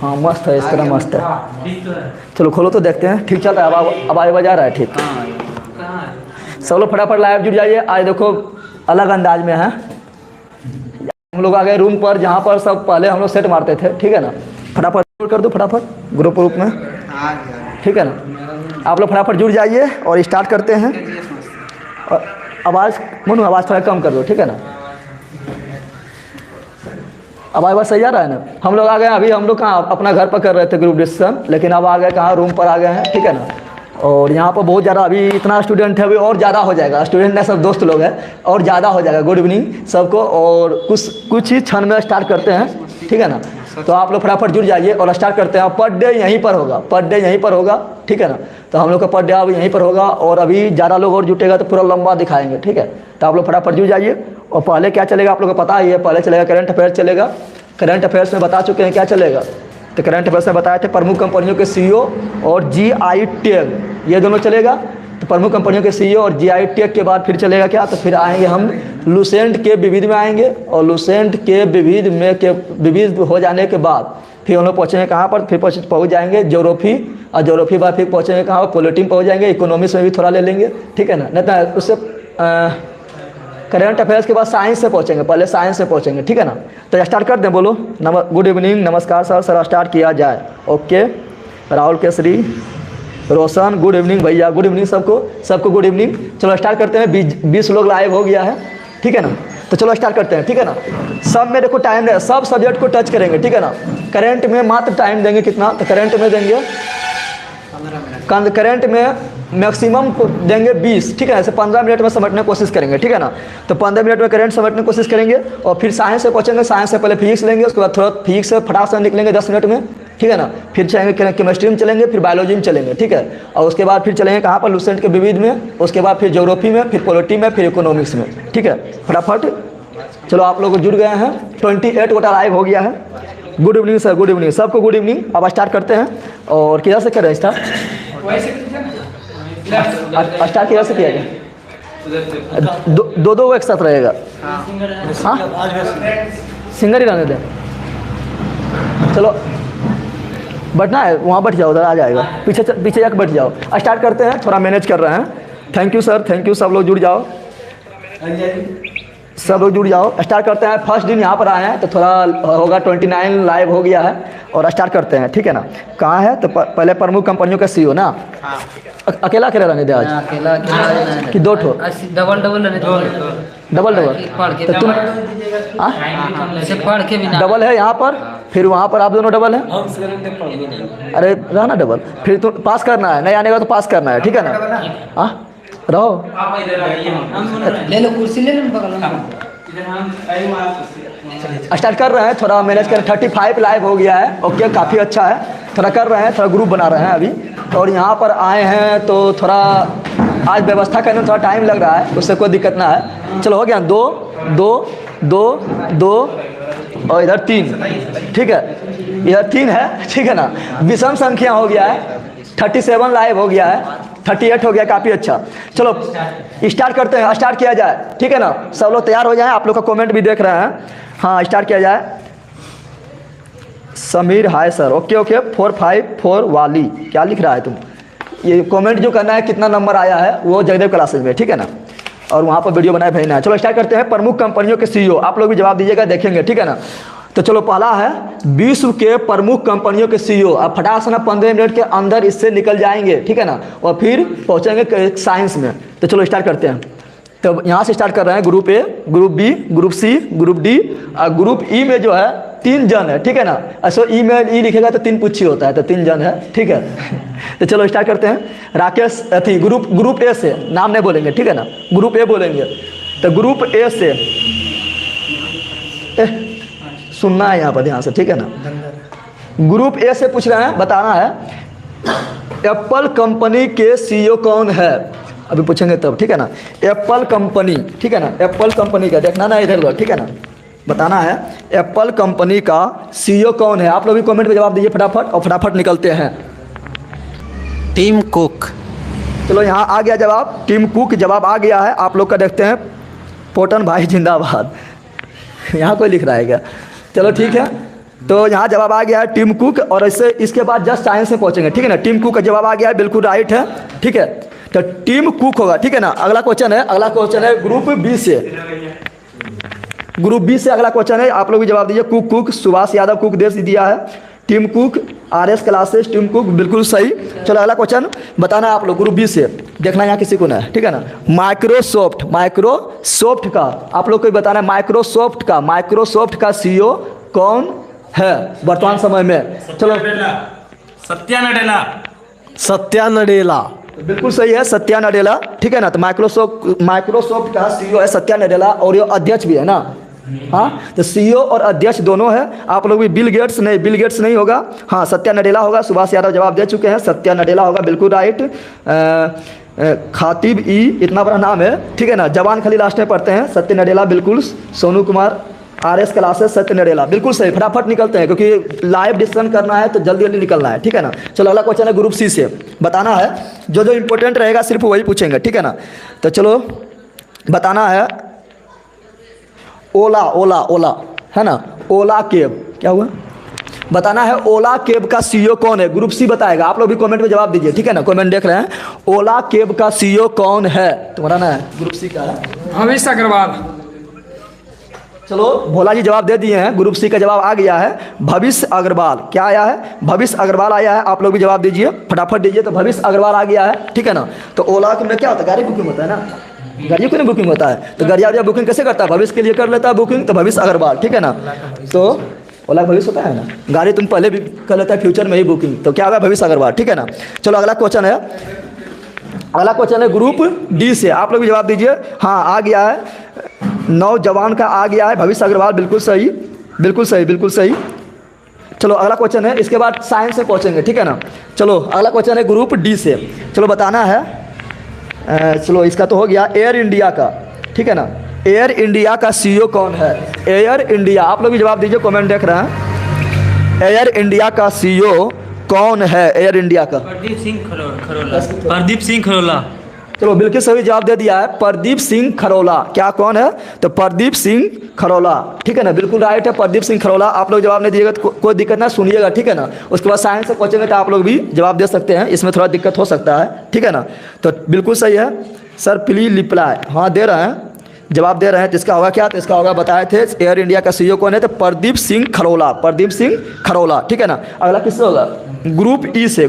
हाँ मस्त है, इस तरह मस्त है। चलो खोलो तो देखते हैं, ठीक चल रहा है, अब आवाज़ आ रहा है ठीक। सब लोग फटाफट लाइव जुड़ जाइए। आज देखो अलग अंदाज में है, हम लोग आ गए रूम पर जहाँ पर सब पहले हम लोग सेट मारते थे, ठीक है ना। फटाफट कर दो फटाफट ग्रुप में, ठीक है ना। आप लोग फटाफट जुड़ जाइए और स्टार्ट करते हैं। और आवाज़ मोनू आवाज़ थोड़ा कम कर दो, ठीक है ना। आवाज़ सही आ रहा है ना। हम लोग आ गए अभी, हम लोग कहाँ अपना घर पर कर रहे थे ग्रुप डिस्कशन, लेकिन अब आ गए कहाँ रूम पर आ गए हैं, ठीक है ना। और यहाँ पर बहुत ज़्यादा अभी इतना स्टूडेंट है, अभी और ज़्यादा हो जाएगा। स्टूडेंट ने सब दोस्त लोग हैं और ज़्यादा हो जाएगा। गुड इवनिंग सबको, और कुछ ही क्षण में स्टार्ट करते हैं, ठीक है ना। तो आप लोग फटाफट जुड़ जाइए और स्टार्ट करते हैं। पर डे यहीं पर होगा, पर डे यहीं पर होगा, ठीक है ना। तो हम लोग का पर डे अब यहीं पर होगा, और अभी ज़्यादा लोग और जुटेगा तो पूरा लंबा दिखाएंगे, ठीक है। तो आप लोग फटाफट जुड़ जाइए। और पहले क्या चलेगा आप लोग को पता ही है, पहले चलेगा करंट अफेयर्स चलेगा। करंट अफेयर्स में बता चुके हैं क्या चलेगा। तो करंट अफेयर्स में बताए थे प्रमुख कंपनियों के सीईओ और जीआई टैग, ये दोनों चलेगा। तो प्रमुख कंपनियों के सीईओ और जीआई टैग के बाद फिर चलेगा क्या, तो फिर आएंगे हम लुसेंट के विविध में आएंगे। और लुसेंट के विविध हो जाने के बाद फिर हम लोग पहुँचेंगे कहाँ पर, फिर पहुँच जाएंगे ज्योग्राफी, और ज्योग्राफी बाद फिर पहुँचेंगे कहाँ पर, पॉलिटी में पहुँच जाएंगे। इकोनॉमिक्स में भी थोड़ा ले लेंगे, ठीक है ना। नहीं तो उससे करंट अफेयर्स के बाद साइंस से पहुँचेंगे, पहले साइंस से पहुँचेंगे, ठीक है ना। तो स्टार्ट कर दें, बोलो गुड इवनिंग, नमस्कार सर। सर स्टार्ट किया जाए। ओके, राहुल केसरी, रोशन गुड इवनिंग भैया, गुड इवनिंग सबको गुड इवनिंग। चलो स्टार्ट करते हैं। 20 लोग लाइव हो गया है, ठीक है ना। तो चलो स्टार्ट करते हैं, ठीक है ना। सब में देखो टाइम है, सब सब्जेक्ट को टच करेंगे, ठीक है ना। करंट में मात्र टाइम देंगे कितना, तो करंट में देंगे, करंट में मैक्सिमम देंगे 20, ठीक है। ऐसे 15 मिनट में समेटने की कोशिश करेंगे, ठीक है ना। तो 15 मिनट में करंट समेटने की कोशिश करेंगे। और फिर साइंस से पहुँचेंगे, साइंस से पहले फिजिक्स लेंगे, उसके बाद थोड़ा फिजिक्स से फटाफट से निकलेंगे 10 मिनट में, ठीक है ना। फिर चलेंगे केमिस्ट्री में चलेंगे, फिर बायोलॉजी में चलेंगे, ठीक है। और उसके बाद फिर चलेंगे कहाँ पर, लुसेंट के विविध में, उसके बाद फिर ज्योग्राफी में, फिर पॉलिटी में, फिर इकोनॉमिक्स में, ठीक है। फटाफट चलो आप लोग जुड़ गए हैं, 28 गोटा लाइव हो गया है। Good evening sir, good evening सबको गुड इवनिंग। अब स्टार्ट करते हैं। और किधर से करें स्टार्ट, स्टार्ट किधर से किया जाए। दो एक साथ रहेगा, हाँ सिंगर ही रहने दें। चलो बैठना है, वहाँ बैठ जाओ, उधर आ जाएगा, पीछे जाकर बैठ जाओ। स्टार्ट करते हैं, थोड़ा मैनेज कर रहे हैं। Thank you sir, thank you. सब लोग जुड़ जाओ, सब लोग जुड़ जाओ। स्टार्ट करते हैं। फर्स्ट दिन यहाँ पर आए हैं तो थोड़ा होगा, 29 लाइव हो गया है। और स्टार्ट करते हैं, ठीक है ना। कहाँ है, तो पहले प्रमुख कंपनियों का सीईओ ना। अकेला रहने दे आज, अकेला कि दो ठो, डबल तो तुम डबल है यहाँ पर, फिर वहाँ पर आप दोनों डबल है। अरे रहना डबल, फिर तो पास करना है, नहीं आने का तो पास करना है, ठीक है ना। हाँ रहो, ले लो कुर्सी, ले लो स्टार्ट कर रहे हैं। थोड़ा मैनेज करें। 35 लाइव हो गया है, ओके काफ़ी अच्छा है। थोड़ा कर रहे हैं, थोड़ा ग्रुप बना रहे हैं अभी। और यहाँ पर आए हैं तो थोड़ा आज व्यवस्था करने में थोड़ा टाइम लग रहा है, उससे कोई दिक्कत ना है। चलो हो गया, 2 और इधर 3, ठीक है। इधर 3 है, ठीक है ना। विषम संख्या हो गया है। 37 लाइव हो गया है, 38 हो गया, काफ़ी अच्छा। चलो स्टार्ट करते हैं, स्टार्ट किया जाए, ठीक है ना। सब लोग तैयार हो जाएं। आप लोग का कमेंट भी देख रहे हैं, हाँ स्टार्ट किया जाए। समीर हाय सर, ओके 454 वाली, क्या लिख रहा है तुम। ये कमेंट जो करना है कितना नंबर आया है वो जगदेव क्लासेज में, ठीक है ना। और वहाँ पर वीडियो बनाए भेजना है। चलो स्टार्ट करते हैं। प्रमुख कंपनियों के सीईओ, आप लोग भी जवाब दीजिएगा, देखेंगे, ठीक है ना। तो चलो पहला है विश्व के प्रमुख कंपनियों के सीईओ। आप फटाक से ना 15 मिनट के अंदर इससे निकल जाएंगे, ठीक है ना। और फिर पहुंचेंगे साइंस में। तो चलो स्टार्ट करते हैं। तो यहाँ से स्टार्ट कर रहे हैं। Group A, group B, group C, group D और ग्रुप ई में जो है 3 जन है, ठीक है ना। ऐसा ई में ई लिखेगा तो 3 पुच्छी होता है, तो 3 जन है, ठीक है। तो चलो स्टार्ट करते हैं। राकेश अथी ग्रुप ए से, नाम नहीं बोलेंगे, ठीक है ना। ग्रुप ए बोलेंगे। तो ग्रुप ए से सुनना है यहाँ पर ध्यान से, ठीक है ना। ग्रुप ए से पूछ रहे हैं, बताना है एप्पल कंपनी के सीईओ कौन है। अभी पूछेंगे तब, ठीक है ना। एप्पल कंपनी, ठीक है ना। एप्पल कंपनी का देखना ना इधर, ठीक है ना। बताना है एप्पल कंपनी का सीईओ कौन है। आप लोग भी कमेंट में जवाब दीजिए फटाफट, और फटाफट निकलते हैं। Tim Cook. चलो यहाँ आ गया जवाब, टिम कुक जवाब आ गया है। आप लोग का देखते हैं। पोटन भाई जिंदाबाद, यहाँ कोई लिख रहा है क्या। चलो ठीक है, तो यहाँ जवाब आ गया है टिम कुक, और इससे इसके बाद जस्ट साइंस में पहुँचेंगे, ठीक है ना। टिम कुक का जवाब आ गया है, बिल्कुल राइट है, ठीक है। तो टिम कुक होगा, ठीक है ना। अगला क्वेश्चन है ग्रुप बी से। ग्रुप बी से अगला क्वेश्चन है, आप लोग भी जवाब दीजिए। कुक सुभाष यादव कुक देश दिया है। Tim Cook RS classes, Tim Cook बिल्कुल सही। चलो अगला क्वेश्चन बताना है आप लोग ग्रुप बी से, देखना यहाँ किसी को ना, ठीक है ना। माइक्रोसॉफ्ट का आप लोग को बताना है, माइक्रोसॉफ्ट का CEO कौन है वर्तमान समय में। चलो सत्या नडेला। बिल्कुल सही है, सत्या नडेला, ठीक है ना। तो माइक्रोसॉफ्ट का CEO है सत्या नडेला, और ये अध्यक्ष भी है ना। हाँ, तो CEO और अध्यक्ष दोनों है। आप लोग भी बिल गेट्स नहीं होगा, हाँ सत्या नडेला होगा। सुभाष यादव जवाब दे चुके हैं, सत्या नडेला होगा, बिल्कुल राइट। खातिब इतना बड़ा नाम है, ठीक है ना। जवान खाली लास्ट में पढ़ते हैं, सत्य नडेला बिल्कुल। सोनू कुमार RS क्लासेस, सत्य नडेला बिल्कुल सही। फटाफट निकलते हैं क्योंकि लाइव डिस्कशन करना है तो जल्दी निकलना है, ठीक है ना। चलो अगला क्वेश्चन है ग्रुप सी से, बताना है जो इंपॉर्टेंट रहेगा सिर्फ वही पूछेंगे, ठीक है ना। तो चलो बताना है ओला है ना। ओला कैब क्या हुआ, बताना है ओला कैब का CEO कौन है। ग्रुप सी बताएगा, आप लोग भी कमेंट में जवाब दीजिए, ठीक है ना। कमेंट देख रहे हैं, ओला कैब का CEO कौन है, तुम्हारा ना है ग्रुप सी का है भविष्य अग्रवाल। चलो भोला जी जवाब दे दिए हैं, ग्रुप सी का जवाब आ गया है भविष्य अग्रवाल। क्या आया है, भविष्य अग्रवाल आया है। आप लोग भी जवाब दीजिए, फटाफट दीजिए। तो भविष्य अग्रवाल आ गया है, ठीक है ना। तो ओला में क्या होता है, गाड़ी बुकिंग होता है ना, गाड़ियों की नहीं बुकिंग होता है। तो गाड़िया बुकिंग कैसे करता है, भविष्य के लिए कर लेता है बुकिंग, तो भविष्य अग्रवाल, ठीक है ना। तो ओला भविष्य होता है ना, गाड़ी तुम पहले भी कर लेता है फ्यूचर में ही बुकिंग, तो क्या होगा भविष्य अग्रवाल, ठीक है ना। चलो अगला क्वेश्चन है ग्रुप डी से, आप लोग भी जवाब दीजिए। हाँ आ गया है, नौजवान का आ गया है भविष्य अग्रवाल, बिल्कुल सही। चलो अगला क्वेश्चन है, इसके बाद साइंस से पहुंचेंगे, ठीक है ना। चलो अगला क्वेश्चन है ग्रुप डी से। चलो बताना है, चलो इसका तो हो गया एयर इंडिया का, ठीक है ना। एयर इंडिया का CEO कौन है। एयर इंडिया, आप लोग भी जवाब दीजिए, कमेंट देख रहे हैं। एयर इंडिया का CEO कौन है, एयर इंडिया का। प्रदीप सिंह खरोला। चलो बिल्कुल सही जवाब दे दिया है, प्रदीप सिंह खरोला। क्या कौन है, तो प्रदीप सिंह खरोला, ठीक है ना, बिल्कुल राइट है, प्रदीप सिंह खरोला। आप लोग जवाब नहीं दीजिएगा तो कोई दिक्कत ना, सुनिएगा, ठीक है ना। उसके बाद साइंस से पहुंचेंगे तो आप लोग भी जवाब दे सकते हैं, इसमें थोड़ा दिक्कत हो सकता है, ठीक है ना। तो बिल्कुल सही है सर, प्लीज रिप्लाई, हाँ दे रहे हैं, जवाब दे रहे हैं। तो इसका होगा क्या, तो इसका होगा बताए थे एयर इंडिया का CEO कौन है, तो प्रदीप सिंह खरोला, ठीक है ना। अगला किससे होगा, ग्रुप ई से,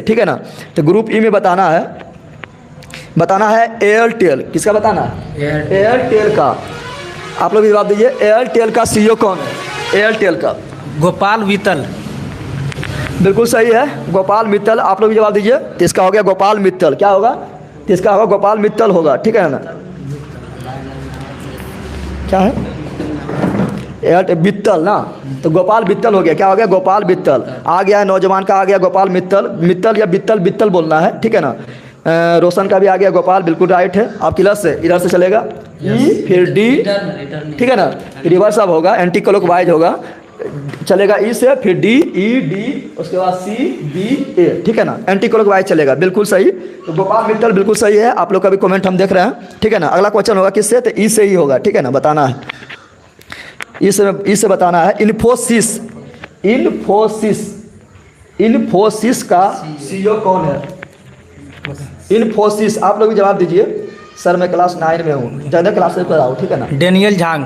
ठीक है ना। तो ग्रुप ई में बताना है एयरटेल, किसका बताना है, एयरटेल का। आप लोग जवाब दीजिए, एयरटेल का CEO कौन है, एयरटेल का। गोपाल मित्तल। बिल्कुल सही है, गोपाल मित्तल। आप लोग भी जवाब दीजिए, तो इसका हो गया गोपाल मित्तल। क्या होगा, तो इसका होगा गोपाल मित्तल होगा, ठीक है ना। क्या है, एयरटेल बित्तल ना, तो गोपाल बित्तल हो गया। क्या हो गया, गोपाल बित्तल आ गया है, नौजवान का आ गया गोपाल मित्तल या बित्तल बोलना है, ठीक है ना। रोशन का भी आ गया गोपाल, बिल्कुल राइट है। आप किलर से इधर से चलेगा ई फिर डी, ठीक है ना, रिवर्स अब होगा, एंटी क्लॉकवाइज होगा, चलेगा ई से फिर डी, ई डी, उसके बाद सी बी ए, ठीक है ना, एंटी क्लॉकवाइज चलेगा, बिल्कुल सही। तो गोपाल मित्तल बिल्कुल सही है। आप लोग का भी कमेंट हम देख रहे हैं, ठीक है ना। अगला क्वेश्चन होगा किससे, तो ई से ही होगा, ठीक है ना, बताना है ई से बताना है। इन्फोसिस का CEO कौन है, इन्फोसिस। आप लोग भी जवाब दीजिए, सर मैं क्लास 9 में हूँ, ज़्यादा क्लास पर आओ, ठीक है ना। डेनियल झांग।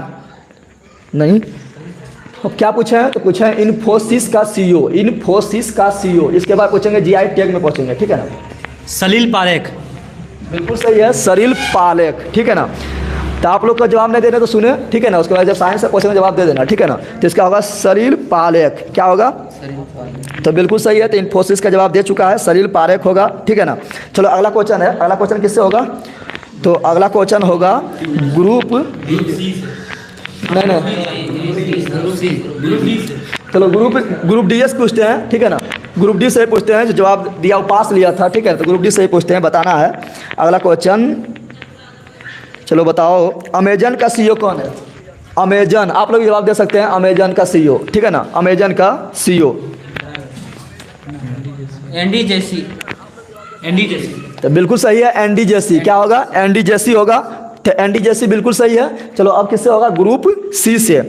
नहीं, अब क्या पूछे हैं, तो पूछे हैं इन्फोसिस का CEO, इसके बाद पूछेंगे GI टैग में पहुँचेंगे, ठीक है ना। सलील पारेख। बिल्कुल सही है, सलील पारेख, ठीक है ना। तो आप लोग का जवाब नहीं देना तो सुने, ठीक है ना। उसके बाद जब साइंस से पूछेंगे जवाब दे देना, ठीक है ना। तो इसका होगा सलील पारेख। क्या होगा, तो बिल्कुल सही है। तो इन्फोसिस का जवाब दे चुका है, सलील पारेख होगा, ठीक है ना। चलो अगला क्वेश्चन है, अगला क्वेश्चन किससे होगा, तो अगला क्वेश्चन होगा ग्रुप नहीं, चलो ग्रुप डी से पूछते हैं, ठीक है ना। ग्रुप डी से पूछते हैं, जो जवाब दिया वो पास लिया था, ठीक है। तो ग्रुप डी से पूछते हैं, बताना है अगला क्वेश्चन। चलो बताओ, अमेजन का CEO कौन है, अमेजन। आप लोग जवाब दे सकते हैं, अमेजन का CEO, ठीक है ना, अमेजन का CEO। Andy Jassy. तो बिल्कुल सही है, एंडी जेसी। क्या होगा, एंडी जेसी होगा, तो एंडी जेसी बिल्कुल सही है। चलो अब किससे होगा, ग्रुप सी से।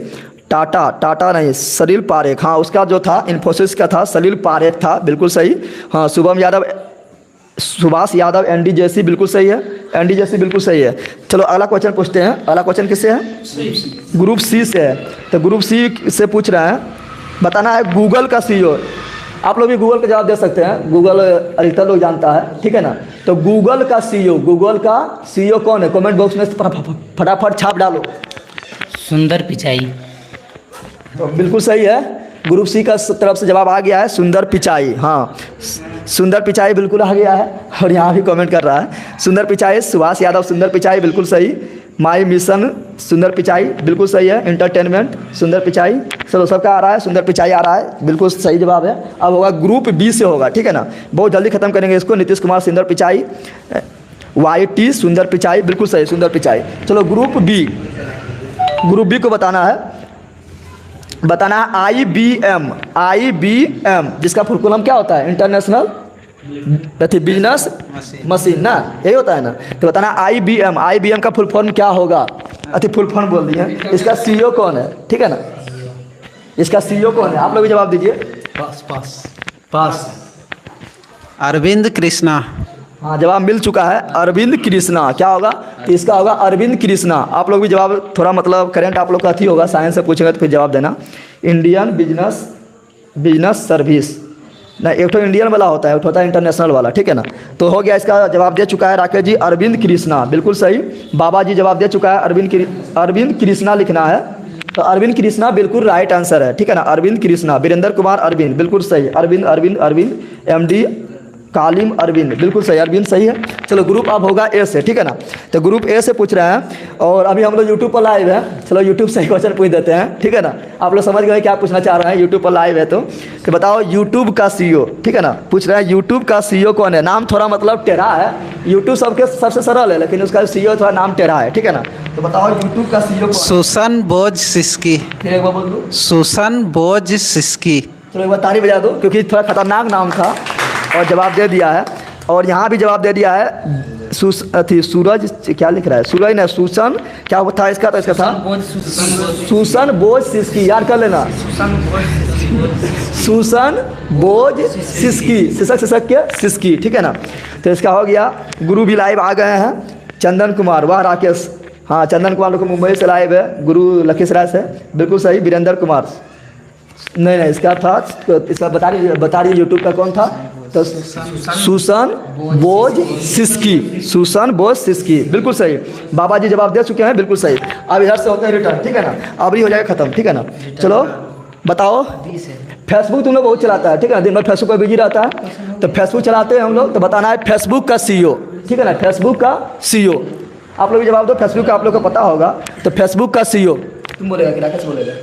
टाटा, टाटा नहीं, सलील पारेख, हाँ उसका जो था इन्फोसिस का था, सलील पारेख था, बिल्कुल सही। हाँ शुभम यादव, सुभाष यादव, एनडी जेसी, बिल्कुल सही है, एनडी जेसी बिल्कुल सही है। चलो अगला क्वेश्चन पूछते हैं। अगला क्वेश्चन किससे है? ग्रुप सी से है। तो ग्रुप सी से पूछ रहे हैं, बताना है गूगल का सीईओ। आप लोग भी गूगल का जवाब दे सकते हैं, गूगल अधिकतर लोग जानता है, ठीक है ना। तो गूगल का सीईओ, गूगल का सीईओ कौन है? कमेंट बॉक्स में फटाफट छाप डालो। सुंदर पिचाई। तो बिल्कुल सही है, ग्रुप सी का तरफ से जवाब आ गया है, सुंदर पिचाई। हाँ सुंदर पिचाई बिल्कुल आ गया है, और यहाँ भी कमेंट कर रहा है सुंदर पिचाई। सुभाष यादव, सुंदर पिचाई बिल्कुल सही। माई मिशन, सुंदर पिचाई बिल्कुल सही है। एंटरटेनमेंट, सुंदर पिचाई। चलो सबका आ रहा है, सुंदर पिचाई आ रहा है, बिल्कुल सही जवाब है। अब होगा ग्रुप बी से होगा, ठीक है ना, बहुत जल्दी खत्म करेंगे इसको। नीतीश कुमार, सुंदर पिचाई। YT, सुंदर पिचाई बिल्कुल सही, सुंदर पिचाई। चलो ग्रुप बी, ग्रुप बी को बताना है, बताना है IBM, IBM जिसका फुल फॉर्म क्या होता है? इंटरनेशनल बिजनेस मशीन ना, यही होता है ना। तो बताना IBM, IBM का फुल फॉर्म क्या होगा? फुल फॉर्म बोल दिए। इसका CEO कौन है? ठीक है ना, इसका CEO कौन है? आप लोग भी जवाब दीजिए। पास पास पास। अरविंद कृष्णा। हाँ जवाब मिल चुका है, अरविंद कृष्णा। क्या होगा? तो इसका होगा अरविंद कृष्णा। आप लोग भी जवाब थोड़ा मतलब करेंट आप लोग का अथी होगा, साइंस से पूछेंगे तो फिर जवाब देना। इंडियन बिजनेस सर्विस ना, एक तो इंडियन वाला होता है, एक होता है इंटरनेशनल वाला, ठीक है ना। तो हो गया, इसका जवाब दे चुका है राकेश जी, अरविंद कृष्णा बिल्कुल सही। बाबा जी जवाब दे चुका है, अरविंद कृष्णा लिखना है। तो अरविंद कृष्णा बिल्कुल राइट आंसर है, ठीक है ना, अरविंद कृष्णा। वीरेंद्र कुमार अरविंद बिल्कुल सही, अरविंद MD कालिम अरविंद बिल्कुल सही, अरविंद सही है। चलो ग्रुप अब होगा ए से, ठीक है ना। तो ग्रुप ए से पूछ रहे हैं, और अभी हम लोग यूट्यूब पर लाइव हैं। चलो यूट्यूब से क्वेश्चन पूछ देते हैं, ठीक है ना। आप लोग समझ गए क्या पूछना चाह रहे हैं, यूट्यूब पर लाइव है तो बताओ यूट्यूब का CEO, ठीक है ना। पूछ रहे हैं यूट्यूब का CEO कौन है? नाम थोड़ा मतलब टेढ़ा है, यूट्यूब सबसे सरल है, लेकिन उसका CEO थोड़ा नाम टेढ़ा है, ठीक है ना। तो बताओ यूट्यूब का CEO कौन है? सुसन बोज सिस्की। फिर एक बार बोल दो। सुसन बोज सिस्की। चलो एक बार ताली बजा दो, क्योंकि थोड़ा खतरनाक नाम था और जवाब दे दिया है। और यहाँ भी जवाब दे दिया है। सूरज क्या लिख रहा है? सूरज ने सुसन क्या था इसका? तो इसका था सुसन बोज सिस्की, याद कर लेना। सुसन बोज सिस्की, सिसक के सिस्की, ठीक है ना। तो इसका हो गया। गुरु भी लाइव आ गए हैं, चंदन कुमार, वाह राकेश, हाँ चंदन कुमार लोग मुंबई से लाइव है, गुरु लखीसराय से बिल्कुल सही। वीरेंद्र कुमार नहीं इसका था, तो इसका बता रही यूट्यूब का कौन था? तो सुसन बोज सिस्की, सुसन बोज सिस्की बिल्कुल सही। बाबा जी जवाब दे चुके हैं, बिल्कुल सही। अब इधर से होते हैं रिटर्न, ठीक है ना, अब ही हो जाएगा खत्म, ठीक है ना। चलो बताओ, फेसबुक तुम लोग बहुत चलाता है, ठीक है ना, दिन भर फेसबुक पर बिजी रहता है। तो फेसबुक चलाते हैं हम लोग, तो बताना है फेसबुक का CEO, ठीक है ना, फेसबुक का CEO। आप लोग भी जवाब दो, फेसबुक का आप लोग को पता होगा। तो फेसबुक का CEO तुम बोलेगा कि राकेश बोलेगा?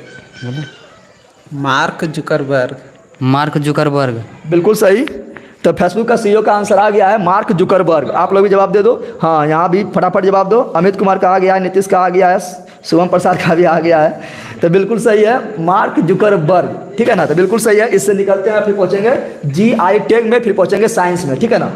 Mark Zuckerberg. मार्क जुकरबर्ग बिल्कुल सही। तो फेसबुक का CEO का आंसर आ गया है मार्क जुकरबर्ग। आप लोग भी जवाब दे दो, हाँ यहाँ भी फटाफट जवाब दो। अमित कुमार का आ गया है, नीतीश का आ गया है, शुभम प्रसाद का भी आ गया है। तो बिल्कुल सही है, मार्क जुकरबर्ग, ठीक है ना। तो बिल्कुल सही है। इससे निकलते हैं, फिर पहुँचेंगे GI टेक में, फिर पहुँचेंगे साइंस में, ठीक है ना।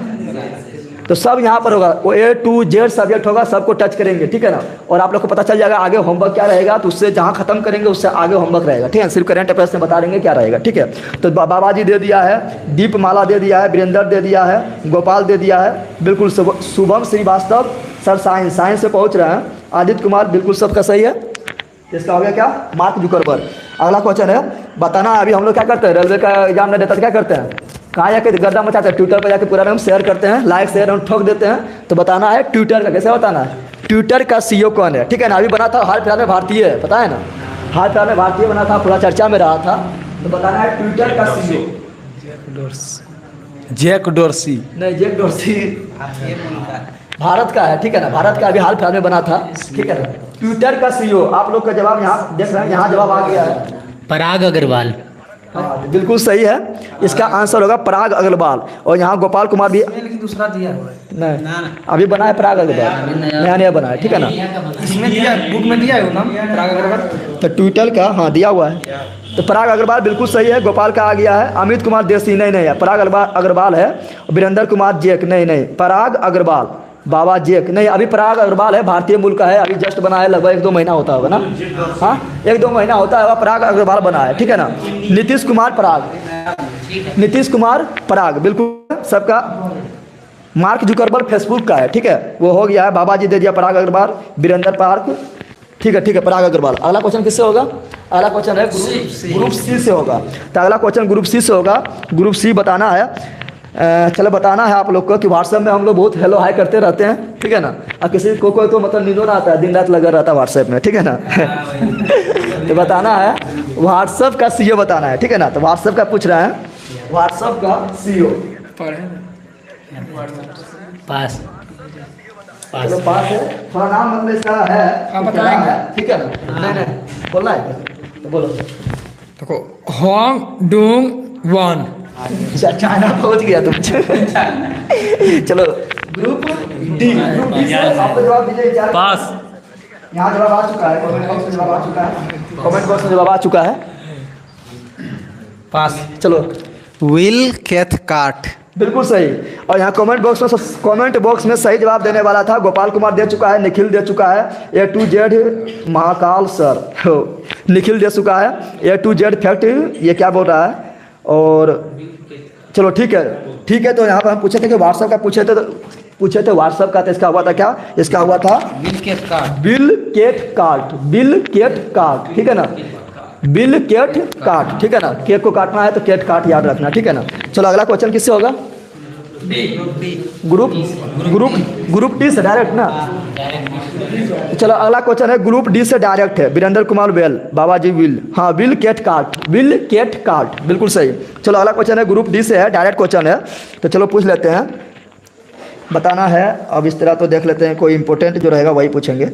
तो सब यहाँ पर होगा, वो A to Z सब्जेक्ट होगा, सबको टच करेंगे, ठीक है ना। और आप लोग को पता चल जाएगा आगे होमवर्क क्या रहेगा, तो उससे जहाँ खत्म करेंगे उससे आगे होमवर्क रहेगा, ठीक है। सिर्फ करंट अफेयर्स में बता देंगे क्या रहेगा, ठीक है। तो बाबा जी दे दिया है, दीपमाला दे दिया है, वीरेंद्र दे दिया है, गोपाल दे दिया है, बिल्कुल शुभम श्रीवास्तव सर साइंस से पहुँच रहे हैं। आदित्य कुमार बिल्कुल सबका सही है। इसका हो गया क्या? Mark Zuckerberg. अगला क्वेश्चन है, बताना अभी हम लोग क्या करते हैं, रेलवे का एग्जाम नहीं देता तो क्या करते हैं? कहाँ जाके गर्दा मचाते हैं? ट्विटर पर जाके पूरा नाम शेयर करते हैं, लाइक शेयर हम ठोक देते हैं। तो बताना है ट्विटर का, कैसे बताना है? ट्विटर का CEO कौन है, ठीक है ना। अभी बना था हाल फिलहाल में, भारतीय है, पता है ना, हाल फिलहाल में भारतीय बना था, पूरा चर्चा में रहा था। तो बताना है ट्विटर का CEO। Jack Dorsey. नहीं, जैक डोर्सी भारत का है, ठीक है ना, भारत का अभी हाल फिलहाल में बना था, ठीक है ना। ट्विटर का CEO, आप लोग का जवाब यहाँ देख रहे हैं, यहाँ जवाब आ गया है पराग अग्रवाल। हाँ बिल्कुल सही है। इसका आंसर होगा पराग अग्रवाल। और यहाँ गोपाल कुमार भी, लेकिन दूसरा दिया हुआ है। नहीं अभी बना है पराग अग्रवाल, नया बना है, ठीक है ना। इसमें दिया, बुक में दिया है वो नाम पराग अग्रवाल। तो ट्विटर का हाँ दिया हुआ है। तो पराग अग्रवाल बिल्कुल सही है। गोपाल का आ गया है। अमित कुमार देसी नहीं है, पराग अग्रवाल है। वीरेंद्र कुमार जैक नहीं, पराग अग्रवाल, बाबा जेक नहीं, अभी पराग अग्रवाल है, भारतीय मूल का है, अभी जस्ट बना है, लगभग 1-2 महीना होता होगा ना, हाँ 1-2 महीना होता है, पराग अग्रवाल बना है, ठीक है ना। नीतीश कुमार पराग, नीतीश कुमार पराग, बिल्कुल सबका। मार्क जुकरबर्ग फेसबुक का है, ठीक है, वो हो गया है, बाबा जी दे दिया पराग अग्रवाल, वीरेंद्र पार्क, ठीक है पराग अग्रवाल। अगला क्वेश्चन किससे होगा? अगला क्वेश्चन है ग्रुप सी से होगा। तो अगला क्वेश्चन ग्रुप सी से होगा। ग्रुप सी बताना है, चलो बताना है आप लोग को कि व्हाट्सएप में हम लोग बहुत हेलो हाई करते रहते हैं, ठीक है ना। और किसी को कोई तो मतलब नींदो ना आता है, दिन रात लगा रहता है व्हाट्सएप में, ठीक है ना। तो बताना है व्हाट्सएप का सीईओ बताना है, ठीक है ना। तो व्हाट्सएप का पूछ रहा है, व्हाट्सएप का सीईओ। पास चलो पास है, थोड़ा नाम मतलब इसका है, आप बताएंगे, ठीक है ना। नहीं बोलना है तो बोलो। देखो होंग डोंग वन। चाइना पहुंच गया तुम। चलो ग्रुप डी, ग्रुप डी से आपको जवाब दीजिए। पास। यहाँ जवाब आ चुका है, कमेंट बॉक्स में जवाब आ चुका है, कमेंट बॉक्स में जवाब आ चुका है, पास। चलो विल कैथकार्ट। बिल्कुल सही। और यहाँ कमेंट बॉक्स में सही जवाब देने वाला था गोपाल कुमार दे चुका है, निखिल दे चुका है, A to Z Mahakal sir हो, निखिल दे चुका है, A to Z फैक्ट ये क्या बोल रहा है। और चलो ठीक है। तो यहाँ पर हम पूछे थे कि व्हाट्सएप का पूछे थे व्हाट्सएप का, तो इसका हुआ था क्या? इसका हुआ था बिल केट कार्ट, ठीक है ना, बिल केट कार्ट, ठीक है ना। केक को काटना है तो केट कार्ट याद रखना, ठीक है ना। चलो अगला क्वेश्चन किससे होगा? ग्रुप डी से डायरेक्ट ना। चलो अगला क्वेश्चन है ग्रुप डी से डायरेक्ट है, वीरेंद्र कुमार वेल, बाबा जी विल, हाँ बिल केट कार्ट, बिल्कुल सही। चलो अगला क्वेश्चन है ग्रुप डी से है, डायरेक्ट क्वेश्चन है, तो चलो पूछ लेते हैं, बताना है। अब इस तरह तो देख लेते हैं, कोई इंपॉर्टेंट जो रहेगा वही पूछेंगे।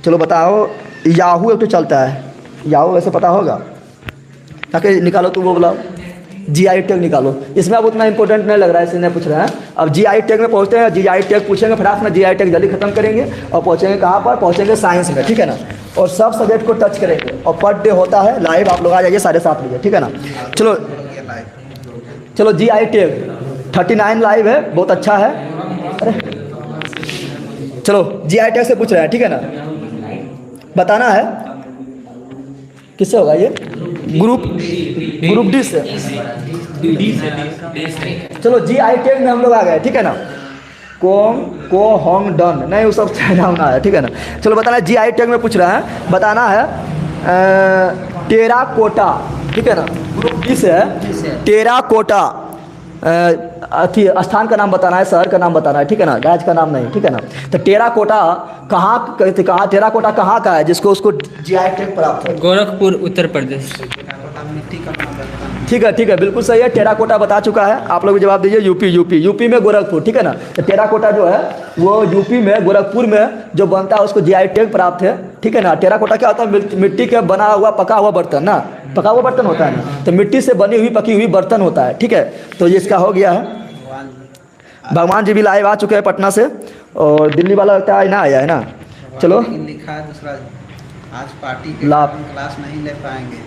चलो बताओ, याहू एक तो चलता है, याहू वैसे पता होगा, ताकि निकालो तुम वो बुलाओ, GI टैग निकालो। इसमें अब उतना इंपॉर्टेंट नहीं लग रहा है, इसलिए पूछ रहे हैं। अब GI टैग में पहुंचते हैं, GI टैग पूछेंगे, फिर अपना GI टैग जल्दी खत्म करेंगे और पहुंचेंगे कहाँ पर? पहुंचेंगे साइंस में, ठीक है ना। और सब सब्जेक्ट को टच करेंगे, और पर डे होता है लाइव, आप लोग आ जाइए 7:30 बजे, ठीक है ना। चलो GI टैग 39 लाइव है, बहुत अच्छा है। अरे चलो GI टैग से पूछ रहे हैं, ठीक है ना। बताना है किससे होगा ये? ग्रुप डी से। चलो GI टैग में हम लोग आ गए, ठीक है ना। को होंग डन नहीं, वो सब चाइना होना है, ठीक है ना। चलो बताना है, GI टैग में पूछ रहा है, बताना है टेराकोटा, ठीक है ना। ग्रुप डी से है, टेराकोटा स्थान का नाम बताना है, शहर का नाम बताना है, ठीक है ना, राज्य का नाम नहीं, ठीक है ना। तो टेराकोटा कहाँ टेराकोटा कहाँ का है जिसको उसको GI टैग प्राप्त है? गोरखपुर उत्तर प्रदेश। ठीक है बिल्कुल सही है, टेराकोटा बता चुका है। आप लोग भी जवाब दीजिए, यूपी में गोरखपुर, ठीक है ना। तो टेराकोटा जो है वो यूपी में गोरखपुर में जो बनता है उसको GI टैग प्राप्त है, ठीक है ना। टेराकोटा क्या होता है? मिट्टी के बना हुआ पका हुआ बर्तन ना, पका हुआ बर्तन होता है ना, तो मिट्टी से बनी हुई पकी हुई बर्तन होता है, ठीक है। तो ये इसका हो गया है। भगवान जी भी लाइव आ चुके हैं पटना से, और दिल्ली वाला लगता है ना आया है ना। चलो लिखा है दूसरा, आज पार्टी के क्लास नहीं ले पाएंगे।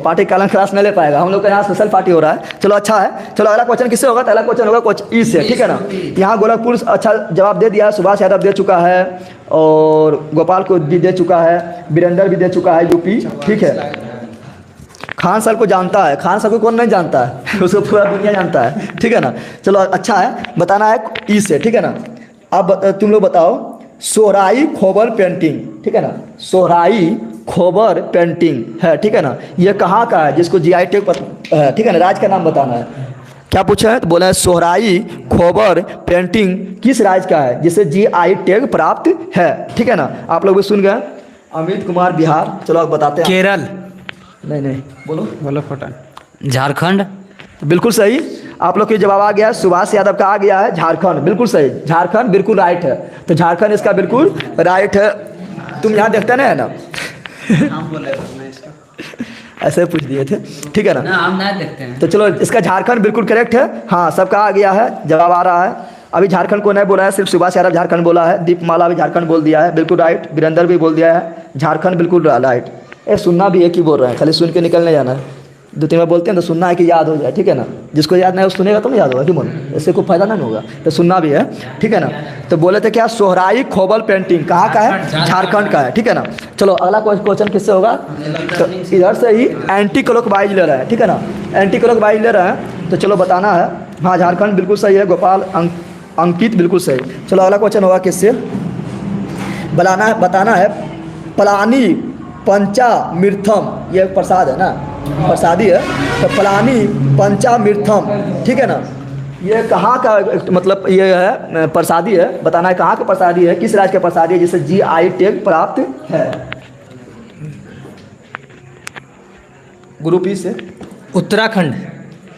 पार्टी कालन क्लास नहीं ले पाएगा, हम लोग का यहाँ स्पेशल पार्टी हो रहा है। चलो अच्छा है। चलो अगला क्वेश्चन किससे होगा? अगला क्वेश्चन होगा क्वेश्चन ई से, ठीक है ना। यहाँ गोरखपुर अच्छा जवाब दे दिया है, सुभाष यादव दे चुका है, और गोपाल को भी दे चुका है, वीरेंद्र भी दे चुका है, यूपी, ठीक है। खान सर को जानता है, खान सर को कौन नहीं जानता है? उसको पूरा दुनिया जानता है, ठीक है ना। चलो अच्छा है, बताना है ई से, ठीक है ना। अब तुम लोग बताओ, सोहराई खोबर पेंटिंग, ठीक है ना, सोहराई खोबर पेंटिंग है, ठीक है ना। ये कहाँ का है जिसको GI टैग है, ठीक है ना। राज्य का नाम बताना है। क्या पूछा है? तो बोला है सोहराई खोबर पेंटिंग किस राज्य का है जिसे GI टैग प्राप्त है, ठीक है ना। आप लोग भी सुन गए, अमित कुमार बिहार। चलो अब बताते हैं। केरल। नहीं बोलो फटान। झारखंड। बिल्कुल सही, आप लोग के जवाब आ गया है। सुभाष यादव का आ गया है झारखंड, बिल्कुल सही, झारखंड बिल्कुल राइट है। तो झारखंड इसका बिल्कुल राइट है। तुम यहाँ देखते ना है ना, ऐसे पूछ दिए थे, ठीक है ना। हम ना देखते हैं। तो चलो इसका झारखंड बिल्कुल करेक्ट है, हाँ सबका आ गया है, जवाब आ रहा है। अभी झारखंड को नहीं बोला है, सिर्फ सुभाष यादव झारखंड बोला है, दीपमाला भी झारखंड बोल दिया है, बिल्कुल राइट। वीरेंद्र भी बोल दिया है झारखंड बिल्कुल राइट। ये सुनना भी एक ही बोल रहे हैं, खाली सुन के निकलने जाना है। 2-3 बार बोलते हैं तो सुनना है कि याद हो जाए, ठीक है ना। जिसको याद नहीं हो सुनेगा तो नहीं याद होगा, क्यों बोलो, इससे कोई फायदा नहीं होगा, तो सुनना भी है, ठीक है ना। तो बोले थे क्या, सोहराई खोबल पेंटिंग कहाँ का है, झारखंड का है, ठीक है ना। चलो अगला क्वेश्चन किससे होगा, तो इधर से ही एंटी क्लॉकवाइज ले रहे हैं, ठीक है ना, एंटी क्लॉकवाइज ले रहे हैं, तो चलो बताना है। हाँ झारखंड बिल्कुल सही है, गोपाल अंकित बिल्कुल सही। चलो अगला क्वेश्चन होगा किससे, बताना है पलानी पंचामृतम, ये प्रसाद है ना, प्रसादी है, तो पलानी पंचामृतम, ठीक है ना। ये कहाँ का मतलब ये है प्रसादी है, बताना है कहाँ का प्रसादी है, किस राज्य का प्रसादी है जिसे GI टैग प्राप्त है। ग्रुप ई से उत्तराखंड।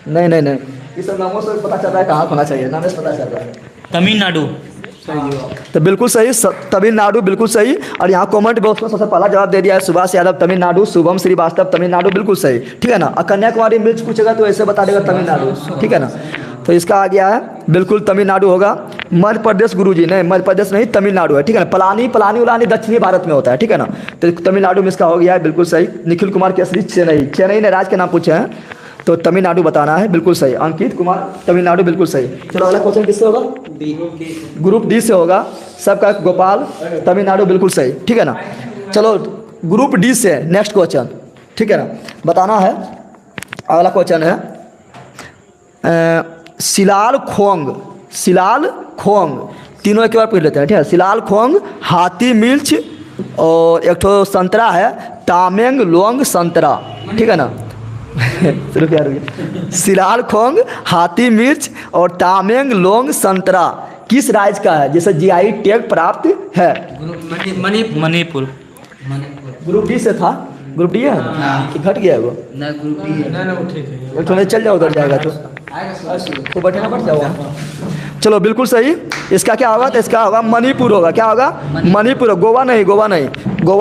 नहीं नहीं नहीं, इस सब नामों से पता चल रहा है कहाँ होना चाहिए, नाम से पता चल रहा है। तमिलनाडु। तो बिल्कुल सही, तमिलनाडु बिल्कुल सही। और यहाँ कमेंट बॉक्स में सबसे पहला जवाब दे दिया है सुभाष यादव तमिलनाडु, शुभम श्रीवास्तव तमिलनाडु, बिल्कुल सही, ठीक है ना। और कन्याकुमारी मिर्च पूछेगा तो ऐसे बता देगा तमिलनाडु, ठीक है ना। तो इसका आ गया है बिल्कुल तमिलनाडु होगा। मध्य प्रदेश गुरुजी, नहीं मध्य प्रदेश नहीं, तमिलनाडु है, ठीक है ना। पलानी उलानी दक्षिणी भारत में होता है, ठीक है ना। तो तमिलनाडु में इसका हो गया है बिल्कुल सही। निखिल कुमार केसरी चेन्नई ने राज्य के नाम पूछे हैं, तो तमिलनाडु बताना है, बिल्कुल सही। अंकित कुमार तमिलनाडु, बिल्कुल सही। चलो अगला क्वेश्चन किससे होगा, ग्रुप डी से होगा सबका, गोपाल तमिलनाडु, बिल्कुल सही, ठीक है ना। चलो ग्रुप डी से नेक्स्ट क्वेश्चन, ठीक है ना, बताना है। अगला क्वेश्चन है सिलाल खोंग, तीनों एक बार पूछ लेते हैं, ठीक है। सिलाल खोंग, हाथी मिर्च, और एक ठो संतरा है तामेंग लोंग संतरा, ठीक है ना। सिलाल खोंग, हाथी मिर्च और तामेंग लोंग संतरा किस राज्य का है जिसे GI टैग प्राप्त है। मणिपुर। ग्रुप डी से था, ग्रुप डी है कि घट गया वो, एक ठो नहीं चल जाओ, उधर जाएगा तो बैठना पड़ जाओ। चलो बिल्कुल सही। इसका क्या होगा, तो इसका होगा मणिपुर होगा, क्या होगा, मणिपुर। गोवा नहीं, गोवा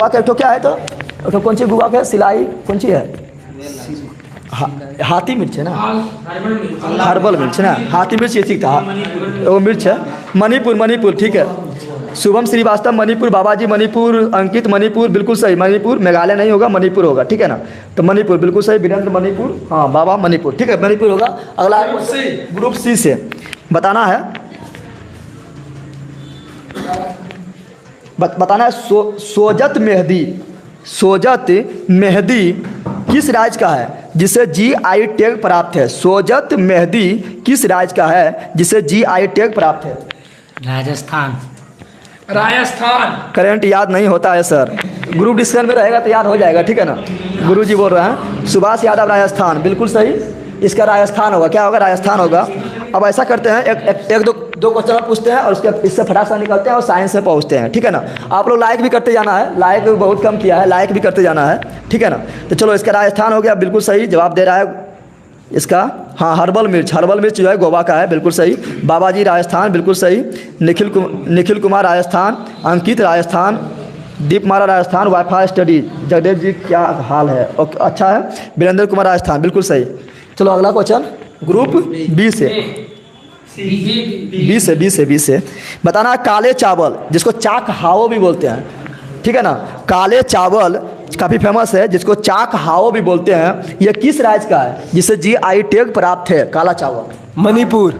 का एक ठो क्या है, तो कौन सी गोवा का सिलाई कौन सी है, हाथी मिर्च है ना, हर्बल मिर्च ना, हाथी मिर्च ये ठीक था, वो मिर्च है। मणिपुर, ठीक है। शुभम श्रीवास्तव मणिपुर, बाबाजी मणिपुर, अंकित मणिपुर, बिल्कुल सही, मणिपुर। मेघालय नहीं होगा, मणिपुर होगा, ठीक है ना। तो मणिपुर बिल्कुल सही, वीरेंद्र मणिपुर, हाँ बाबा मणिपुर, ठीक है, मणिपुर होगा। अगला ग्रुप सी से बताना है, बताना है सोजत मेहदी किस राज्य का है जिसे GI टैग प्राप्त है। सोजत मेहदी किस राज्य का है जिसे GI टैग प्राप्त है। राजस्थान। करंट याद नहीं होता है सर, ग्रुप डिस्कशन में रहेगा तो याद हो जाएगा, ठीक है ना। गुरुजी बोल रहे हैं सुभाष यादव राजस्थान, बिल्कुल सही। इसका राजस्थान होगा, क्या होगा, राजस्थान होगा। अब ऐसा करते हैं, एक दो क्वेश्चन पूछते हैं और उसके इससे फटाक से निकलते हैं और साइंस से पहुँचते हैं, ठीक है ना। आप लोग लाइक भी करते जाना है, लाइक बहुत कम किया है, लाइक भी करते जाना है, ठीक है ना। तो चलो इसका राजस्थान हो गया, बिल्कुल सही जवाब दे रहा है इसका। हाँ हर्बल मिर्च जो है गोवा का है, बिल्कुल सही। बाबाजी राजस्थान, बिल्कुल सही। निखिल कुमार राजस्थान, अंकित राजस्थान, दीपमाला राजस्थान, वाईफाई स्टडी जगदेव जी क्या हाल है, ओके अच्छा है। वीरेंद्र कुमार राजस्थान, बिल्कुल सही। चलो अगला क्वेश्चन ग्रुप बी से बताना है काले चावल जिसको चाक हाओ भी बोलते हैं, ठीक है ना। काले चावल काफ़ी फेमस है जिसको चाक हाओ भी बोलते हैं, ये किस राज्य का है जिसे GI टैग प्राप्त है काला चावल। मणिपुर।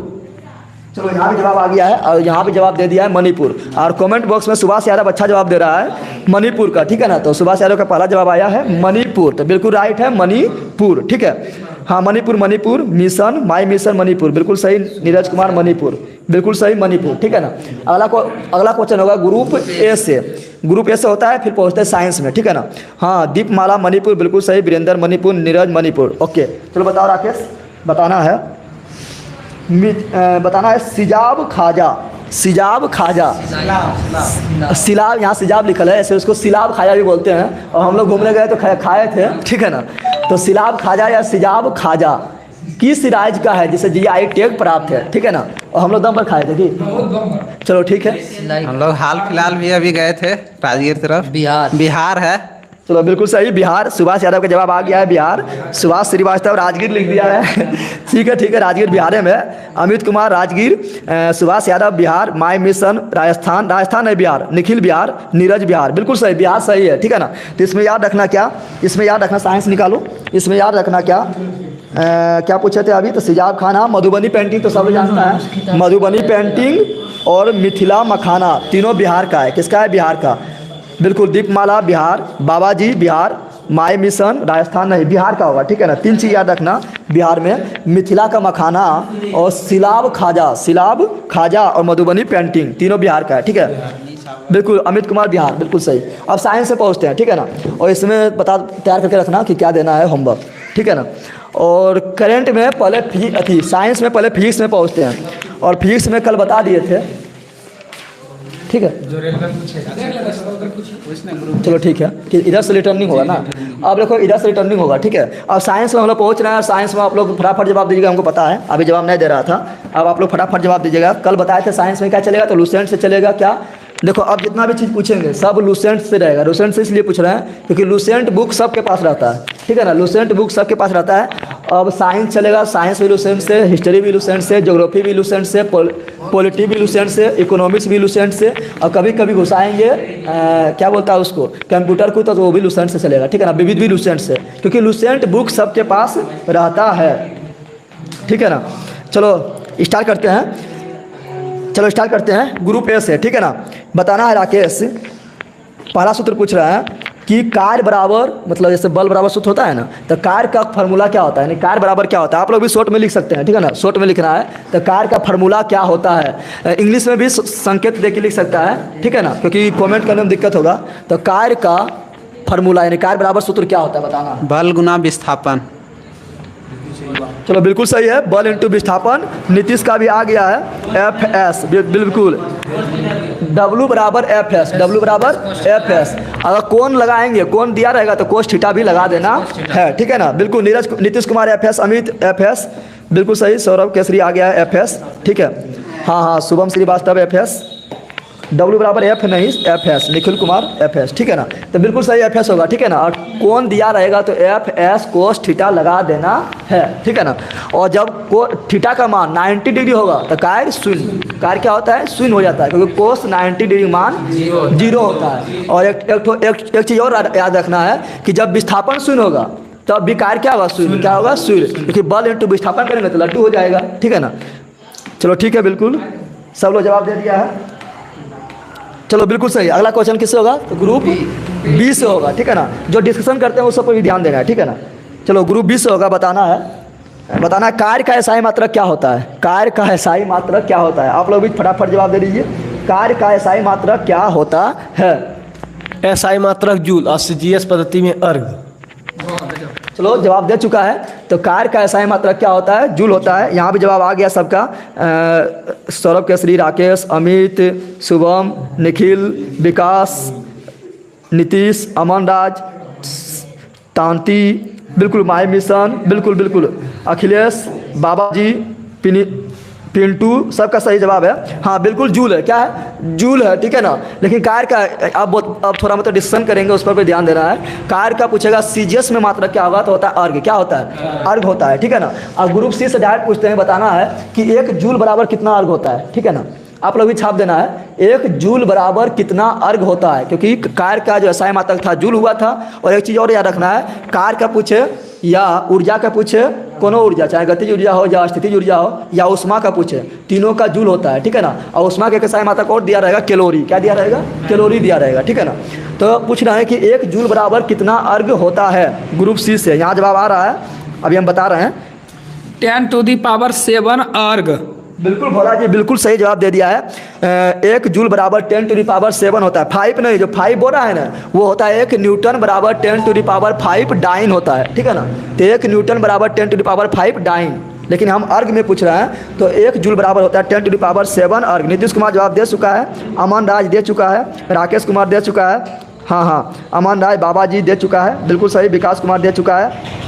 चलो यहाँ भी जवाब आ गया है और यहाँ भी जवाब दे दिया है मणिपुर। और कमेंट बॉक्स में सुभाष यादव अच्छा जवाब दे रहा है मणिपुर का, ठीक है ना। तो सुभाष यादव का पहला जवाब आया है मणिपुर, तो बिल्कुल राइट है मणिपुर, ठीक है। हाँ मणिपुर मिशन माई मिशन मणिपुर, बिल्कुल सही। नीरज कुमार मणिपुर, बिल्कुल सही मणिपुर, ठीक है ना। अगला क्वेश्चन होगा ग्रुप ए से होता है, फिर पहुँचते हैं साइंस में, ठीक है ना। हाँ दीपमाला मणिपुर, बिल्कुल सही। वीरेंद्र मणिपुर, नीरज मणिपुर, ओके। चलो बताओ राकेश, बताना है सिजाब खाजा। सिलाब, यहाँ सिजाब लिखल है, ऐसे उसको सिलाब खाजा भी बोलते हैं, और हम लोग घूमने गए तो खाए थे, ठीक है ना। तो सिलाब खाजा या सिजाब खाजा किस राज्य का है जिसे GI टैग प्राप्त है, ठीक है ना। और हम लोग दम पर खाए थे कि चलो ठीक है। हम लोग हाल फिलहाल भी अभी गए थे राजगीर तरफ, बिहार है, चलो बिल्कुल सही, बिहार। सुभाष यादव का जवाब आ गया है बिहार। सुभाष श्रीवास्तव राजगीर लिख दिया है। ठीक है, राजगीर बिहार में। अमित कुमार राजगीर, सुभाष यादव बिहार, माई मिशन राजस्थान, राजस्थान है बिहार, निखिल बिहार, नीरज बिहार। बिल्कुल सही, बिहार सही है, ठीक है ना। तो इसमें याद रखना क्या, इसमें याद रखना, साइंस निकालो, इसमें याद रखना क्या क्या पूछे थे अभी, तो सिजाब खाना, मधुबनी पेंटिंग तो सब जानता है, मधुबनी पेंटिंग और मिथिला मखाना तीनों बिहार का है। किसका है, बिहार का। बिल्कुल, दीपमाला बिहार, बाबाजी बिहार, माई मिशन राजस्थान नहीं, बिहार का होगा, ठीक है ना। 3 चीज़ याद रखना बिहार में, मिथिला का मखाना और सिलाब खाजा और मधुबनी पेंटिंग तीनों बिहार का है, ठीक है। बिल्कुल, अमित कुमार बिहार, बिल्कुल सही। अब साइंस से पहुँचते हैं, ठीक है ना। और इसमें तैयार करके रखना कि क्या देना है होमवर्क, ठीक है ना। और करंट में पहले साइंस में पहले फिजिक्स में पहुँचते हैं, और फिजिक्स में कल बता दिए थे, ठीक है। चलो ठीक है कि इधर से रिटर्निंग होगा ना। अब देखो इधर से रिटर्निंग होगा, ठीक है। अब साइंस में हम लोग पहुँच रहे हैं, साइंस में आप लोग फटाफट जवाब दीजिएगा, हमको पता है अभी जवाब नहीं दे रहा था। अब आप लोग फटाफट जवाब दीजिएगा। कल बताए थे साइंस में क्या चलेगा, तो लूसेंट से चलेगा। क्या देखो, अब जितना भी चीज़ पूछेंगे सब लूसेंट से रहेगा। लूसेंट से इसलिए पूछ रहे हैं क्योंकि लूसेंट बुक सबके पास रहता है, ठीक है ना। लूसेंट बुक सबके पास रहता है। अब साइंस चलेगा, साइंस भी लूसेंट से, हिस्ट्री भी लूसेंट से, ज्योग्राफी भी लूसेंट से, पॉलिटी भी लूसेंट से, इकोनॉमिक्स भी लूसेंट से, और कभी कभी घुसाएंगे क्या बोलता है उसको, कंप्यूटर को, तो वो भी लूसेंट से चलेगा, ठीक है ना। विविध भी लूसेंट से, क्योंकि लूसेंट बुक सबके पास रहता है, ठीक है ना। चलो स्टार्ट करते हैं, स्टार्ट करते हैं। ग्रुप ए से, ठीक है ना। बताना है राकेश, पहला सूत्र पूछ रहा है कि कार्य बराबर, मतलब जैसे बल बराबर सूत्र होता है ना, तो कार्य का फार्मूला क्या होता है, यानी कार्य बराबर क्या होता है। आप लोग भी शॉर्ट में लिख सकते हैं, ठीक है ना। शॉर्ट में लिखना है तो कार्य का फार्मूला क्या होता है। इंग्लिश में भी संकेत दे के लिख सकता है, ठीक है ना, क्योंकि कमेंट करने में दिक्कत होगा। तो कार्य का फार्मूला यानी कार्य बराबर सूत्र क्या होता है, बताना। बल गुना विस्थापन। चलो बिल्कुल सही है, बल इंटू विस्थापन। नीतीश का भी आ गया है FS, बिल्कुल W बराबर FS, W बराबर FS। अगर कोण लगाएंगे, कोण दिया रहेगा तो कोस थीटा भी लगा देना है, ठीक है ना। बिल्कुल, नीतीश कुमार FS, अमित FS, बिल्कुल सही। सौरभ केसरी आ गया है FS, ठीक है। हाँ, शुभम श्रीवास्तव FS, W बराबर F नहीं FS, निखिल कुमार FS, ठीक है ना। तो बिल्कुल सही FS होगा, ठीक है ना। और कोण दिया रहेगा तो FS कोस थीटा लगा देना है, ठीक है ना। और जब थीटा का मान 90 डिग्री होगा तो कार्य शून्य, कार्य क्या होता है, शून्य हो जाता है, क्योंकि कोस 90 डिग्री मान 0 होता है। और एक चीज़ और याद रखना है कि जब विस्थापन शून्य होगा तब भी कार्य क्या होगा, शून्य। क्या होगा, शून्य, क्योंकि बल इंटू विस्थापन करेंगे तो लड्डू हो जाएगा, ठीक है ना। चलो ठीक है, बिल्कुल सब लोग जवाब दे दिया है। चलो बिल्कुल सही। अगला क्वेश्चन किससे होगा, तो ग्रुप बी से होगा, ठीक है ना। जो डिस्कशन करते हैं उस सब पर भी ध्यान देना है, ठीक है ना। चलो ग्रुप बी से होगा। बताना है कार्य का एसआई मात्रक क्या होता है। कार्य का एसआई मात्रक क्या होता है, आप लोग भी फटाफट जवाब दे दीजिए। कार्य का एसआई मात्रक क्या होता है। एसआई मात्रक जूल और सीजीएस पद्धति में अर्घ। चलो जवाब दे चुका है। तो कार्य का एसआई मात्रक क्या होता है, जूल होता है। यहाँ भी जवाब आ गया सबका। सौरभ केसरी, राकेश, अमित, शुभम, निखिल, विकास, नीतीश, अमन राज, तांती, बिल्कुल माई मिशन, बिल्कुल अखिलेश, बाबाजी, पिंटू, सबका सही जवाब है। हाँ बिल्कुल जूल है, क्या है, जूल है, ठीक है ना। लेकिन कार्य का अब थोड़ा मतलब डिस्कशन करेंगे, उस पर भी ध्यान देना है। कार्य का पूछेगा सीजीएस में मात्रक क्या होगा, तो होता है अर्घ। क्या होता है, अर्घ होता है, ठीक है ना। अब ग्रुप सी से डायरेक्ट पूछते हैं, बताना है कि 1 जूल बराबर कितना अर्घ होता है, ठीक है ना। आप लोग भी छाप देना है 1 जूल बराबर कितना अर्घ होता है, क्योंकि कार्य का जो एसआई मात्रक था जूल हुआ था। और एक चीज़ और याद रखना है, कार्य का पूछे या ऊर्जा का पूछे, कोनो ऊर्जा, चाहे गतिज ऊर्जा हो या स्थितिज ऊर्जा हो या उष्मा का पूछे, तीनों का जूल होता है, ठीक है ना। और उष्मा के एसआई मात्रक और दिया रहेगा कैलोरी। क्या दिया रहेगा, कैलोरी दिया रहेगा, ठीक है ना। तो पूछना है कि 1 जूल बराबर कितना अर्घ होता है, ग्रुप सी से। यहाँ जवाब आ रहा है, अभी हम बता रहे हैं। 10⁻7 अर्घ। बिल्कुल भोला जी, बिल्कुल सही जवाब दे दिया है। 1 जूल बराबर 10⁻7 होता है। 5 नहीं, जो 5 बोल रहा है ना, वो होता है 1 न्यूटन बराबर 10⁵ डाइन होता है, ठीक है ना। तो 1 न्यूटन बराबर 10⁵ डाइन। लेकिन हम अर्घ में पूछ रहे हैं, तो 1 जूल बराबर होता है 10⁻7 अर्घ। नीतीश कुमार जवाब दे चुका है, अमन राज दे चुका है, राकेश कुमार दे चुका है, हाँ अमन राज, बाबाजी दे चुका है, बिल्कुल सही। विकास कुमार दे चुका है,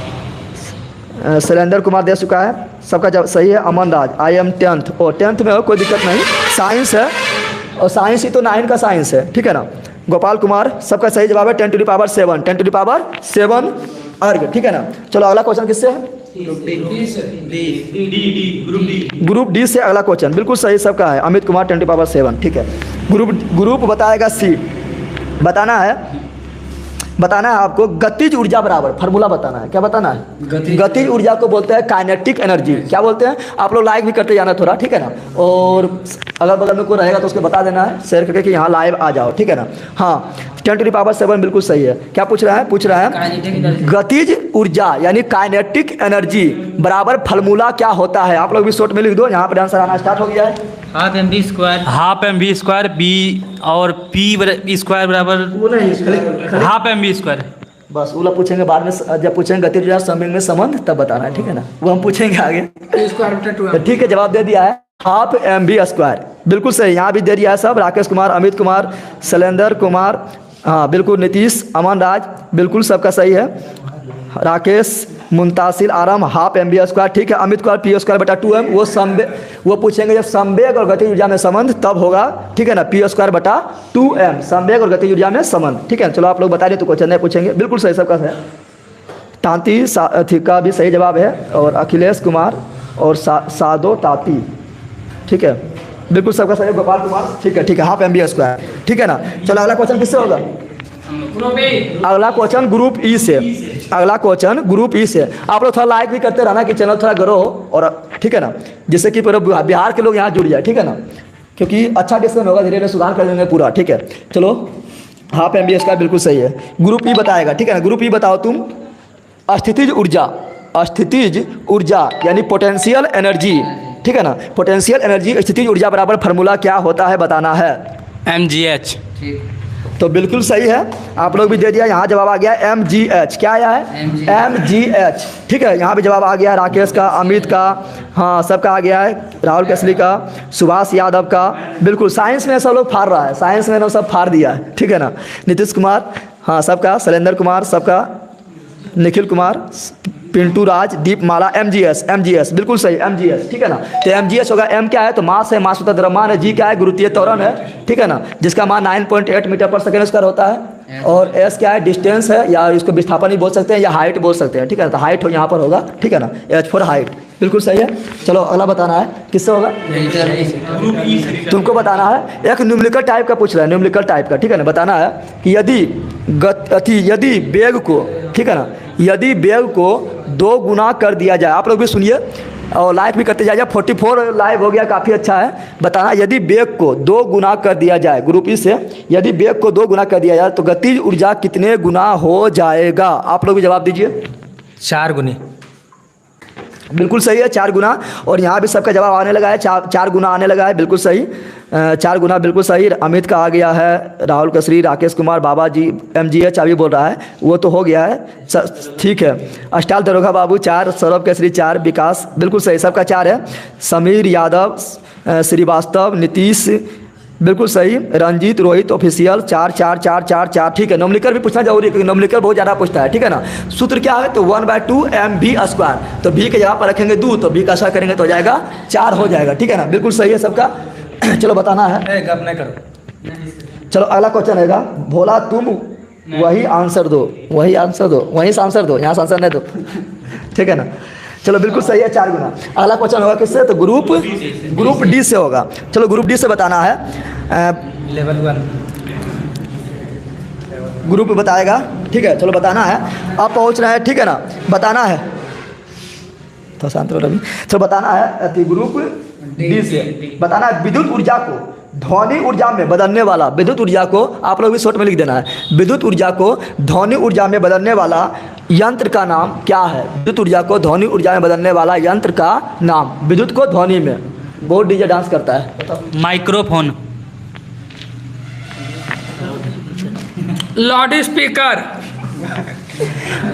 शैलेंद्र कुमार दे चुका है, सबका जवाब सही है। अमन राज, आई एम 10th, और 10th में हो कोई दिक्कत नहीं, साइंस है, और साइंस ही तो 9 का साइंस है, ठीक है ना। गोपाल कुमार, सबका सही जवाब है 10 to the power 7, 10 to the power 7 अर्घ, ठीक है ना। चलो अगला क्वेश्चन किससे है? ग्रुप डी से अगला क्वेश्चन, बिल्कुल सही सबका है, Amit Kumar 10 to the power 7, ठीक है। ग्रुप बताएगा सी, बताना है आपको गतिज ऊर्जा बराबर, फार्मूला बताना है। क्या बताना है? गतिज ऊर्जा को बोलते हैं काइनेटिक एनर्जी। क्या बोलते हैं? आप लोग लाइक भी करते जाना थोड़ा, ठीक है ना। और अगर बगल में कोई रहेगा तो उसको बता देना है शेयर करके कि यहाँ लाइव आ जाओ, ठीक है ना। हाँ 10 टू द पावर 7 बिल्कुल सही है। क्या पूछ रहा है? गतिज ऊर्जा यानी काइनेटिक एनर्जी बराबर फार्मूला क्या होता है? आप लोग भी शॉर्ट में लिख दो, यहाँ पर आंसर आना स्टार्ट हो गया है। Half m v square b और पी स्क्वायर बराबर वो नहीं, हाफ एम वी स्क्वायर। बस वो लोग पूछेंगे बाद में, जब पूछेंगे गतिज ऊर्जा सममिंग में संबंध तब बताना है, ठीक है ना। वो हम पूछेंगे आगे। तो ठीक है, जवाब दे दिया है हाफ एम वी स्क्वायर, बिल्कुल सही। यहाँ भी दे दिया है सब, राकेश कुमार, अमित कुमार, शैलेंद्र कुमार, हाँ बिल्कुल, नीतीश, अमन राज, बिल्कुल सबका सही है। राकेश, मुंतासिर आराम, हाफ एम वी स्क्वायर, ठीक है। अमित कुमार पी स्क्वायर बटा 2m, वो पूछेंगे जब संवेग और गतिज ऊर्जा में संबंध तब होगा, ठीक है ना। पी स्क्वायर बटा 2m, संवेग और गतिज ऊर्जा में संबंध, ठीक है। चलो आप लोग बता रहे तो क्वेश्चन नहीं पूछेंगे, बिल्कुल सही सबका है। तांती का भी सही जवाब है, और अखिलेश कुमार और सादो ताती, ठीक है, बिल्कुल सबका सही। गोपाल कुमार, ठीक है, ठीक है, हाफ एम वी स्क्वायर, ठीक है ना। चलो अगला क्वेश्चन किससे होगा? अगला क्वेश्चन ग्रुप ई से, अगला क्वेश्चन ग्रुप ई से। आप लोग थोड़ा लाइक भी करते रहना कि चैनल थोड़ा ग्रो हो, और ठीक है ना, जिससे कि पूरे बिहार के लोग यहाँ जुड़ जाए, ठीक है ना, क्योंकि अच्छा डिस्कशन होगा, धीरे धीरे सुधार कर देंगे पूरा, ठीक है। चलो हाफ एम वी स्क्वायर बिल्कुल सही है। ग्रुप ई बताएगा, ठीक है ना। ग्रुप ई बताओ तुम। स्थितिज ऊर्जा यानी पोटेंशियल एनर्जी, ठीक है ना। पोटेंशियल एनर्जी स्थितिज ऊर्जा बराबर फार्मूला क्या होता है बताना है। mgh। तो बिल्कुल सही है, आप लोग भी दे दिया। यहाँ जवाब आ गया mgh। क्या आया है? mgh, ठीक है। यहाँ भी जवाब आ गया राकेश का, अमित का, हाँ सबका आ गया है, राहुल केसरी का, सुभाष यादव का, बिल्कुल। साइंस में सब लोग फाड़ रहा है, साइंस में सब फाड़ दिया है, ठीक है ना। नीतीश कुमार, हाँ सबका, शैलेंद्र कुमार सबका, निखिल कुमार, पिंटू राज, दीपमाला, mgs बिल्कुल सही, mgs, ठीक है ना। तो mgs होगा, m क्या है तो मास है, मास होता है द्रव्यमान है, g क्या है गुरुत्वीय त्वरण है, ठीक है ना, जिसका मान 9.8 मीटर पर सेकेंड स्क्वायर होता है, और s क्या है डिस्टेंस है, या इसको विस्थापन भी बोल सकते हैं या हाइट बोल सकते हैं, ठीक है। तो हाइट हो यहाँ पर होगा, ठीक है ना, h फॉर हाइट, बिल्कुल सही है। चलो अगला बताना है, किससे होगा? तुमको बताना है, एक न्यूमेरिकल टाइप का पूछ रहा है, न्यूमेरिकल टाइप का, ठीक है ना। बताना है कि यदि वेग को, ठीक है ना, यदि वेग को 2 गुना कर दिया जाए, आप लोग भी सुनिए और लाइक भी करते जाइए। 44 लाइव हो गया, काफ़ी अच्छा है। बताना यदि वेग को 2 गुना कर दिया जाए, ग्रुप ई से, यदि वेग को 2 गुना कर दिया जाए तो गतिज ऊर्जा कितने गुना हो जाएगा? आप लोग भी जवाब दीजिए। 4 गुनी। बिल्कुल सही है, 4 गुना। और यहाँ भी सबका जवाब आने लगा है, 4 गुना आने लगा है, बिल्कुल सही, 4 गुना बिल्कुल सही। अमित का आ गया है, राहुल कसरी, राकेश कुमार, बाबा जी, mgh अभी बोल रहा है, वो तो हो गया है, ठीक है। अष्टाल दरोगा बाबू 4, सौरभ केसरी 4, विकास बिल्कुल सही, सबका 4 है। समीर यादव, श्रीवास्तव, नीतीश बिल्कुल सही, रंजीत, रोहित ऑफिशियल 4 4 4 4 4, ठीक है। नोमलिकर भी पूछना जरूरी है क्योंकि नोमलिकर बहुत ज़्यादा पूछता है, ठीक है ना। सूत्र क्या है तो 1/2 mv स्क्वायर, तो v के जगह पर रखेंगे 2 तो v का स्क्वायर करेंगे तो हो जाएगा 4 हो जाएगा, ठीक है ना, बिल्कुल सही है सबका। चलो बताना है, गप नहीं करो। चलो अगला क्वेश्चन रहेगा, भोला तुम वही आंसर दो, वहीं से आंसर दो, यहाँ से आंसर नहीं दो, ठीक है ना। चलो बिल्कुल सही है, 4 गुना। अगला क्वेश्चन होगा किससे तो ग्रुप डी से होगा। चलो ग्रुप डी से बताना है, लेवल 1 ग्रुप बताएगा, ठीक है। चलो बताना है, आप पहुंच रहे हैं, ठीक है ना, बताना है तो शांत रहो रवि। चलो बताना है ग्रुप डी से, बताना है विद्युत ऊर्जा को ध्वनि ऊर्जा में बदलने वाला, विद्युत ऊर्जा को आप लोग भी शॉर्ट में लिख देना है, विद्युत ऊर्जा को ध्वनि ऊर्जा में बदलने वाला यंत्र का नाम क्या है? विद्युत ऊर्जा को ध्वनि ऊर्जा में बदलने वाला यंत्र का नाम, विद्युत को ध्वनि में, बहुत डीजे डांस करता है, माइक्रोफोन। Loud speaker.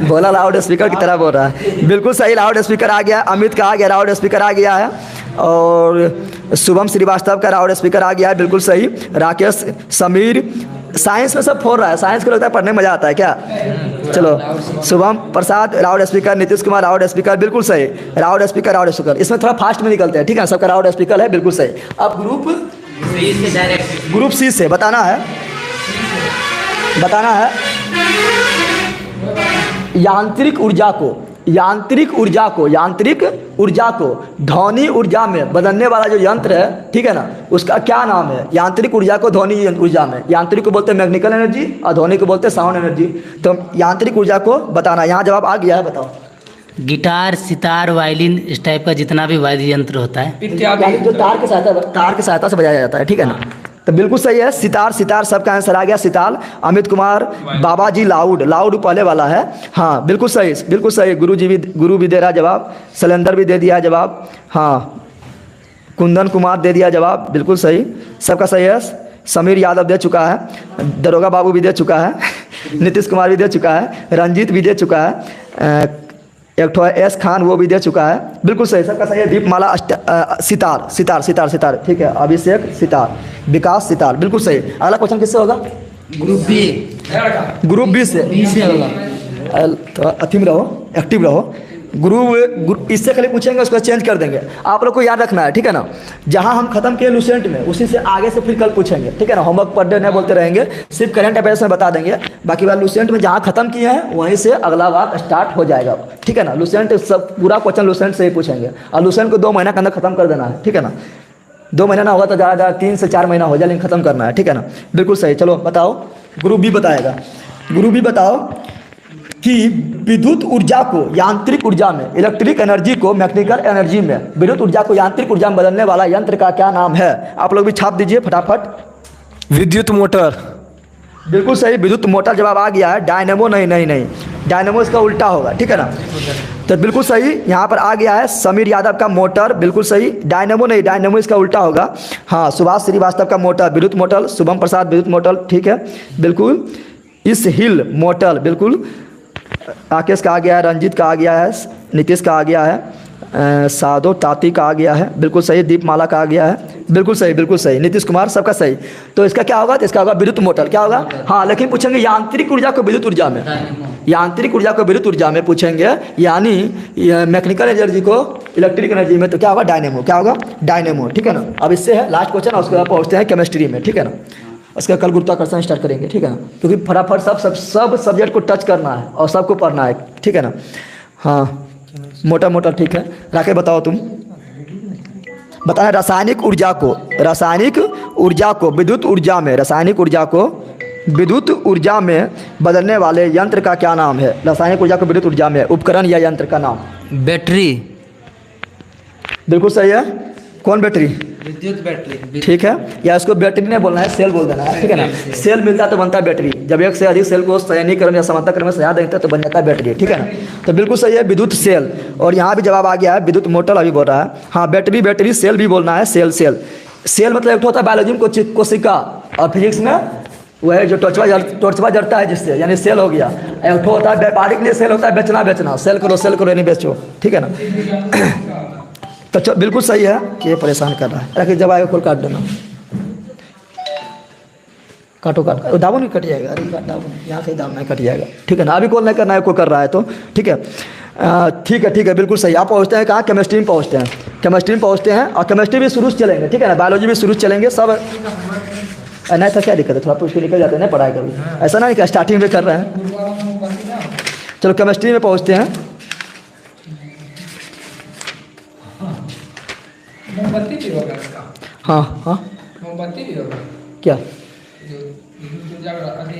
बोला लाउड स्पीकर की तरह बोल रहा है, बिल्कुल सही, लाउड स्पीकर आ गया। अमित का आ गया, लाउड स्पीकर आ गया है, और शुभम श्रीवास्तव का लाउड स्पीकर आ गया है, बिल्कुल सही। राकेश, समीर, साइंस में सब फोड़ रहा है, साइंस को लगता है पढ़ने में मजा आता है क्या? चलो Shubham Prasad loud speaker, Nitish Kumar loud speaker, बिल्कुल सही, लाउड स्पीकर, इसमें थोड़ा फास्ट में निकलते हैं, ठीक है, सबका लाउड स्पीकर है, बिल्कुल सही। अब ग्रुप सी से बताना है, बताना है यांत्रिक ऊर्जा को ध्वनि ऊर्जा में बदलने वाला जो यंत्र है, ठीक है ना, उसका क्या नाम है? यांत्रिक ऊर्जा को ध्वनि ऊर्जा में, यांत्रिक को बोलते हैं मैकेनिकल एनर्जी और ध्वनि को बोलते हैं साउंड एनर्जी। तो यांत्रिक ऊर्जा को बताना, यहाँ जवाब आ गया है, बताओ। गिटार, सितार, वायलिन, इस टाइप का जितना भी वाद्य यंत्र होता है, यानी जो तार की सहायता से बजाया जाता है, ठीक है ना। तो बिल्कुल सही है, सितार सबका आंसर आ गया, सितार। अमित कुमार, बाबाजी लाउड पहले वाला है, हाँ बिल्कुल सही। गुरु भी दे रहा जवाब, शैलेंद्र भी दे दिया जवाब, हाँ कुंदन कुमार दे दिया जवाब, बिल्कुल सही, सबका सही है। समीर यादव दे चुका है, दरोगा बाबू भी दे चुका है, नीतीश कुमार भी दे चुका है, रंजीत भी दे चुका है, एक ठो एस खान वो भी दे चुका है, बिल्कुल सही, सबका सही है। दीपमाला सितार, ठीक है। अभिषेक सितार, विकास सितार, बिल्कुल सही। अगला क्वेश्चन किससे होगा? ग्रुप बी से होगा। तो अथीम रहो, एक्टिव रहो। ग्रुप इससे खाली पूछेंगे, उसको चेंज कर देंगे। आप लोग को याद रखना है, ठीक है ना, जहां हम खत्म किए लूसेंट में, उसी से आगे से फिर कल पूछेंगे, ठीक है ना। होमवर्क पर डे नहीं बोलते रहेंगे, सिर्फ करंट अफेयर्स में बता देंगे। बाकी बात लूसेंट में जहां खत्म किए हैं वहीं से अगला बात स्टार्ट हो जाएगा, ठीक है ना। लूसेंट सब पूरा क्वेश्चन लूसेंट से ही पूछेंगे, और लूसेंट को 2 महीना के अंदर खत्म कर देना है, ठीक है ना। 2 महीना ना होगा तो ज़्यादा 3 से 4 महीना हो जाए, लेकिन खत्म करना है, ठीक है ना। बिल्कुल सही। चलो बताओ, ग्रुप बी बताएगा। ग्रुप बी बताओ कि विद्युत ऊर्जा को यांत्रिक ऊर्जा में, इलेक्ट्रिक एनर्जी को मैकेनिकल एनर्जी में, विद्युत ऊर्जा को यांत्रिक ऊर्जा में बदलने वाला यंत्र का क्या नाम है? आप लोग भी छाप दीजिए फटाफट। विद्युत मोटर। बिल्कुल सही, विद्युत मोटर जवाब आ गया है। डायनेमो नहीं, डायनेमो इसका उल्टा होगा, ठीक है ना। तो बिल्कुल सही यहाँ पर आ गया है। समीर यादव का मोटर, बिल्कुल सही। डायनेमो नहीं, डायनेमो इसका उल्टा होगा। हाँ, सुभाष श्रीवास्तव का मोटर, विद्युत मोटर। शुभम प्रसाद विद्युत मोटर, ठीक है, बिल्कुल। इस हिल मोटर, बिल्कुल। राकेश का आ गया है, रंजीत का आ गया है, नीतीश का आ गया है, साधो ताती का आ गया है, बिल्कुल सही। दीपमाला का आ गया है, बिल्कुल सही। नीतीश कुमार, सबका सही। तो इसका क्या होगा? तो इसका होगा विद्युत मोटर। क्या होगा? हाँ, लेकिन पूछेंगे यांत्रिक ऊर्जा को विद्युत ऊर्जा में, यांत्रिक ऊर्जा को विद्युत ऊर्जा में पूछेंगे, यानी मैकेनिकल एनर्जी को इलेक्ट्रिक एनर्जी में, तो क्या होगा? डायनेमो। क्या होगा? डायनेमो, ठीक है ना। अब इससे है लास्ट क्वेश्चन, और उसके बाद पहुँचते हैं केमिस्ट्री में, ठीक है ना। उसका कल गुरुत्वाकर्षण स्टार्ट करेंगे, ठीक है ना, क्योंकि फटाफट सब सब्जेक्ट को टच करना है और सबको पढ़ना है, ठीक है ना। हाँ, मोटा ठीक है। राकेश बताओ, तुम बताएं। रासायनिक ऊर्जा को विद्युत ऊर्जा में, रासायनिक ऊर्जा को विद्युत ऊर्जा में बदलने वाले यंत्र का क्या नाम है? रासायनिक ऊर्जा को विद्युत ऊर्जा में उपकरण या यंत्र का नाम? बैटरी। बिल्कुल सही है। कौन बैटरी? विद्युत बैटरी, ठीक है। या इसको बैटरी नहीं बोलना है, सेल बोल देना है, ठीक है ना। सेल मिलता तो बनता है बैटरी। जब एक से अधिक सेल को संयोजी क्रम या समांतर क्रम में सजा देते तो बन जाता है बैटरी, ठीक है ना। तो बिल्कुल सही है, विद्युत सेल। और यहाँ भी जवाब आ गया है, विद्युत मोटर अभी बोल रहा है। हाँ, बैटरी, सेल भी बोलना है, सेल मतलब एक होता है बायोलॉजी में कोशिका, और फिजिक्स में वह जो टॉर्चवा जड़ता है जिससे, यानी सेल हो गया। एक होता है व्यापारिक लिए सेल होता है बेचना, सेल करो नहीं बेचो, ठीक है ना। तो बिल्कुल सही है कि ये परेशान कर रहा है। रखिए, जब आएगा खोल काट देना, काटो दाबो नहीं कट जाएगा। अरे दाबो, यहाँ से दाब नहीं कट जाएगा, ठीक है ना। अभी कॉल नहीं करना है, कोई कर रहा है तो, ठीक है। ठीक है, बिल्कुल सही। आप पहुँचते हैं कहाँ? केमिस्ट्री में पहुँचते हैं, और केमिस्ट्री भी शुरू से चलेंगे, ठीक है ना। बायोलॉजी भी शुरू से चलेंगे, सब नहीं था, क्या दिक्कत है? थोड़ा पूछ के निकल जाते हैं ना पढ़ाई कभी, ऐसा नहीं कि स्टार्टिंग में कर रहे हैं। चलो केमिस्ट्री में पहुँचते हैं। मोमबत्ती भी होगा इसका। हाँ, मोमबत्ती भी होगा क्या?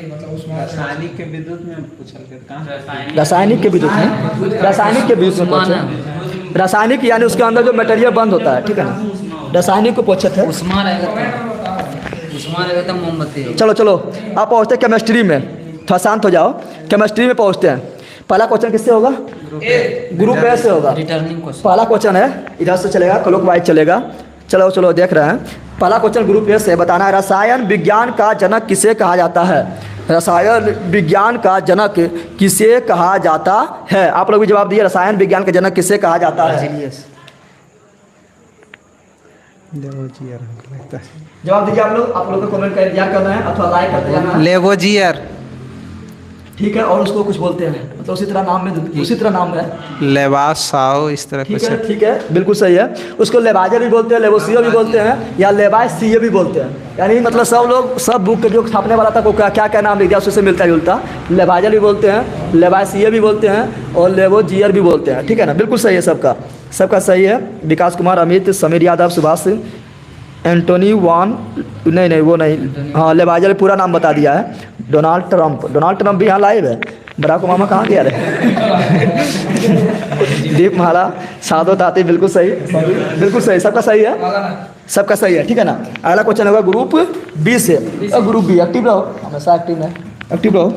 मतलब उसमें रासायनिक के विद्युत में पूछल के कहाँ? रासायनिक के विद्युत में, रासायनिक यानी उसके अंदर जो मटेरियल बंद होता है, ठीक है ना। रासायनिक को पूछते थे। उस्मान रहेगा तो मोमबत्ती होगा। चलो आप पहुँचते हैं केमिस्ट्री में। थोड़ा शांत हो जाओ। केमिस्ट्री में पहुँचते हैं। पहला क्वेश्चन किससे होगा? ग्रुप ए से होगा। Returning question. पहला क्वेश्चन है, इधर से चलेगा, क्लॉकवाइज चलेगा। चलो देख रहे हैं। पहला क्वेश्चन ग्रुप ए से बताना है, रसायन विज्ञान का जनक किसे कहा जाता है? रसायन विज्ञान का जनक किसे कहा जाता है? आप लोग भी जवाब दिए, रसायन विज्ञान का जनक किसे कहा जाता है? जवाब दीजिए आप लोग को कमेंट का इंतजार करना है अथवा लाइक करते जाना है। लेवोजियर। ठीक है, और उसको कुछ बोलते हैं, मतलब उसी तरह नाम में, उसी तरह नाम है। लेबास साओ इस तरह ठीक कुछ है, ठीक है, बिल्कुल सही है। उसको लेबाजा भी बोलते हैं, लेबोसियो भी बोलते हैं, या लेबासीए भी बोलते हैं। यानी मतलब सब लोग, सब बुक जो छापने वाला था वो क्या क्या नाम लिख दिया उससे मिलता जुलता। लेबाजा भी बोलते हैं, लेबासीए भी बोलते हैं, और लेबोजियर भी बोलते हैं। ठीक है ना, बिल्कुल सही है सबका, सबका सही है। विकास कुमार, अमित, समीर यादव, सुभाष, एंटोनी वान, नहीं वो नहीं, हाँ लेबाजा ने पूरा नाम बता दिया है। डोनाल्ड ट्रंप भी यहाँ लाइव है। बराक ओबामा कहाँ गया रे? दीप माला, सादो ताती, बिल्कुल सही, बिल्कुल सही, सबका सही है, सबका सही है। ठीक है ना, अगला क्वेश्चन होगा ग्रुप बी से। ग्रुप बी एक्टिव रहो, हमेशा एक्टिव है, एक्टिव रहो।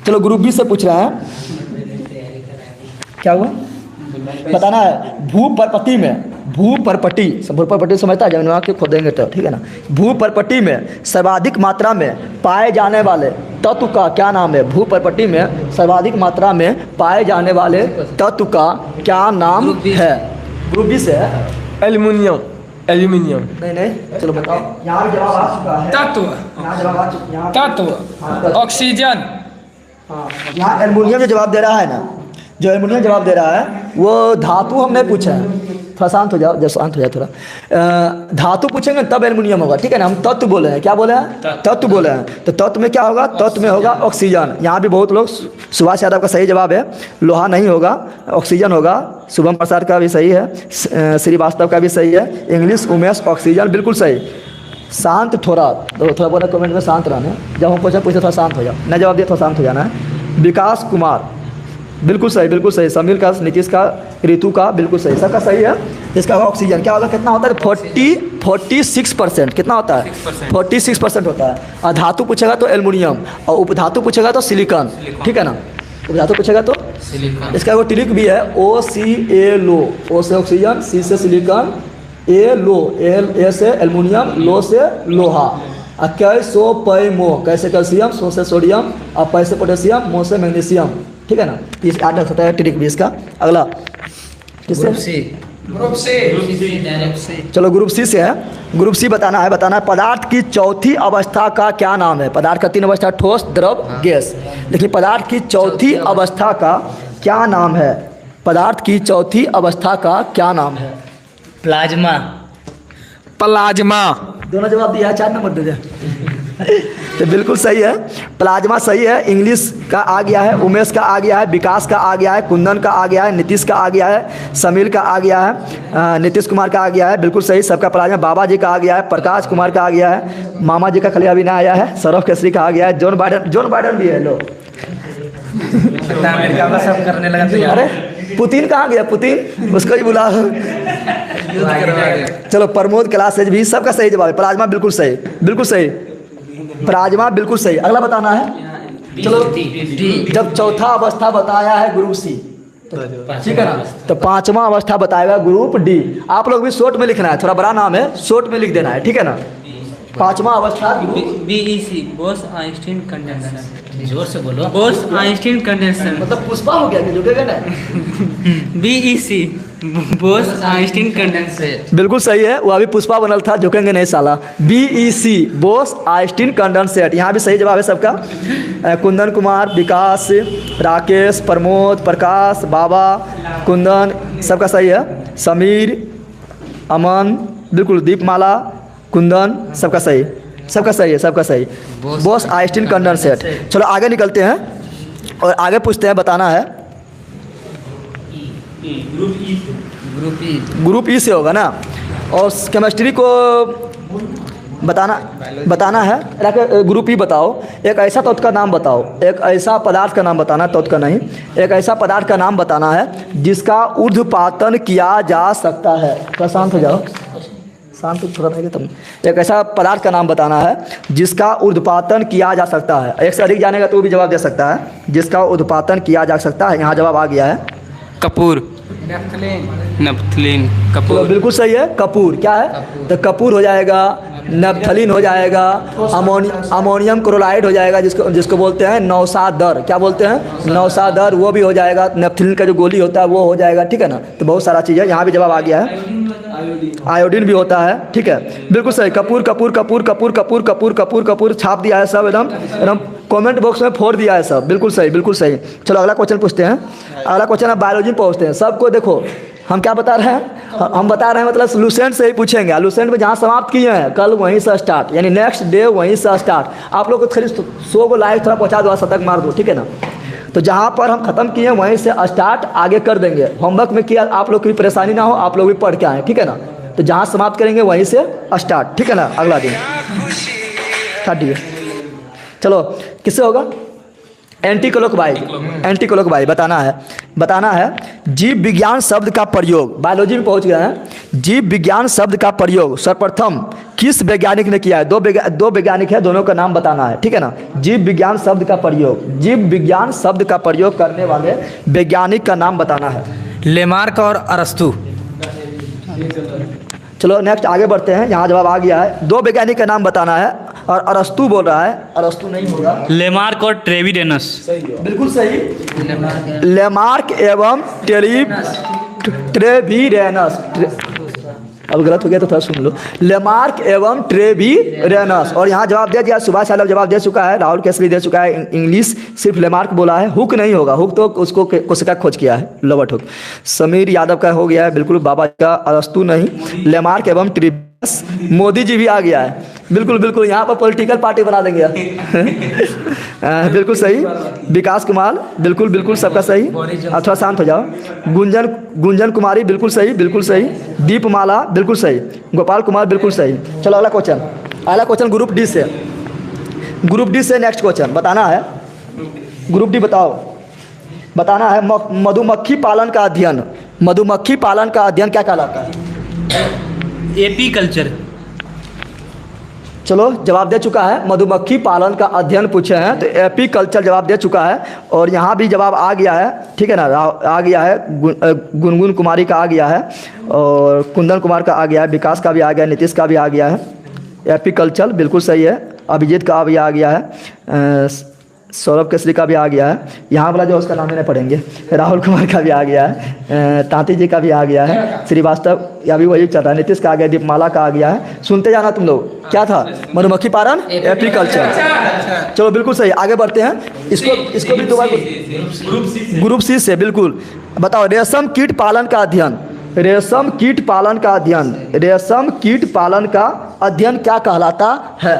चलो ग्रुप बी से पूछ रहा है, क्या हुआ बताना है। भूपरपट्टी में, भूपरपट्टी समझता है, जब के खोदेंगे तो, ठीक है ना। भूपरपट्टी में सर्वाधिक मात्रा में पाए जाने वाले तत्व का क्या नाम है? भूपरपट्टी में सर्वाधिक मात्रा में पाए जाने वाले तत्व का क्या नाम है? ग्रुप बी से है। एल्युमिनियम। नहीं, चलो बताओ। यहाँ भी जवाब आ चुका है। यहाँ जवाब आ चुका है। तत्व, ऑक्सीजन। हाँ, यहाँ एल्युमिनियम जो जवाब दे रहा है ना, जो एल्युमिनियम जवाब दे रहा है वो धातु हमने पूछा है। थोड़ा शांत हो जाओ, जब शांत हो जाए थोड़ा। धातु पूछेंगे तब एल्युमिनियम होगा, ठीक है ना। हम तत्व बोले हैं, क्या बोले हैं? तत्व बोले हैं। तो तत्व में क्या होगा? तत्व में होगा ऑक्सीजन। यहाँ भी बहुत लोग, सुभाष यादव का सही जवाब है, लोहा नहीं होगा, ऑक्सीजन होगा। शुभम प्रसाद का भी सही है, श्रीवास्तव का भी सही है। इंग्लिश उमेश, ऑक्सीजन, बिल्कुल सही। शांत थोड़ा बोला कमेंट में, शांत रहना। जब हम क्वेश्चन पूछे थोड़ा शांत हो जाओ, नहीं जवाब दिया थोड़ा शांत हो जाना है। विकास कुमार, बिल्कुल सही, बिल्कुल सही। समीर का, नीतीश का, ऋतु का, बिल्कुल सही, सबका सही है। इसका ऑक्सीजन क्या होगा? कितना होता है? 46%। कितना होता है? 46% होता है। और धातु पूछेगा तो एल्युमिनियम, और उपधातु पूछेगा तो सिलिकॉन, ठीक है ना। उपधातु पूछेगा तो सिलिकॉन। इसका वो ट्रिक भी है, OCA लो, O से ऑक्सीजन, C से सिलिकॉन, A लो, A से एल्युमिनियम, लो से लोहा। कैसो पैमो, कैसे कैल्शियम, सो से सोडियम, और पै से पोटेशियम, मो से मैग्नीशियम, ठीक है ना। इस याद रख सकता है ट्रिक भी इसका। अगला किससे? Group C. चलो ग्रुप सी से है। ग्रुप सी बताना है पदार्थ की चौथी अवस्था का क्या नाम है? पदार्थ का 3 अवस्था, ठोस, द्रव, गैस। देखिए पदार्थ की चौथी अवस्था का क्या नाम है? पदार्थ की चौथी अवस्था का क्या नाम है? प्लाज्मा। दोनों जवाब दिया है, 4 नंबर दे दे। तो बिल्कुल सही है, प्लाज्मा सही है। इंग्लिश का आ गया है, उमेश का आ गया है, विकास का आ गया है, कुंदन का आ गया है, नीतीश का आ गया है, समीर का आ गया है, नीतीश कुमार का आ गया है, बिल्कुल सही, सबका प्लाज्मा। बाबा जी का आ गया है, प्रकाश कुमार का आ गया है, मामा जी का खाली अभी ना आया है, सौरभ केसरी का आ गया है, जॉन बाइडन भी है। लो सब करने लगा। अरे पुतिन कहाँ गया? पुतिन, उसको ही बुला। चलो प्रमोद क्लासेज भी, सबका सही जवाब है। प्लाज्मा बिल्कुल सही, बिल्कुल सही, प्लाज्मा बिल्कुल सही। अगला बताना है। चलो जब चौथा अवस्था बताया है ग्रुप सी, ठीक है ना, तो 5वां अवस्था बताएगा ग्रुप डी। आप लोग भी शॉर्ट में लिखना है, थोड़ा बड़ा नाम है, शॉर्ट में लिख देना है, ठीक है ना। 5वां अवस्था BEC, बोस आइंस्टीन कंडेंसर। जोर से बोलो। Bose Einstein condenser. मतलब पुष्पा हो गया कि जुटेगा ना। BEC, Bose Einstein condenser. बिल्कुल सही है, वो अभी पुष्पा बनल था, झुकेंगे नहीं साला। BEC, बोस आइंस्टीन कंडेंसेट, यहाँ भी सही जवाब है सबका। कुंदन कुमार, विकास, राकेश, प्रमोद, प्रकाश, बाबा, कुंदन, सबका सही है। समीर, अमन, बिल्कुल, दीपमाला, कुंदन, सबका सही, सबका सही है, सबका सही। Bose Einstein condensate. चलो आगे निकलते हैं और आगे पूछते हैं, बताना है। ग्रुप ई से होगा ना। और केमिस्ट्री को बताना है। ग्रुप ई बताओ, एक ऐसा तत्व का नाम बताओ, एक ऐसा पदार्थ का नाम बताना, तत्व का नहीं, एक ऐसा पदार्थ का नाम बताना है जिसका ऊर्ध्वपातन किया जा सकता है। थोड़ा शांत हो जाओ, शांत थोड़ा रहेगा तुम। एक ऐसा पदार्थ का नाम बताना है जिसका ऊर्ध्वपातन किया जा सकता है। एक से अधिक जानेगा तो भी जवाब दे सकता है, जिसका ऊर्ध्वपातन किया जा सकता है। यहाँ जवाब आ गया है कपूर। नफ्थलीन तो कपूर। बिल्कुल सही है, कपूर। क्या है? तो कपूर हो जाएगा, नेप्थलीन हो जाएगा, अमोनियम क्लोराइड हो जाएगा, जिसको बोलते हैं नौसादर। क्या बोलते हैं? नौसादर, वो भी हो जाएगा। नेप्थलीन का जो गोली होता है वो हो जाएगा, ठीक है ना। तो बहुत सारा चीज़ है, यहाँ भी जवाब आ गया है। आयोडीन भी होता है, ठीक है, बिल्कुल सही। कपूर कपूर कपूर कपूर कपूर कपूर कपूर कपूर छाप दिया है सब, एकदम कमेंट बॉक्स में फोड़ दिया है सब, बिल्कुल सही, बिल्कुल सही। चलो अगला क्वेश्चन पूछते हैं। अगला क्वेश्चन है बायोलॉजी में पूछते हैं। सबको देखो हम क्या बता रहे हैं, हम बता रहे हैं मतलब लूसेंट से ही पूछेंगे। लूसेंट में जहाँ समाप्त किए हैं कल वहीं से स्टार्ट, यानी नेक्स्ट डे वहीं से स्टार्ट। आप लोग को खाली 100 को लाइक थोड़ा पहुँचा दो, शतक मार दो, ठीक है ना। तो जहाँ पर हम ख़त्म किए हैं वहीं से स्टार्ट आगे कर देंगे। होमवर्क में किया, आप लोग की परेशानी ना हो, आप लोग भी पढ़ के आएँ, ठीक है ना। तो जहाँ समाप्त करेंगे वहीं से स्टार्ट, ठीक है ना। अगला दिन काटिए। चलो किससे होगा? एंटी क्लॉकवाइज बताना है। जीव विज्ञान शब्द का प्रयोग, बायोलॉजी में पहुंच गए हैं। जीव विज्ञान शब्द का प्रयोग सर्वप्रथम किस वैज्ञानिक ने किया है? दो वैज्ञानिक है, दोनों का नाम बताना है, ठीक है ना। जीव विज्ञान शब्द का प्रयोग करने वाले वैज्ञानिक का नाम बताना है। लेमार्क और अरस्तु। चलो नेक्स्ट आगे बढ़ते हैं। यहाँ जवाब आ गया है। 2 वैज्ञानिक का नाम बताना है और अरस्तु बोल रहा है, अरस्तु नहीं होगा। लेमार्क और ट्रेविडेनस। बिल्कुल सही। लेमार्क एवं ट्रेविडेनस। अब गलत हो गया तो थोड़ा सुन लो। लेमार्क एवं ट्रेविडेनस। और यहाँ जवाब दे दिया, सुभाष यादव जवाब दे चुका है, राहुल केसरी दे चुका है। इंग्लिश सिर्फ लेमार्क बोला है, हुक नहीं होगा। हुक तो उसको कोशिका खोज किया है, लॉबर्ट हुक। समीर यादव का हो गया है, बिल्कुल बाबा का। अरस्तु नहीं, लेमार्क एवं ट्रेविडेनस। मोदी जी भी आ गया है, बिल्कुल बिल्कुल। यहाँ पर पॉलिटिकल पार्टी बना देंगे। बिल्कुल सही। विकास कुमार, बिल्कुल बिल्कुल सबका सही। थोड़ा शांत हो जाओ। गुंजन कुमारी, बिल्कुल सही, बिल्कुल सही। दीपमाला, बिल्कुल सही। गोपाल कुमार, बिल्कुल सही। चलो अगला क्वेश्चन ग्रुप डी से नेक्स्ट क्वेश्चन बताना है। ग्रुप डी बताना है। मधुमक्खी पालन का अध्ययन क्या कहलाता है? एपीकल्चर। चलो जवाब दे चुका है। मधुमक्खी पालन का अध्ययन पूछे हैं तो एपीकल्चर जवाब दे चुका है। और यहाँ भी जवाब आ गया है, ठीक है ना। आ गया है। गुनगुन कुमारी का आ गया है और कुंदन कुमार का आ गया है। विकास का भी आ गया है, नीतीश का भी आ गया है। एपीकल्चर बिल्कुल सही है। अभिजीत का भी आ गया है। सौरभ केसरी का भी आ गया है। यहाँ वाला जो उसका नाम नहीं पढ़ेंगे। राहुल कुमार का भी आ गया है। तांती जी का भी आ गया है। श्रीवास्तव या भी वही चल रहा है। नीतीश का आ गया, दीपमाला का आ गया है। सुनते जाना तुम लोग। क्या था? मधुमक्खी पालन, एपीकल्चर। चलो बिल्कुल सही, आगे बढ़ते हैं। इसको भी दोबारा ग्रुप सी से बिल्कुल बताओ। रेशम कीट पालन का अध्ययन क्या कहलाता है?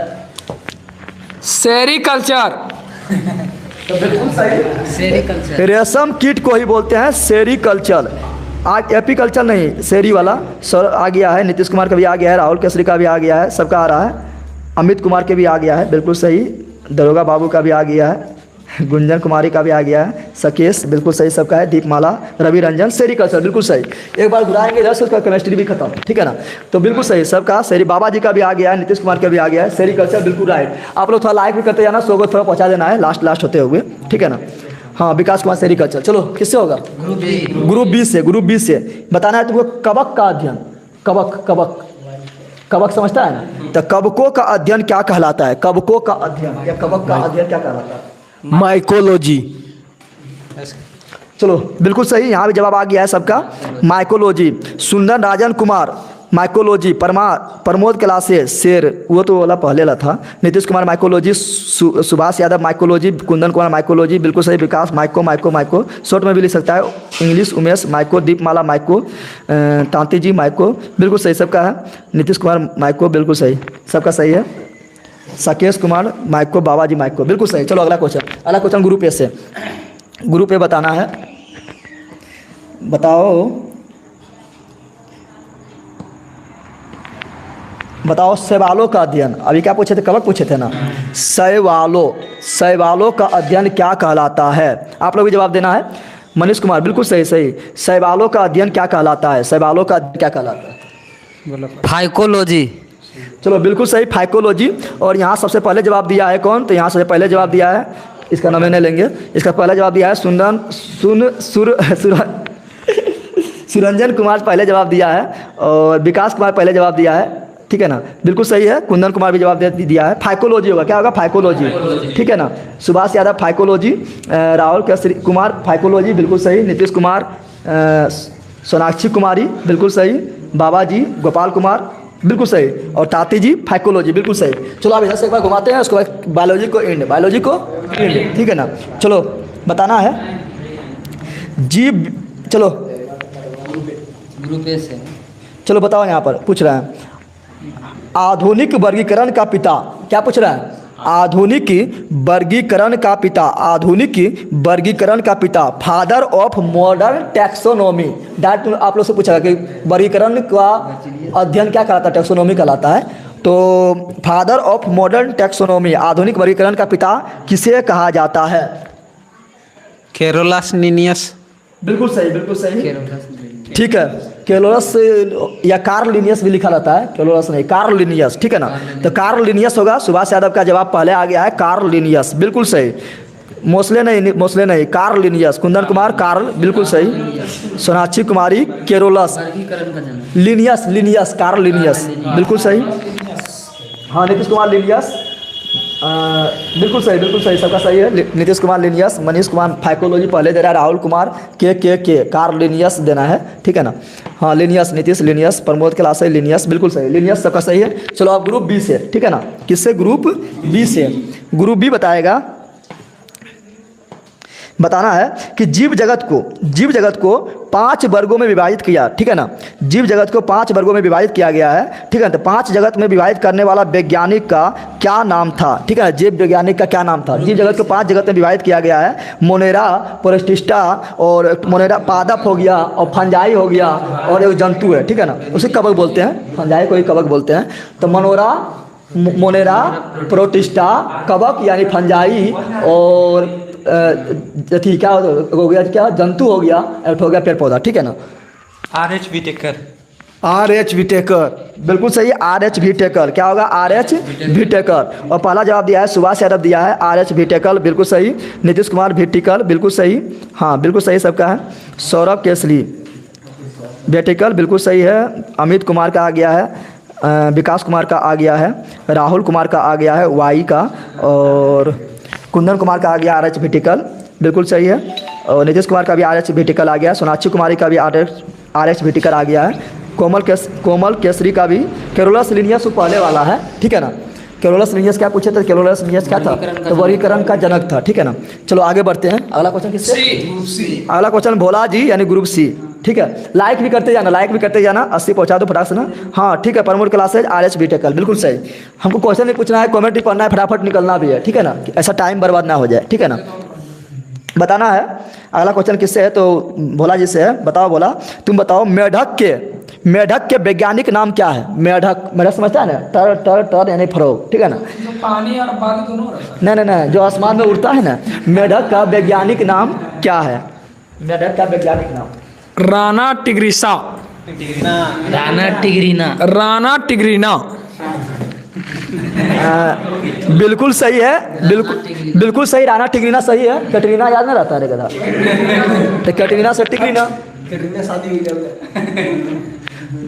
सेरिकल्चर। तो बिल्कुल सही। रेशम कीट को ही बोलते हैं सेरिकल्चर। आज एपीकल्चर नहीं, सेरी वाला। सर आ गया है। नीतीश कुमार का भी आ गया है। राहुल केसरी का भी आ गया है। सबका आ रहा है। अमित कुमार के भी आ गया है, बिल्कुल सही। दरोगा बाबू का भी आ गया है। गुंजन कुमारी का भी आ गया है। सकेश, बिल्कुल सही सबका है। दीपमाला, रवि रंजन, सेरिकल्चर, बिल्कुल सही। एक बार घुराएंगे इधर से, उसका केमिस्ट्री भी खत्म, ठीक है ना। तो बिल्कुल सही सबका। सेरी बाबा जी का भी आ गया है। नीतीश कुमार का भी आ गया है। सेरिकल्चर बिल्कुल राइट। आप लोग थोड़ा लाइक भी करते जाना, 100 को थोड़ा पहुँचा देना है लास्ट होते हुए, ठीक है ना। हाँ, विकास कुमार, सेरिकल्चर। चलो किससे होगा? ग्रुप बी से बताना है तुमको। कवक का अध्ययन, कवक समझता है ना। तो कवकों का अध्ययन क्या कहलाता है? कवकों का अध्ययन या कवक का अध्ययन क्या कहलाता है? माइकोलॉजी। चलो बिल्कुल सही। यहाँ भी जवाब आ गया है सबका। माइकोलॉजी। सुंदर राजन कुमार माइकोलॉजी। प्रमोद क्लासे शेर, वो तो वाला पहले ला था। Nitish Kumar mycology. Subhash Yadav mycology. Kundan Kumar mycology, बिल्कुल सही। विकास माइको शॉर्ट में भी लिख सकता है। इंग्लिश उमेश माइको। दीपमाला माइको। तांती जी माइको, बिल्कुल सही सबका है। नीतीश कुमार माइको, बिल्कुल सही सबका सही है। सकेश कुमार माइको। बाबा जी माइको, बिल्कुल सही। चलो अगला क्वेश्चन ग्रुप ए से। ग्रुप ए बताना है। बताओ शैवालों का अध्ययन। अभी क्या पूछे थे? कवक पूछे थे ना। शैवालों का अध्ययन क्या कहलाता है? आप लोग भी जवाब देना है। मनीष कुमार, बिल्कुल सही। शैवालों का अध्ययन क्या कहलाता है? फाइकोलॉजी। चलो बिल्कुल सही, फाइकोलॉजी। और यहाँ सबसे पहले जवाब दिया है कौन? तो यहाँ सबसे पहले जवाब दिया है, इसका नाम नहीं लेंगे। इसका पहला जवाब दिया है सुरंजन कुमार पहले जवाब दिया है। और विकास कुमार पहले जवाब दिया है। ठीक है ना, बिल्कुल सही है। कुंदन कुमार भी जवाब दे दिया है। फाइकोलॉजी होगा, क्या होगा? फाइकोलॉजी, ठीक है ना। सुभाष यादव फाइकोलॉजी, राहुल केसरी कुमार फाइकोलॉजी, बिल्कुल सही। नीतीश कुमार सोनाक्षी कुमारी, बिल्कुल सही। बाबा जी गोपाल कुमार, बिल्कुल सही। और ताती जी फाइकोलॉजी, बिल्कुल सही। चलो आप इधर से एक बार घुमाते हैं, उसके बाद बायोलॉजी को एंड, बायोलॉजी को एंड, ठीक है ना। चलो बताना है जीव, चलो ग्रुप ए से चलो बताओ, यहाँ पर पूछ रहा है आधुनिक वर्गीकरण का पिता, क्या पूछ रहा है? आधुनिक वर्गीकरण का पिता, आधुनिक वर्गीकरण का पिता, father of modern taxonomy. That आप लोग से पूछा कि वर्गीकरण का अध्ययन क्या कहलाता है? टैक्सोनॉमी कहलाता है। तो फादर ऑफ मॉडर्न टैक्सोनॉमी, आधुनिक वर्गीकरण का पिता किसे कहा जाता है? Carolus Linnaeus. बिल्कुल सही, बिल्कुल सही, ठीक है। कैलोरस या कार्ल लिनियस भी लिखा रहता है, कैलोरस नहीं, कार्ल लिनियस, ठीक है ना। तो कार्ल लिनियस होगा। सुभाष यादव का जवाब पहले आ गया है, कार्ल लिनियस, बिल्कुल सही। मोस्ले नहीं, Carl Linnaeus. Kundan Kumar Carl, बिल्कुल सही। Sonakshi Kumari Carolus Linnaeus, Carl Linnaeus, बिल्कुल सही। हाँ, नीतीश कुमार लिनियस, बिल्कुल सही, सबका सही है। नीतीश कुमार लिनियस, मनीष कुमार फाइकोलॉजी पहले दे रहा है, राहुल कुमार के कार्ल लिनियस देना है, ठीक है ना। हाँ, Linnaeus, Nitish Linnaeus, Pramod class है लिनियस, बिल्कुल सही, लिनियस सबका सही है। चलो आप ग्रुप बी से, ठीक है ना। किससे? ग्रुप बी से। ग्रुप बी बताना है कि जीव जगत को 5 वर्गों में विभाजित किया, ठीक है ना। जीव जगत को 5 वर्गों में विभाजित किया गया है, ठीक है। तो 5 जगत में विभाजित करने वाला वैज्ञानिक का क्या नाम था? ठीक है ना, जीव वैज्ञानिक का क्या नाम था? जीव जगत को 5 जगत में विभाजित किया गया है। मोनेरा, पोरेस्टिस्टा, और मोनेरा पादप हो गया, और फंजाई हो गया, और एक जंतु है, ठीक है ना, उसे कवक बोलते हैं, फंजाई को ही कवक बोलते हैं। तो मोनेरा, प्रोटिस्टा, कवक यानी फंजाई, और क्या हो गया, क्या जंतु हो गया, हो गया पेड़ पौधा, ठीक है ना। RH विटेकर, RH विटेकर, बिल्कुल सही। RH विटेकर, क्या होगा? RH Whittaker. और पहला जवाब दिया है सुभाष यादव दिया है, RH विटेकर, बिल्कुल सही। नीतीश कुमार विटेकर, बिल्कुल सही, हाँ बिल्कुल सही सबका है। सौरभ केसरी विटेकर, बिल्कुल सही है। अमित कुमार का आ गया है, विकास कुमार का आ गया है, राहुल कुमार का आ गया है वाई का, और कुंदन कुमार का आ गया RH विटेकर, बिल्कुल सही है। और नीतीश कुमार का भी RH विटेकर आ गया। सोनाक्षी कुमारी का भी RH विटेकर आ गया है। कोमल केसरी का भी। कैरोलस लिनियस पहले वाला है, ठीक है ना। कैरोलस लिनियस क्या पूछे थे? कैरोलस लिनियस क्या था? तो वर्गीकरण का जनक था, ठीक है ना। चलो आगे बढ़ते हैं। अगला क्वेश्चन किससे? अगला क्वेश्चन भोला जी यानी ग्रुप सी, ठीक है। लाइक भी करते जाना, 80 पहुंचा दो फटाक से ना। हाँ ठीक है, प्रमोद क्लासेज RH विटेकर, बिल्कुल सही। हमको क्वेश्चन नहीं पूछना है, कमेंट भी पढ़ना है, फटाफट निकलना भी है, ठीक है ना, ऐसा टाइम बर्बाद ना हो जाए, ठीक है ना। बताना है अगला क्वेश्चन किससे है, तो भोला जी से है। बताओ भोला, तुम बताओ मेढक के वैज्ञानिक नाम क्या है? मेढक समझता है ना, टर यानी फरोग, ठीक है ना। पानी और बालू दोनों नहीं, जो आसमान में उड़ता है ना, मेढक का वैज्ञानिक नाम क्या है? मेढक का वैज्ञानिक नाम? राना टिग्रिसा, राना टिग्रीना। बिल्कुल सही है, बिल्कुल सही। राना टिग्रीना सही है। कैटरीना याद नहीं रहता है गधा, तो कैटरीना से टिग्रीना, शादी हुई है।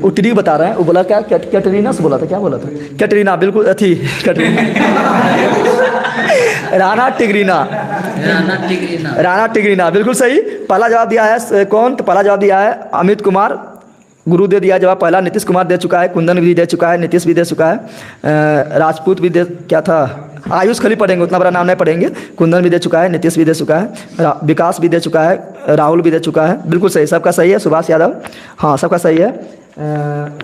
उतरी बता रहे हैं, वो बोला क्या, कैटरीना से बोला था, क्या बोला था? कैटरीना, बिल्कुल अथी कैटरीना। राना टिग्रीना, बिल्कुल सही। पहला जवाब दिया है कौन? तो पहला जवाब दिया है अमित कुमार, गुरु दे दिया जवाब पहला। नीतीश कुमार दे चुका है, कुंदन भी दे चुका है, नीतीश भी दे चुका है, राजपूत भी दे, क्या था, आयुष खाली पढ़ेंगे, उतना बड़ा नाम नहीं पढ़ेंगे। कुंदन भी दे चुका है, नीतीश भी दे चुका है, विकास भी दे चुका है, राहुल भी दे चुका है, बिल्कुल सही, सबका सही है। सुभाष यादव, हाँ सबका सही है।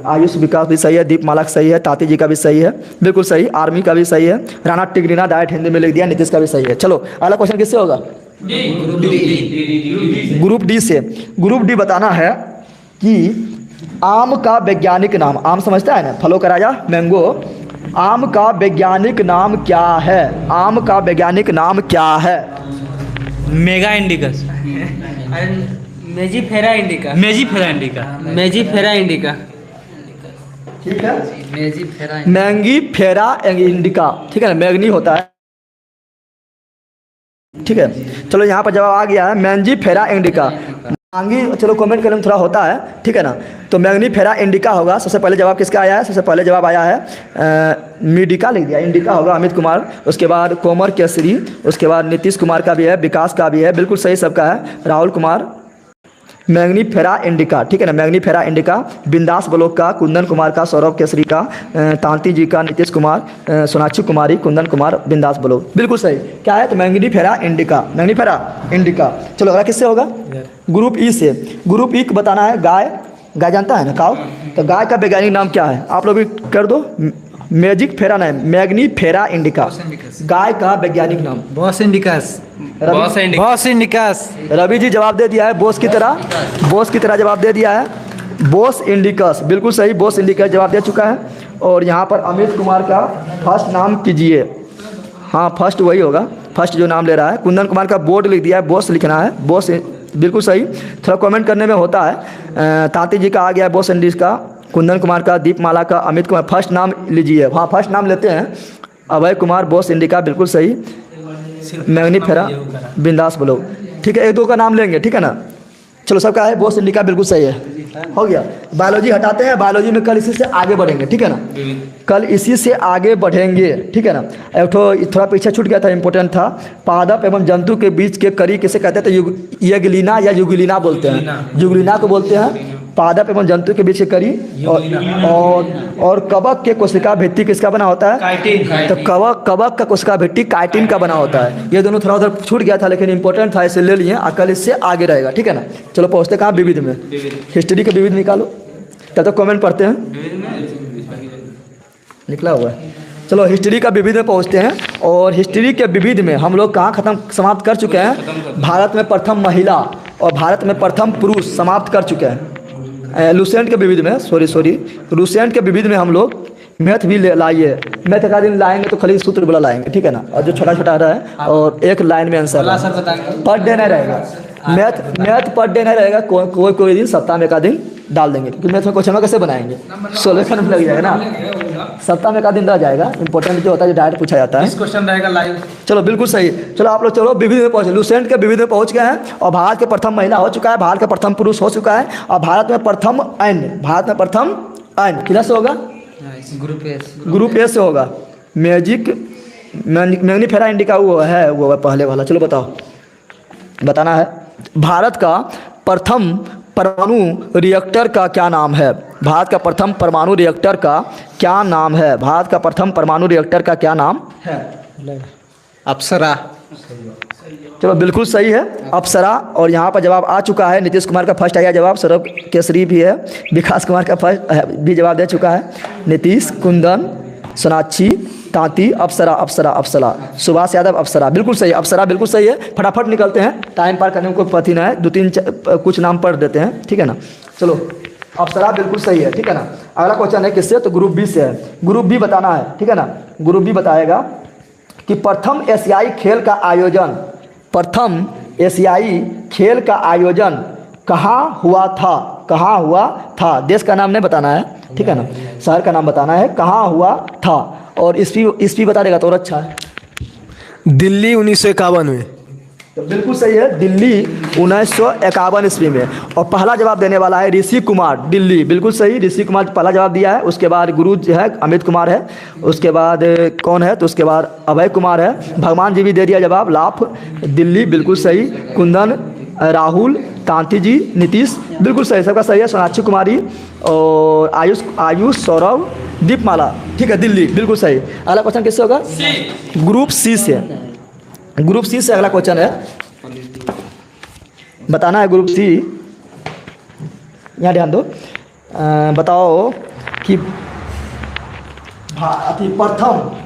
आयुष विकास भी सही है, दीपमाला सही है, ताती जी का भी सही है, बिल्कुल सही। आर्मी का भी सही है। राना टिग्रीना डायरेक्ट हिंदी में लिख दिया, नीतीश का भी सही है। चलो अगला क्वेश्चन किससे होगा? ग्रुप डी से। ग्रुप डी बताना है कि आम का वैज्ञानिक नाम, आम समझता है ना, फलों का राजा मैंगो, आम का वैज्ञानिक नाम क्या है? आम का वैज्ञानिक नाम क्या है? मेगा इंडिकस, मेजीफेरा इंडिका, ठीक है, मैंगीफेरा इंडिका, ठीक है ना, मैग्नी होता है, ठीक है। चलो यहाँ पर जवाब आ गया है मैंजीफेरा इंडिका। आंगी चलो कमेंट करने में थोड़ा होता है, ठीक है ना। तो मैग्नीफेरा इंडिका होगा। सबसे पहले जवाब किसका आया है? सबसे पहले जवाब आया है मीडिका लिख दिया, इंडिका होगा अमित कुमार। उसके बाद कोमर केसरी, उसके बाद नीतीश कुमार का भी है, विकास का भी है, बिल्कुल सही सबका है। राहुल कुमार, मैग्नीफेरा इंडिका, ठीक है ना, मैग्नीफेरा इंडिका। बिंदास ब्लॉक का कुंदन कुमार का, सौरभ केसरी का, तांती जी का, नीतीश कुमार, सोनाक्षी कुमारी, कुंदन कुमार, बिंदास ब्लॉक, बिल्कुल सही। क्या है? तो मैग्नीफेरा इंडिका, मैग्नीफेरा इंडिका। चलो अगला किससे होगा? ग्रुप ई से। ग्रुप ई को बताना है गाय, गाय जानता है ना, काउ। तो गाय का वैज्ञानिक नाम क्या है? आप लोग भी कर दो। मैजिक फेरा नाम, मैग्नीफेरा इंडिका, गाय का वैज्ञानिक नाम। Bos indicus. Bos indicus. Ravi ji जवाब दे दिया है बोस की तरह, बोस की तरह जवाब दे दिया है, बोस इंडिकस, बिल्कुल सही, बोस इंडिकस जवाब दे चुका है। और यहाँ पर अमित कुमार का फर्स्ट नाम कीजिए। हाँ फर्स्ट वही होगा, फर्स्ट जो नाम ले रहा है। कुंदन कुमार का बोर्ड लिख दिया है, बोस लिखना है, बोस, बिल्कुल सही। थोड़ा कमेंट करने में होता है। तांती जी का आ गया है बोस इंडिस का, कुंदन कुमार का, दीपमाला का, अमित कुमार। फर्स्ट नाम लीजिए, हाँ फर्स्ट नाम लेते हैं। अभय कुमार, बोस इंडिका, बिल्कुल सही। मैग्नीफेरा, बिंदास ब्लॉक, ठीक है। एक दो का नाम लेंगे, ठीक है ना। चलो सबका है, बोस इंडिका बिल्कुल सही है, हो गया। बायोलॉजी हटाते हैं, बायोलॉजी में कल इसी से आगे बढ़ेंगे, ठीक है ना, कल इसी से आगे बढ़ेंगे, ठीक है ना। एक थोड़ा पीछे छूट गया था, इंपॉर्टेंट था। पादप एवं जंतु के बीच के करी किसे कहते हैं? तो यगलिना या युगलिना बोलते हैं, युगलिना को बोलते हैं। पादप एवं जंतु के बीच के करी। और कवक के कोशिका भित्ति किसका बना होता है? तो कवक का कोशिका भित्ति काइटिन का बना होता है। ये दोनों थोड़ा उधर छूट गया था, लेकिन इंपॉर्टेंट था, इसे ले लिए। कल इससे आगे रहेगा, ठीक है ना। चलो पहुँचते कहाँ? विविध में। हिस्ट्री के विविध निकालो, तब तक कमेंट पढ़ते हैं, निकला हुआ है। चलो हिस्ट्री का विविध में पहुँचते हैं। और हिस्ट्री के विविध में हम लोग कहाँ खत्म समाप्त कर चुके हैं? भारत में प्रथम महिला और भारत में प्रथम पुरुष समाप्त कर चुके हैं। लुसेंट के विविध में, सॉरी लुसेंट के विविध में हम लोग मैथ भी लाइए। मैथ का दिन लाएंगे तो खाली सूत्र बोला लाएंगे, ठीक है ना। और जो छोटा छोटा रहा है और एक लाइन में आंसर पर डे नहीं रहेगा। मैथ पर डे नहीं रहेगा, कोई दिन सप्ताह में एक दिन डाल देंगे, क्योंकि मैथ में क्वेश्चन कैसे बनाएंगे? सोल्यूशन में लग जाएगा ना, सप्ताह में एक दिन रह जाएगा। इंपॉर्टेंट जो होता है, जो डायरेक्ट पूछा जाता है, क्वेश्चन रहेगा लाइव। चलो बिल्कुल सही। चलो आप लोग चलो विविध में पहुँचे, लुसेंट के विविध में पहुँच गए हैं। और भारत के प्रथम महिला हो चुका है, भारत का प्रथम पुरुष हो चुका है, और भारत में प्रथम अन्य, भारत में प्रथम अन्य किधर से होगा? ग्रुप ए से होगा। मैग्नीफेरा इंडिका वो है पहले वाला। चलो बताओ, बताना है। भारत का प्रथम परमाणु रिएक्टर का क्या नाम है? भारत का प्रथम परमाणु रिएक्टर का क्या नाम है? भारत का प्रथम परमाणु रिएक्टर का क्या नाम है? अप्सरा। चलो बिल्कुल सही है, अप्सरा। और यहाँ पर जवाब आ चुका है। नीतीश कुमार का फर्स्ट आया जवाब, सौरभ केसरी भी है, विकास कुमार का फर्स्ट भी जवाब दे चुका है। नीतीश, कुंदन, सोनाक्षी, तांती, अप्सरा, अप्सरा, अप्सरा, सुभाष यादव, अप्सरा, बिल्कुल सही, अप्सरा बिल्कुल सही है। फटाफट निकलते हैं, टाइम पार करने में कोई पति ना है, दो तीन कुछ नाम पढ़ देते हैं, ठीक है ना। चलो अप्सरा बिल्कुल सही है, ठीक है ना। अगला क्वेश्चन है किससे? तो ग्रुप बी से है। ग्रुप बी बताना है, ठीक है ना। ग्रुप बी बताएगा कि प्रथम एशियाई खेल का आयोजन, प्रथम एशियाई खेल का आयोजन कहाँ हुआ था? कहाँ हुआ था? देश का नाम नहीं बताना है, ठीक है ना, शहर का नाम बताना है, कहाँ हुआ था। और ईस्वी बता देगा तो और अच्छा है। दिल्ली 1951 में। तो बिल्कुल सही है, दिल्ली 1951 ईस्वी में। और पहला जवाब देने वाला है ऋषि कुमार, दिल्ली, बिल्कुल सही, ऋषि कुमार पहला जवाब दिया है। उसके बाद गुरु जो है अमित कुमार है, उसके बाद कौन है? तो उसके बाद अभय कुमार है। भगवान जी भी दे दिया जवाब, लाफ, दिल्ली, बिल्कुल सही। कुंदन, राहुल, तांती जी, नीतीश, बिल्कुल सही, सबका सही है। सोनाक्षी कुमारी और आयुष, सौरभ, दीपमाला, ठीक है, दिल्ली, बिल्कुल सही। अगला क्वेश्चन किससे होगा? ग्रुप सी से। ग्रुप सी से अगला क्वेश्चन है, बताना है ग्रुप सी। यहाँ ध्यान दो, बताओ कि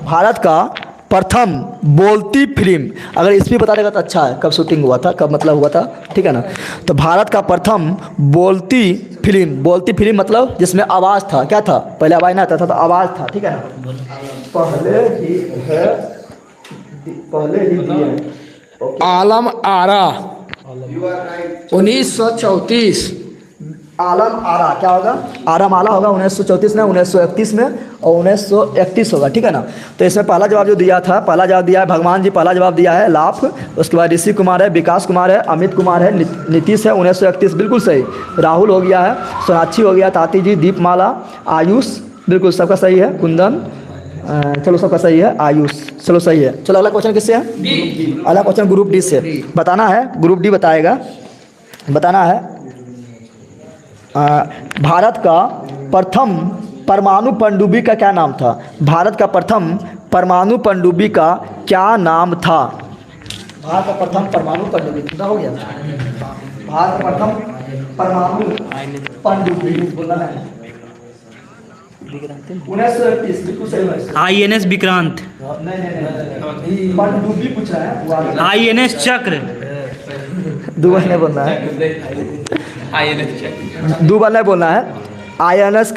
भारत का प्रथम बोलती फिल्म, अगर इसमें बता देगा तो अच्छा है, कब शूटिंग हुआ था, कब मतलब हुआ था, ठीक है ना। तो भारत का प्रथम बोलती फिल्म मतलब जिसमें आवाज़ था, क्या था? पहले आवाज़ नहीं आता था, तो आवाज़ था, ठीक है ना। पहले ही दिए आलम आरा 1934। आलम आरा क्या होगा? आराम आला होगा 1934 में, 1931 में और 1931 होगा, ठीक है ना। तो इसमें पहला जवाब जो दिया था, पहला जवाब दिया है भगवान जी, पहला जवाब दिया है लाफ। उसके बाद ऋषि कुमार है, विकास कुमार है, अमित कुमार है, नीतीश है, 1931 बिल्कुल सही। राहुल हो गया है, सोनाक्षी हो गया, ताती जी, दीपमाला, आयुष बिल्कुल सबका सही है, कुंदन चलो सबका सही है, आयुष चलो सही है। चलो अगला क्वेश्चन किससे है? अगला क्वेश्चन ग्रुप डी से बताना है, ग्रुप डी बताएगा, बताना है भारत का प्रथम परमाणु पनडुब्बी का क्या नाम था? भारत का प्रथम परमाणु पनडुब्बी का क्या नाम था? भारत का प्रथम परमाणु पनडुब्बी कितना हो गया? भारत का प्रथम परमाणु पनडुब्बी बोलना है 1931 बिल्कुल सही है। INS विक्रांत, नहीं पनडुब्बी पूछ रहा है, INS चक्र, दो बार नहीं बोलना है, दो बार नहीं बोलना है। INS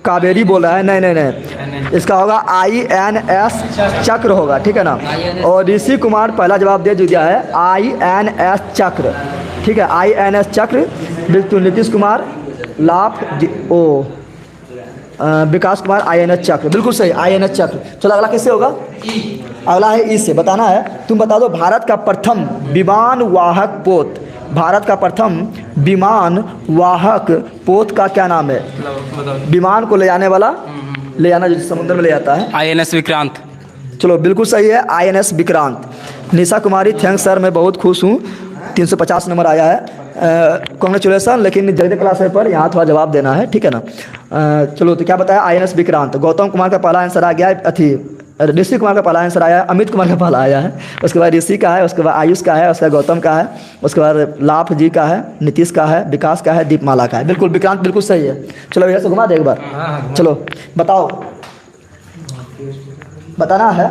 कावेरी बोला है, नहीं, इसका होगा INS चक्र होगा, ठीक है ना। और ऋषि कुमार पहला जवाब दे दिया है INS चक्र, ठीक है, INS चक्र बिल्कुल। नीतीश कुमार लाफ विकास कुमार INS चक्र बिल्कुल सही, INS चक्र। चलो अगला किससे होगा? अगला है ई से बताना है। तुम बता दो भारत का प्रथम विमान वाहक पोत, भारत का प्रथम विमान वाहक पोत का क्या नाम है? विमान को ले जाने वाला, ले जाना जो समुद्र में ले जाता है, INS विक्रांत। चलो बिल्कुल सही है, INS Vikrant. Nisha Kumari thanks sir, मैं बहुत खुश हूँ, 350 नंबर आया है, कॉन्ग्रेचुलेसन। लेकिन जल्दी क्लास है पर यहाँ थोड़ा जवाब देना है, ठीक है ना। चलो तो क्या बताया? INS विक्रांत। गौतम कुमार का पहला आंसर आ गया है, अथी ऋषि कुमार का पहला आंसर आया है, अमित कुमार का पहला आया है, उसके बाद ऋषि का है, उसके बाद आयुष का है, उसके बाद गौतम का है, उसके बाद लाभ जी का है, नीतीश का है, विकास का है, दीपमाला का है, बिल्कुल विक्रांत बिल्कुल सही है। चलो भैया से घुमा दे एक बार, चलो बताओ, बताना है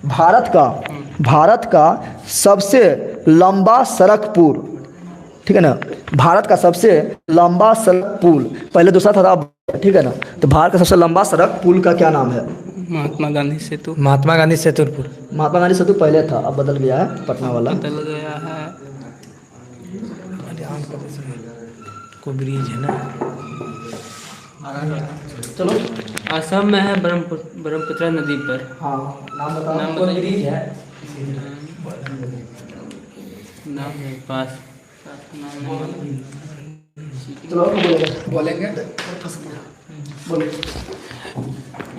भारत का सबसे लंबा सड़क पुल, ठीक है ना, भारत का सबसे लंबा सड़क पुल, पहले दूसरा था, ठीक है ना। तो भारत का सबसे लंबा सड़क पुल का क्या नाम है? महात्मा गांधी सेतु, महात्मा गांधी सेतुपुर। महात्मा गांधी सेतु पहले था, अब बदल गया है, पटना वाला बदल गया है, को ब्रिज है ना। चलो असम में है, ब्रह्मपुत्र नदी पर। हाँ नाम बताओ, नाम कौन ब्रिज है? नाम है पास, चलो बोलेंगे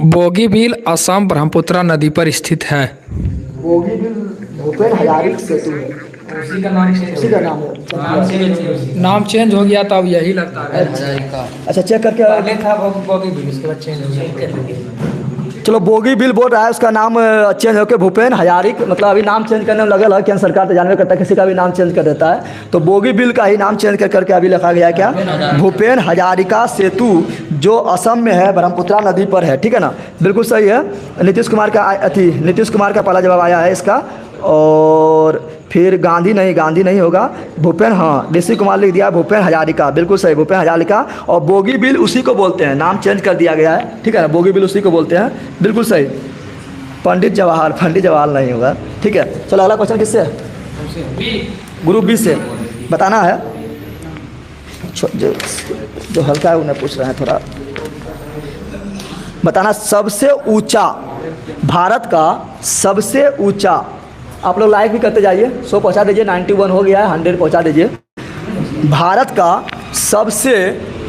बोगीबील असम ब्रह्मपुत्र नदी पर स्थित है। बोगीबील भूपेन हजारिका सेतु है, उसी का नाम है। नाम चेंज हो गया था, अब यही लगता है। अच्छा चेक करके पहले था बोगीबील, उसके बाद चेंज हो गया। चलो बोगीबील बोल रहा है, उसका नाम चेंज होकर भूपेन हजारिका, मतलब अभी नाम चेंज करने में लगल है, केंद्र सरकार तो जानवे करता है, किसी का भी नाम चेंज कर देता है। तो बोगीबील का ही नाम चेंज करके अभी लिखा गया है क्या? भूपेन हजारिका सेतु, जो असम में है, ब्रह्मपुत्र नदी पर है, ठीक है ना, बिल्कुल सही है। नीतीश कुमार का पहला जवाब आया है इसका। और फिर गांधी नहीं होगा, भूपेन, हाँ ऋषि कुमार लिख दिया, भूपेन हजारिका बिल्कुल सही, भूपेन हजारिका। और बोगीबील उसी को बोलते हैं, नाम चेंज कर दिया गया है, ठीक है ना, बोगीबील उसी को बोलते हैं, बिल्कुल सही। पंडित जवाहर नहीं होगा, ठीक है। चलो अगला क्वेश्चन किससे है? ग्रुप बी से बताना है, जो हल्का है उन्हें पूछ रहे हैं थोड़ा बताना। सबसे ऊंचा, भारत का सबसे ऊंचा, आप लोग लाइक भी करते जाइए, 100 पहुँचा दीजिए, 91 हो गया है, 100 पहुँचा दीजिए। भारत का सबसे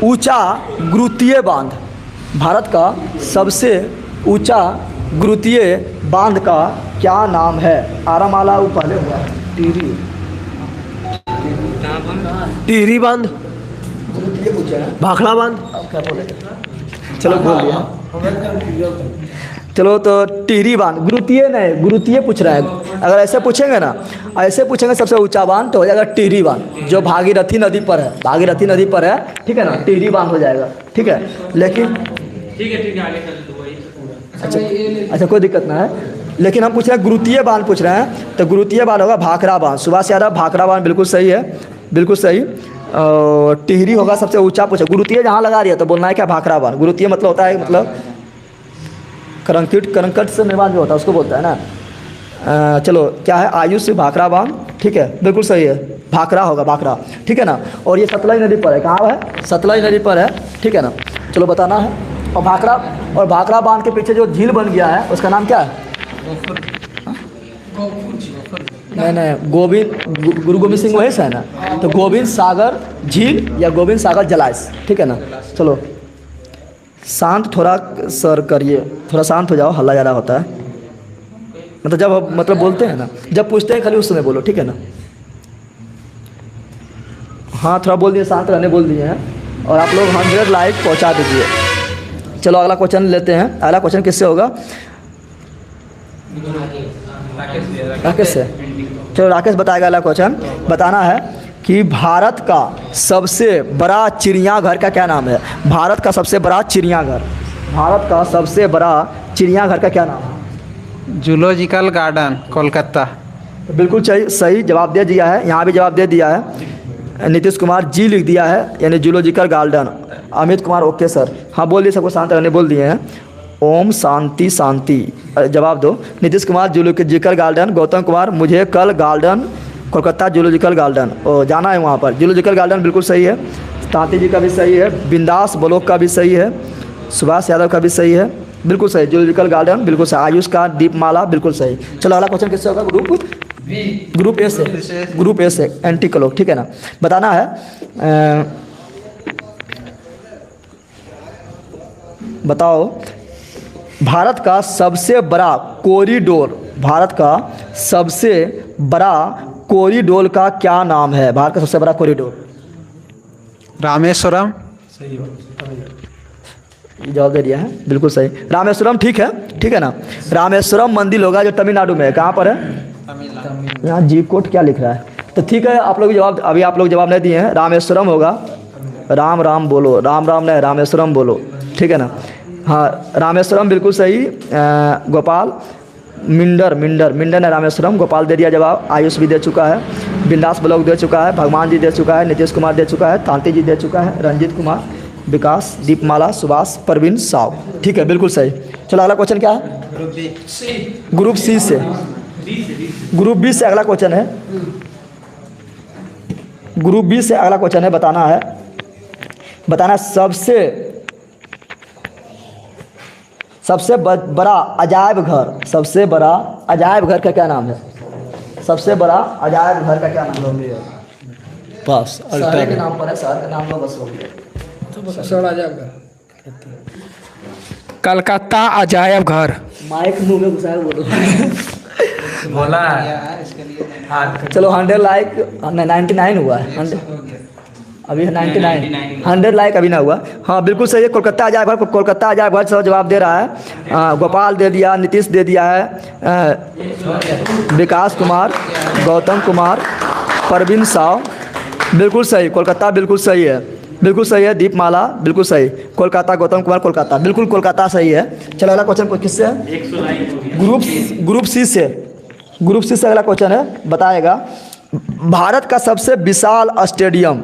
ऊंचा गुरुत्वीय बांध, भारत का सबसे ऊंचा गुरुत्वीय बांध का क्या नाम है? आरामाला वो पहले हुआ है, टिहरी बांध, भाखड़ा बांध, अब क्या बोले? चलो बोल दिया। चलो तो टिहरी बांध, गुरुत्वीय पूछ रहा है। अगर ऐसे पूछेंगे ना, ऐसे पूछेंगे सबसे ऊंचा बांध, तो हो जाएगा टिहरी बांध, जो भागीरथी नदी पर है, ठीक है ना, टिहरी बांध हो जाएगा, ठीक है। लेकिन ठीक है आगे चल दो भाई। अच्छा कोई दिक्कत ना है, लेकिन हम पूछ रहे हैं गुरुत्वीय बांध पूछ रहे हैं, तो गुरुत्वीय बांध होगा भाखड़ा बांध। सुभाष यादव, भाखड़ा बांध बिल्कुल सही है, बिल्कुल सही। और टिहरी होगा सबसे ऊंचा पूछा, गुरुत्वीय जहाँ लगा दिया तो बोलना है क्या? भाखड़ा बांध। गुरुत्वीय मतलब होता है, मतलब करंकट से निर्माण जो होता है उसको बोलता है ना, चलो क्या है, आयुष भाखड़ा बांध, ठीक है बिल्कुल सही है, भाखड़ा होगा, भाखड़ा, ठीक है ना। और ये सतलज नदी पर है, कहाँ है, सतलज नदी पर है, ठीक है ना। चलो बताना है। और भाखड़ा बांध के पीछे जो झील बन गया है उसका नाम क्या है? नहीं, गुरु गोविंद सिंह वही से है ना, तो गोविंद सागर झील या गोविंद सागर जलाशय, ठीक है ना। चलो शांत थोड़ा सर करिए, थोड़ा शांत हो जाओ, हल्ला ज़्यादा होता है। मतलब जब मतलब बोलते हैं ना, जब पूछते हैं खाली उस समय बोलो, ठीक है ना। हाँ थोड़ा बोल दिए, शांत रहने बोल दिए हैं। और आप लोग 100 लाइक पहुंचा दीजिए। चलो अगला क्वेश्चन लेते हैं। अगला क्वेश्चन किससे होगा? राकेश से। चलो राकेश बताएगा अगला क्वेश्चन। बताना है कि भारत का सबसे बड़ा चिड़ियाघर का क्या नाम है? भारत का सबसे बड़ा चिड़ियाघर, भारत का सबसे बड़ा चिड़ियाघर का क्या नाम है? Zoological garden Kolkata. तो बिल्कुल सही जवाब दे दिया है, यहाँ भी जवाब दे दिया है। नीतीश कुमार जी लिख दिया है, यानी zoological garden. Amit Kumar okay sir, हाँ बोल दिए, सबको शांत रहने बोल दिए हैं। ओम शांति शांति, जवाब दो। नीतीश कुमार जूलॉजिकल गार्डन, गौतम कुमार मुझे कल गार्डन कोलकाता जूलॉजिकल गार्डन जाना है वहाँ पर, जूलॉजिकल गार्डन बिल्कुल सही है। शांति जी का भी सही है, बिंदास ब्लॉक का भी सही है, सुभाष यादव का भी सही है, बिल्कुल सही, जूलॉजिकल गार्डन बिल्कुल सही। आयुष का दीपमाला बिल्कुल सही। चलो अगला क्वेश्चन किससे होगा? ग्रुप ए से, ग्रुप ए से एंटी क्लॉक, ठीक है ना। बताना है बताओ भारत का सबसे बड़ा कॉरिडोर, भारत का सबसे बड़ा कॉरिडोर का क्या नाम है? भारत का सबसे बड़ा कॉरिडोर? रामेश्वरम। जवाब दे दिया है, बिल्कुल सही, रामेश्वरम, ठीक है ना। रामेश्वरम मंदिर होगा जो तमिलनाडु में है। कहाँ पर है? यहाँ जी कोट क्या लिख रहा है? तो ठीक है, आप लोग जवाब, अभी आप लोग जवाब नहीं दिए हैं, रामेश्वरम होगा। राम राम बोलो, राम राम नहीं, रामेश्वरम बोलो, ठीक है ना। हाँ रामेश्वरम बिल्कुल सही। गोपाल मिंडर है रामेश्वरम, गोपाल दे दिया जवाब। आयुष भी दे चुका है, बिंदास ब्लॉक दे चुका है, भगवान जी दे चुका है, नीतीश कुमार दे चुका है, तांती जी दे चुका है, रंजीत कुमार, विकास, दीपमाला, सुभाष, परवीन, साव, ठीक है बिल्कुल सही। चलो अगला क्वेश्चन क्या है? ग्रुप सी से, ग्रुप बी से अगला क्वेश्चन है। ग्रुप बी से अगला क्वेश्चन है। बताना सबसे बड़ा अजायब घर, सबसे बड़ा अजायब घर का क्या नाम है? सबसे बड़ा अजायब घर का क्या नाम है? बस शहर के नाम पर है, शहर का नाम लो बस हो गया। कलकत्ता अजायब घर। माइक मुंह में घुसाए बोलो। बोला यार इसके लिए चलो 100 लाइक 99 हुआ है, 100 अभी 99, 100 लाइक अभी ना हुआ। हाँ बिल्कुल सही है, कोलकाता अजायब घर, कोलकाता अजायब घर सब जवाब दे रहा है। गोपाल दे दिया, नीतीश दे दिया है, विकास कुमार, गौतम कुमार, परवीन साव, बिल्कुल सही, कोलकाता बिल्कुल सही है, बिल्कुल सही है। दीपमाला बिल्कुल सही, कोलकाता, गौतम कुमार कोलकाता, बिल्कुल कोलकाता सही है। चलो अगला क्वेश्चन किससे है? ग्रुप सी से अगला क्वेश्चन है। बताएगा भारत का सबसे विशाल स्टेडियम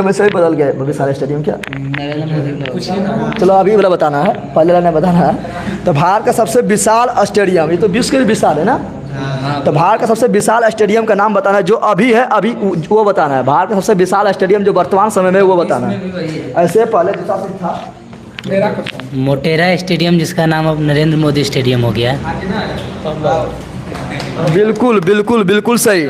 ऐसे ही बदल गया है, विशाल स्टेडियम क्या? चलो अभी वाला बताना है, पहले वाला नहीं बताना है। तो भारत का सबसे विशाल स्टेडियम, ये तो विश्व के भी विशाल है ना, तो भारत का सबसे विशाल स्टेडियम का नाम बताना है, जो अभी है, अभी वो बताना है। भारत का सबसे विशाल स्टेडियम जो वर्तमान समय में वो बताना है। ऐसे पहले दूसरा था मोटेरा स्टेडियम, जिसका नाम अब नरेंद्र मोदी स्टेडियम हो गया है। बिल्कुल सही।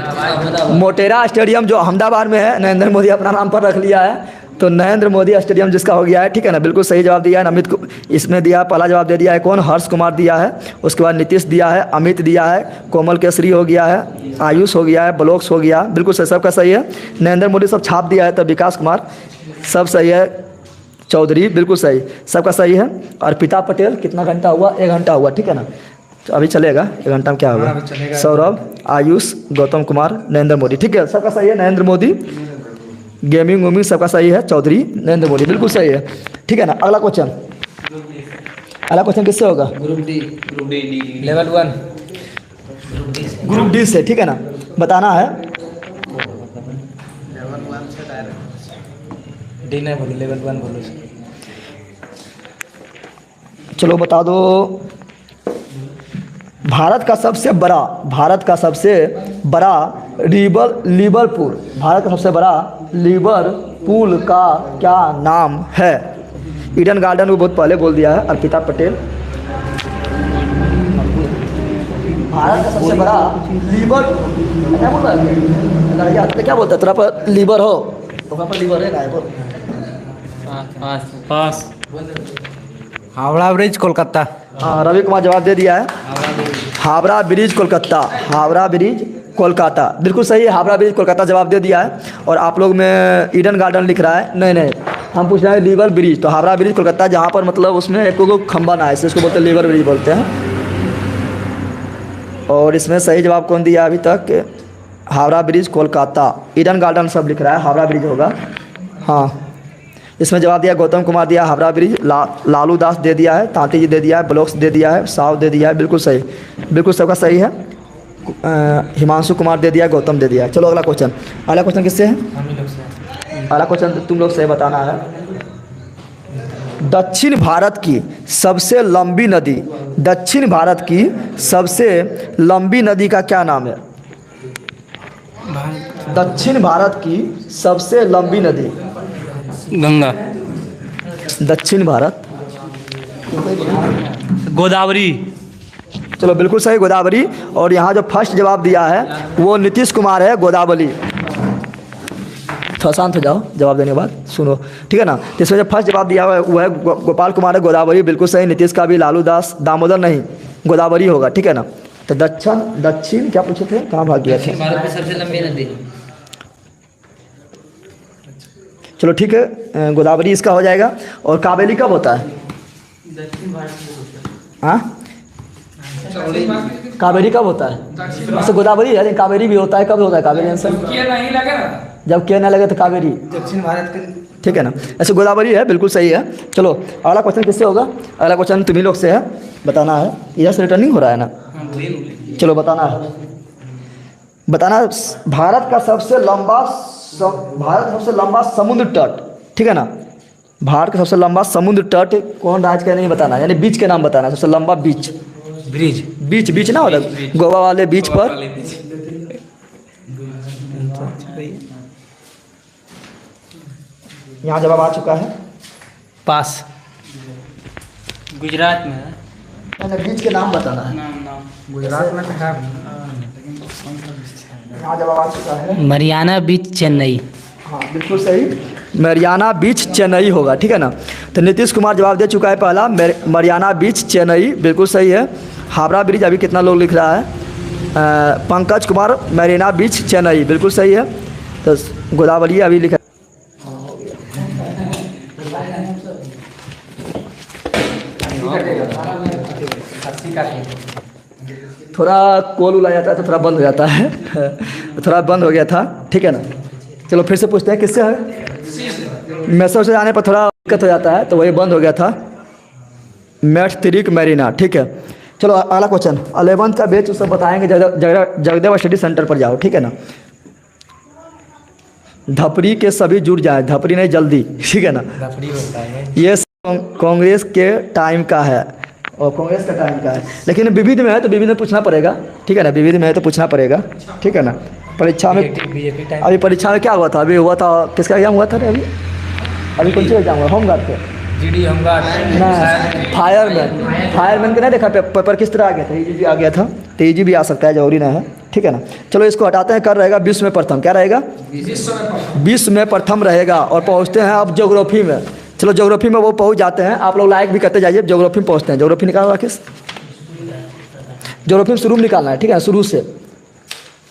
मोटेरा स्टेडियम जो अहमदाबाद में है, नरेंद्र मोदी अपना नाम पर रख लिया है, तो नरेंद्र मोदी स्टेडियम जिसका हो गया है, ठीक है ना, बिल्कुल सही जवाब दिया है। अमित को इसमें दिया, पहला जवाब दे दिया है कौन? हर्ष कुमार दिया है, उसके बाद नीतीश दिया है, अमित दिया है, कोमल केसरी हो गया है, आयुष हो गया है, ब्लॉक्स हो गया, बिल्कुल सही, सबका सही है। नरेंद्र मोदी सब छाप दिया है, तब विकास कुमार सब सही है, चौधरी बिल्कुल सही, सबका सही है। और पिता पटेल कितना घंटा हुआ? 1 घंटा हुआ, ठीक है ना। तो अभी चलेगा 1 घंटा में क्या होगा? सौरभ, आयुष, गौतम कुमार, नरेंद्र मोदी, ठीक है, सबका सही है। नरेंद्र मोदी, गेमिंग वेमिंग सबका सही है, चौधरी, नरेंद्र मोदी, बिल्कुल सही है, ठीक है ना। अगला क्वेश्चन किससे होगा? Group D level 1, group D से, ठीक है ना। बताना है लेवल 1 से डायरेक्ट डी नहीं बोलो, लेवल 1 बोलो। चलो बता दो भारत का सबसे बड़ा लिवरपूल, भारत का सबसे बड़ा लिवरपूल का क्या नाम है? ईडन गार्डन को बहुत पहले बोल दिया है अर्पिता पटेल। भारत का सबसे बड़ा लिवरपूल क्या बोल रहा है? क्या बोलता है तेरा पर लीवर हो तो पर लीवर है ना? बोल। पास। हावड़ा ब्रिज कोलकाता। हाँ, रवि कुमार जवाब दे दिया है। हावड़ा ब्रिज कोलकाता, हावड़ा ब्रिज कोलकाता, बिल्कुल सही है। हावड़ा ब्रिज कोलकाता जवाब दे दिया है। और आप लोग में ईडन गार्डन लिख रहा है, नहीं हम पूछ रहे हैं लीवर ब्रिज, तो हावड़ा ब्रिज कोलकाता जहाँ पर मतलब उसमें एक को खंबा ना है, इसको बोलते हैं लीवर ब्रिज बोलते हैं। और इसमें सही जवाब कौन दिया अभी तक? Howrah bridge Kolkata, Eden garden सब लिख रहा है, हावड़ा ब्रिज होगा। हाँ, इसमें जवाब दिया गौतम कुमार दिया हावड़ा ब्रिज, लालू दास दे दिया है, तांती जी दे दिया है, ब्लॉक्स दे दिया है, साव दे दिया है, बिल्कुल सही, बिल्कुल सबका सही है। हिमांशु कुमार दे दिया, गौतम दे दिया। चलो अगला क्वेश्चन, अगला क्वेश्चन किससे है? अगला क्वेश्चन तुम लोग से बताना है। दक्षिण भारत की सबसे लंबी नदी, दक्षिण भारत की सबसे लंबी नदी का क्या नाम है? दक्षिण भारत की सबसे लंबी नदी, गंगा। दक्षिण भारत, गोदावरी। चलो बिल्कुल सही, गोदावरी। और यहाँ जो फर्स्ट जवाब दिया है वो नीतीश कुमार है, गोदावरी। थोड़ा शांत हो जाओ जवाब देने के बाद, सुनो ठीक है ना। तो इसमें जो फर्स्ट जवाब दिया हुआ है वो है गोपाल कुमार है, गोदावरी, बिल्कुल सही। नीतीश का भी लालू दास, दामोदर नहीं, गोदावरी होगा, ठीक है ना। तो दक्षिण क्या पूछे थे, कहाँ भाग गया था? भारत में सबसे लंबी नदी। चलो ठीक है, गोदावरी इसका हो जाएगा। और कावेरी कब होता है? हाँ, कावेरी कब होता है? वैसे गोदावरी है लेकिन कावेरी भी होता है। कब होता है कावेरी आंसर? जब के ना लगे तो कावेरी, दक्षिण भारत के ठीक है ना। ऐसे गोदावरी है, बिल्कुल सही है। चलो अगला क्वेश्चन किससे होगा? अगला क्वेश्चन तुम्ही लोग से है, बताना है। इधर से रिटर्निंग हो रहा है ना? चलो बताना है, बताना। भारत का सबसे लंबा समुद्र तट, ठीक है ना। भारत का सबसे लंबा समुद्र तट कौन राज्य का नहीं बताना, यानी बीच के नाम बताना। सबसे लंबा बीच, बीच ना होता गोवा वाले बीच पर। यहाँ जवाब आ चुका है, पास। गुजरात में है। बीच के नाम बताना है। गुजरात में है। यहाँ जवाब आ चुका है, मरियाना बीच, चेन्नई। हाँ बिल्कुल सही, मरियाना बीच चेन्नई होगा, ठीक है ना। तो नीतीश कुमार जवाब दे चुका है पहला, मरियाना बीच चेन्नई, बिल्कुल सही है। हावड़ा ब्रिज अभी कितना लोग लिख रहा है? पंकज कुमार, मरीना बीच चेन्नई, बिल्कुल सही है। तो गोदावरी अभी लिखा। थोड़ा कॉल उला जाता है तो थोड़ा बंद हो जाता है थोड़ा बंद हो गया था, ठीक है ना। चलो फिर से पूछते हैं किससे है? मैसेज से आने पर थोड़ा दिक्कत हो जाता है तो वही बंद हो गया था। मैथ त्रिक मैरिना, ठीक है। चलो अगला क्वेश्चन 11th का बैच सब बताएंगे, जगदेव स्टडी सेंटर पर जाओ, ठीक है ना। धपरी के सभी जुड़ जाए, धपरी नहीं जल्दी, ठीक है ना। ये कांग्रेस के टाइम का है और कांग्रेस का टाइम का है, लेकिन विविध में है तो विविध में पूछना पड़ेगा, ठीक है ना। विविध में है तो पूछना पड़ेगा, ठीक है ना। परीक्षा में अभी परीक्षा में क्या हुआ था? अभी हुआ था, किसका एग्जाम हुआ था? अभी कौन सा एग्जाम हुआ? होमगार्ड के, जीडी होमगार्ड ना फायरमैन का नहीं देखा पेपर किस तरह आ गया था? ईजी आ गया था, तो ईजी भी आ सकता है, जरूरी ना है, ठीक है ना। चलो इसको हटाते हैं, कर रहेगा विश्व में प्रथम, क्या रहेगा? विश्व में प्रथम रहेगा। और पहुँचते हैं अब ज्योग्राफी में। चलो ज्योग्राफी में वो पहुँच जाते हैं, आप लोग लाइक भी करते जाइए। ज्योग्राफी में पहुँचते हैं, ज्योग्राफी निकालो राकेश, ज्योग्राफी में शुरू में निकालना है, ठीक है। शुरू से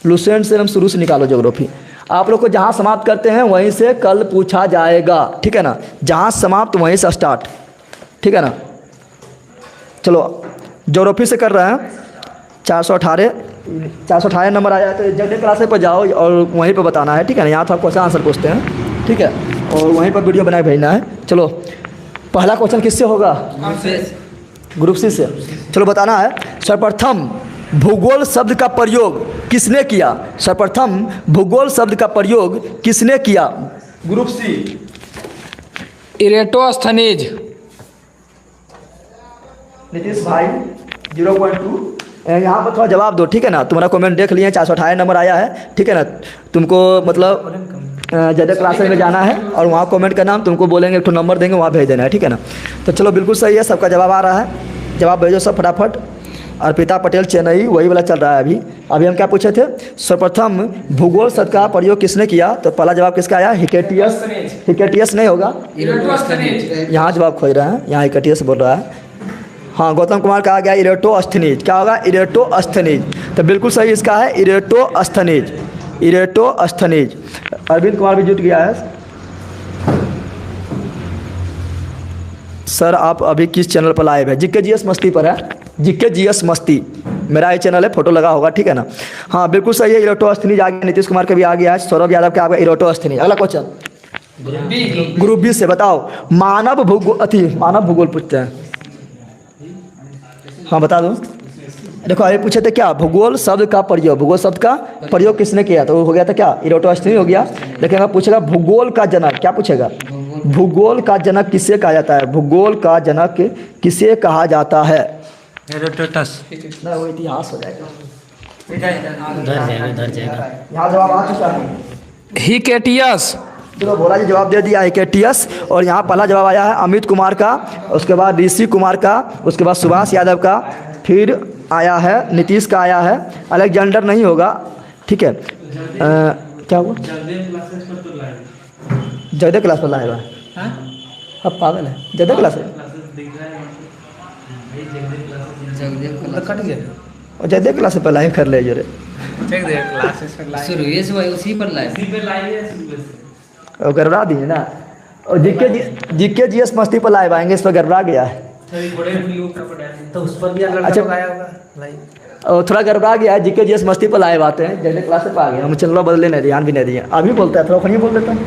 लुसेंट से हम शुरू से निकालो ज्योग्राफी। आप लोग को जहाँ समाप्त करते हैं वहीं से कल पूछा जाएगा, ठीक है ना। जहाँ समाप्त वहीं से स्टार्ट, ठीक है ना। चलो ज्योग्राफी से कर रहे हैं। 418 नंबर आया है तो जगह क्लास पर जाओ और वहीं पर बताना है, ठीक है ना। यहाँ तो आप क्वेश्चन आंसर पूछते हैं, ठीक है, और वहीं पर वीडियो बनाए भेजना है। चलो पहला क्वेश्चन किससे होगा? ग्रुप सी से। चलो बताना है, सर्वप्रथम भूगोल शब्द का प्रयोग किसने किया? सर्वप्रथम भूगोल शब्द का प्रयोग किसने किया? Group C. इरेटोस्थनीज। नीतीश भाई 0.2, यहाँ पर थोड़ा जवाब दो, ठीक है ना। तुम्हारा कमेंट देख लिए, 428 नंबर आया है, ठीक है ना। तुमको मतलब ज़्यादा क्लासेज में जाना है और वहाँ कमेंट करना, हम तुमको बोलेंगे, एक तो नंबर देंगे, वहाँ भेज देना है, ठीक है ना। तो चलो बिल्कुल सही है, सबका जवाब आ रहा है, जवाब भेजो सब फटाफट। अर्पिता पटेल चेन्नई, वही वाला चल रहा है अभी। अभी हम क्या पूछे थे, सर्वप्रथम भूगोल शब्द का प्रयोग किसने किया, तो पहला जवाब किसका आया, हिकेटियस। हिकेटियस नहीं होगा, यहाँ जवाब खोज रहे हैं, यहाँ हिकेटियस बोल रहा है। हाँ, गौतम कुमार का आ गया इरेटोस्थनीज। क्या होगा, इरेटोस्थनीज। तो बिल्कुल सही इसका है इरेटोस्थनीज, इरेटोस्थनीज। अरविंद कुमार भी जुट गया है। सर आप अभी किस चैनल पर लाइव है, जीके जीएस मस्ती पर है, जीके जीएस मस्ती मेरा ये चैनल है, फोटो लगा होगा, ठीक है ना। हाँ बिल्कुल सही है, इरेटोस्थनीज आ गया। नीतीश कुमार का भी आ गया है, सौरभ यादव का आ गया इरेटोस्थनीज। अगला क्वेश्चन ग्रुप बी से बताओ, मानव भूगोल पूछते हैं। हाँ बता दो। देखो ये पूछे थे क्या, भूगोल शब्द का प्रयोग, भूगोल शब्द का प्रयोग किसने किया, तो वो हो गया था क्या, इरेटोस्थनीज हो गया। लेकिन अगर पूछेगा भूगोल का जनक, क्या पूछेगा, भूगोल का जनक किसे कहा जाता है, भूगोल का जनक किसे कहा जाता है, हेरोडोटस। ना वो इतिहास हो जाएगा, उधर जाएगा। यहाँ जवाब आ चुका है। हिकेटियस। चलो भोला जी जवाब दे दिया हिकेटियस। और यहाँ पहला जवाब आया है अमित कुमार का, उसके बाद ऋषि कुमार का, उसके बाद सुभाष यादव का, फिर आया है नीतीश का आया है, अलेक्जेंडर नहीं होगा, ठीक है। क्या हुआ, जगदे क्लास पर लाएगा, अब पागल है, जगदे क्लास है कट गया और जगदे क्लास पर लाइव कर ले जरे, चेक दे क्लासेस पे लाइव शुरू से उसी पर लाए और गड़बड़ा दिए ना। और जीके जीएस मस्ती पर लाइव आएंगे, इस पर गड़बड़ा गया है, तो उस पर भी अगर अच्छा आया होगा लाइव। और थोड़ा गड़बड़ा गया है। जीके जीएस मस्ती पर लाइव आते हैं, जैसे क्लास पे आ गए, हम चैनल बदले नहीं, ध्यान भी नहीं दिए, अभी बोलता है, थोड़ा खड़िए बोल देता है।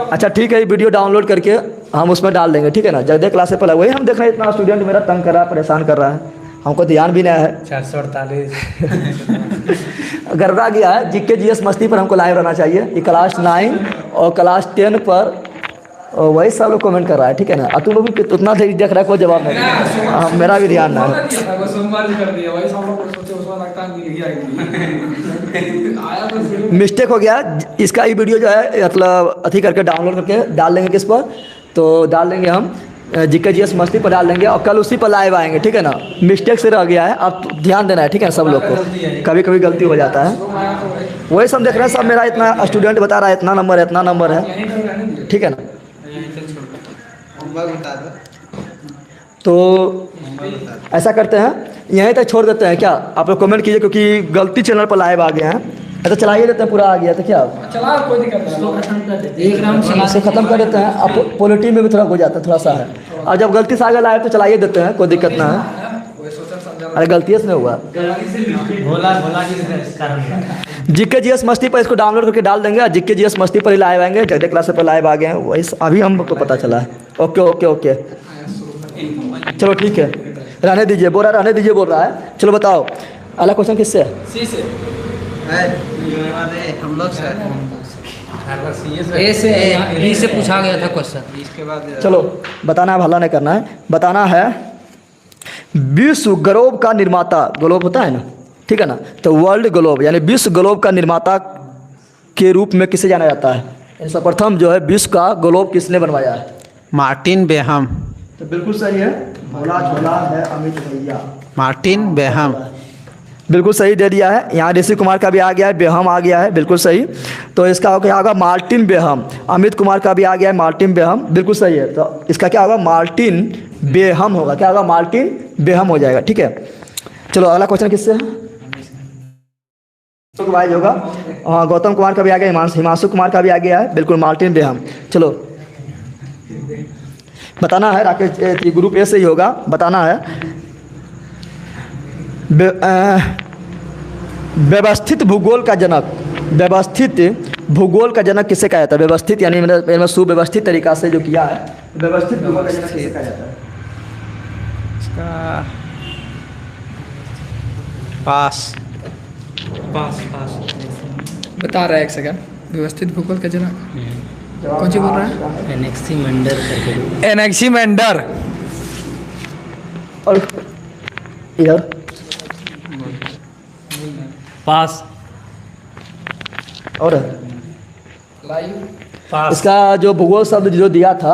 अच्छा ठीक है, वीडियो डाउनलोड करके हम उसमें डाल देंगे, ठीक है ना। जगदे क्लास पर वही हम देख रहे हैं, इतना स्टूडेंट मेरा तंग कर रहा है, परेशान कर रहा है, हमको ध्यान भी नहीं है। 448 गड़बड़ा गया है। जीके जीएस मस्ती पर हमको लाइव रहना चाहिए, ये क्लास 9 और क्लास 10 पर, और वही सब लोग कमेंट कर रहा है, ठीक है ना। और तुम लोग भी उतना देख रहा है, कोई जवाब नहीं, मेरा भी ध्यान ना है। मिस्टेक हो गया इसका, ये वीडियो जो है मतलब अथी करके डाउनलोड करके डाल देंगे, किस पर, तो डाल देंगे हम जीके जीएस मस्ती पर डाल देंगे, और कल उसी पर लाइव आएंगे, ठीक है ना। मिस्टेक से रह गया है, आप ध्यान देना है, ठीक है, सब लोग को कभी कभी गलती हो जाता है। वही सब देख रहे हैं, सब मेरा इतना स्टूडेंट बता रहा है, इतना नंबर है, इतना नंबर है, ठीक है ना। तो ऐसा करते हैं, यहीं तक छोड़ देते हैं क्या, आप लोग कमेंट कीजिए, क्योंकि गलती चैनल पर लाइव आ गए हैं। तो चलाइए देते हैं, पूरा आ गया तो क्या चला, कोई दिक्कत नहीं, एक राउंड इसे ख़त्म कर देते हैं। अब पॉलिटी में भी थोड़ा हो जाता है, थोड़ा सा है, और जब गलती से आगे लाइव तो चलाइए देते हैं, कोई दिक्कत ना है। अरे गलती से नहीं हुआ, जीके जीएस मस्ती पर इसको डाउनलोड करके डाल देंगे, और जीके जीएस मस्ती पर ही लाइव आएंगे, जगदे क्लास पर लाइव आ गए हैं, वही अभी हमको पता चला है। ओके ओके ओके, चलो ठीक है, रहने दीजिए, बोल रहा रहने दीजिए बोल रहा है। चलो बताओ अगला क्वेश्चन किससे है, सी से हम लोग ए से बी से पूछा गया था क्वेश्चन। इसके बाद चलो बताना है, हल्ला नहीं करना है, बताना है विश्व ग्लोब का निर्माता, ग्लोब होता है ना, ठीक है ना, तो वर्ल्ड ग्लोब यानी विश्व ग्लोब का निर्माता के रूप में किसे जाना जाता है। सर्वप्रथम जो है विश्व का ग्लोब किसने बनवाया है, मार्टिन बेहम। तो बिल्कुल सही है, भोला झोला है अमित भैया, मार्टिन बेहम बिल्कुल सही दे दिया है। यहाँ ऋषि कुमार का भी आ गया है, बेहम आ गया है, बिल्कुल सही। तो इसका क्या होगा, मार्टिन बेहम। अमित कुमार का भी आ गया है मार्टिन बेहम, बिल्कुल सही है। तो इसका क्या होगा, मार्टिन बेहम होगा, क्या होगा, मार्टिन बेहम हो जाएगा, ठीक है। चलो अगला क्वेश्चन किससे है, तो वाइज होगा। हाँ गौतम कुमार का भी आ गया, हिमांशु कुमार का भी आ गया है, बिल्कुल मार्टिन बेहम। चलो बताना है, राकेश ग्रुप ए से ही होगा, बताना है व्यवस्थित भूगोल का जनक, व्यवस्थित भूगोल का जनक किसे कहा जाता है, व्यवस्थित यानी मैंने सुव्यवस्थित तरीका से जो किया है, व्यवस्थित भूगोल का जनक किसे कहा जाता है। इसका पास बता रहा है, एक सेकंड। व्यवस्थित भूगोल का जनक कौन सी बोल रहा है, एनेक्सिमेंडर करके। एनेक्सिमेंडर। और इधर पास। और पास। इसका जो भूगोल शब्द जो दिया था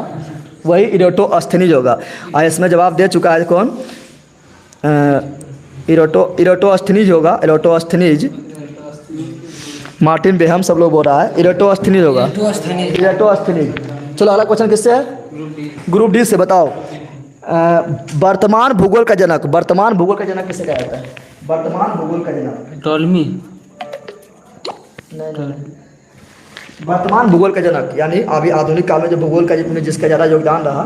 वही इरोटोस्थनीज होगा। और इसमें जवाब दे चुका है कौन? इरोटोस्थनीज होगा। इरोटोस्थनीज मार्टिन बेहम सब लोग बोल रहा है इरोटोस्थनीज होगा। इरोटोस्थनीज। चलो अगला क्वेश्चन किससे है? ग्रुप डी से। बताओ वर्तमान भूगोल का जनक, वर्तमान भूगोल का जनक किसे कहा जाता है? वर्तमान भूगोल का जनक टॉलमी। नहीं। वर्तमान भूगोल का जनक यानी अभी आधुनिक काल में जो भूगोल का जिसका ज़्यादा योगदान रहा,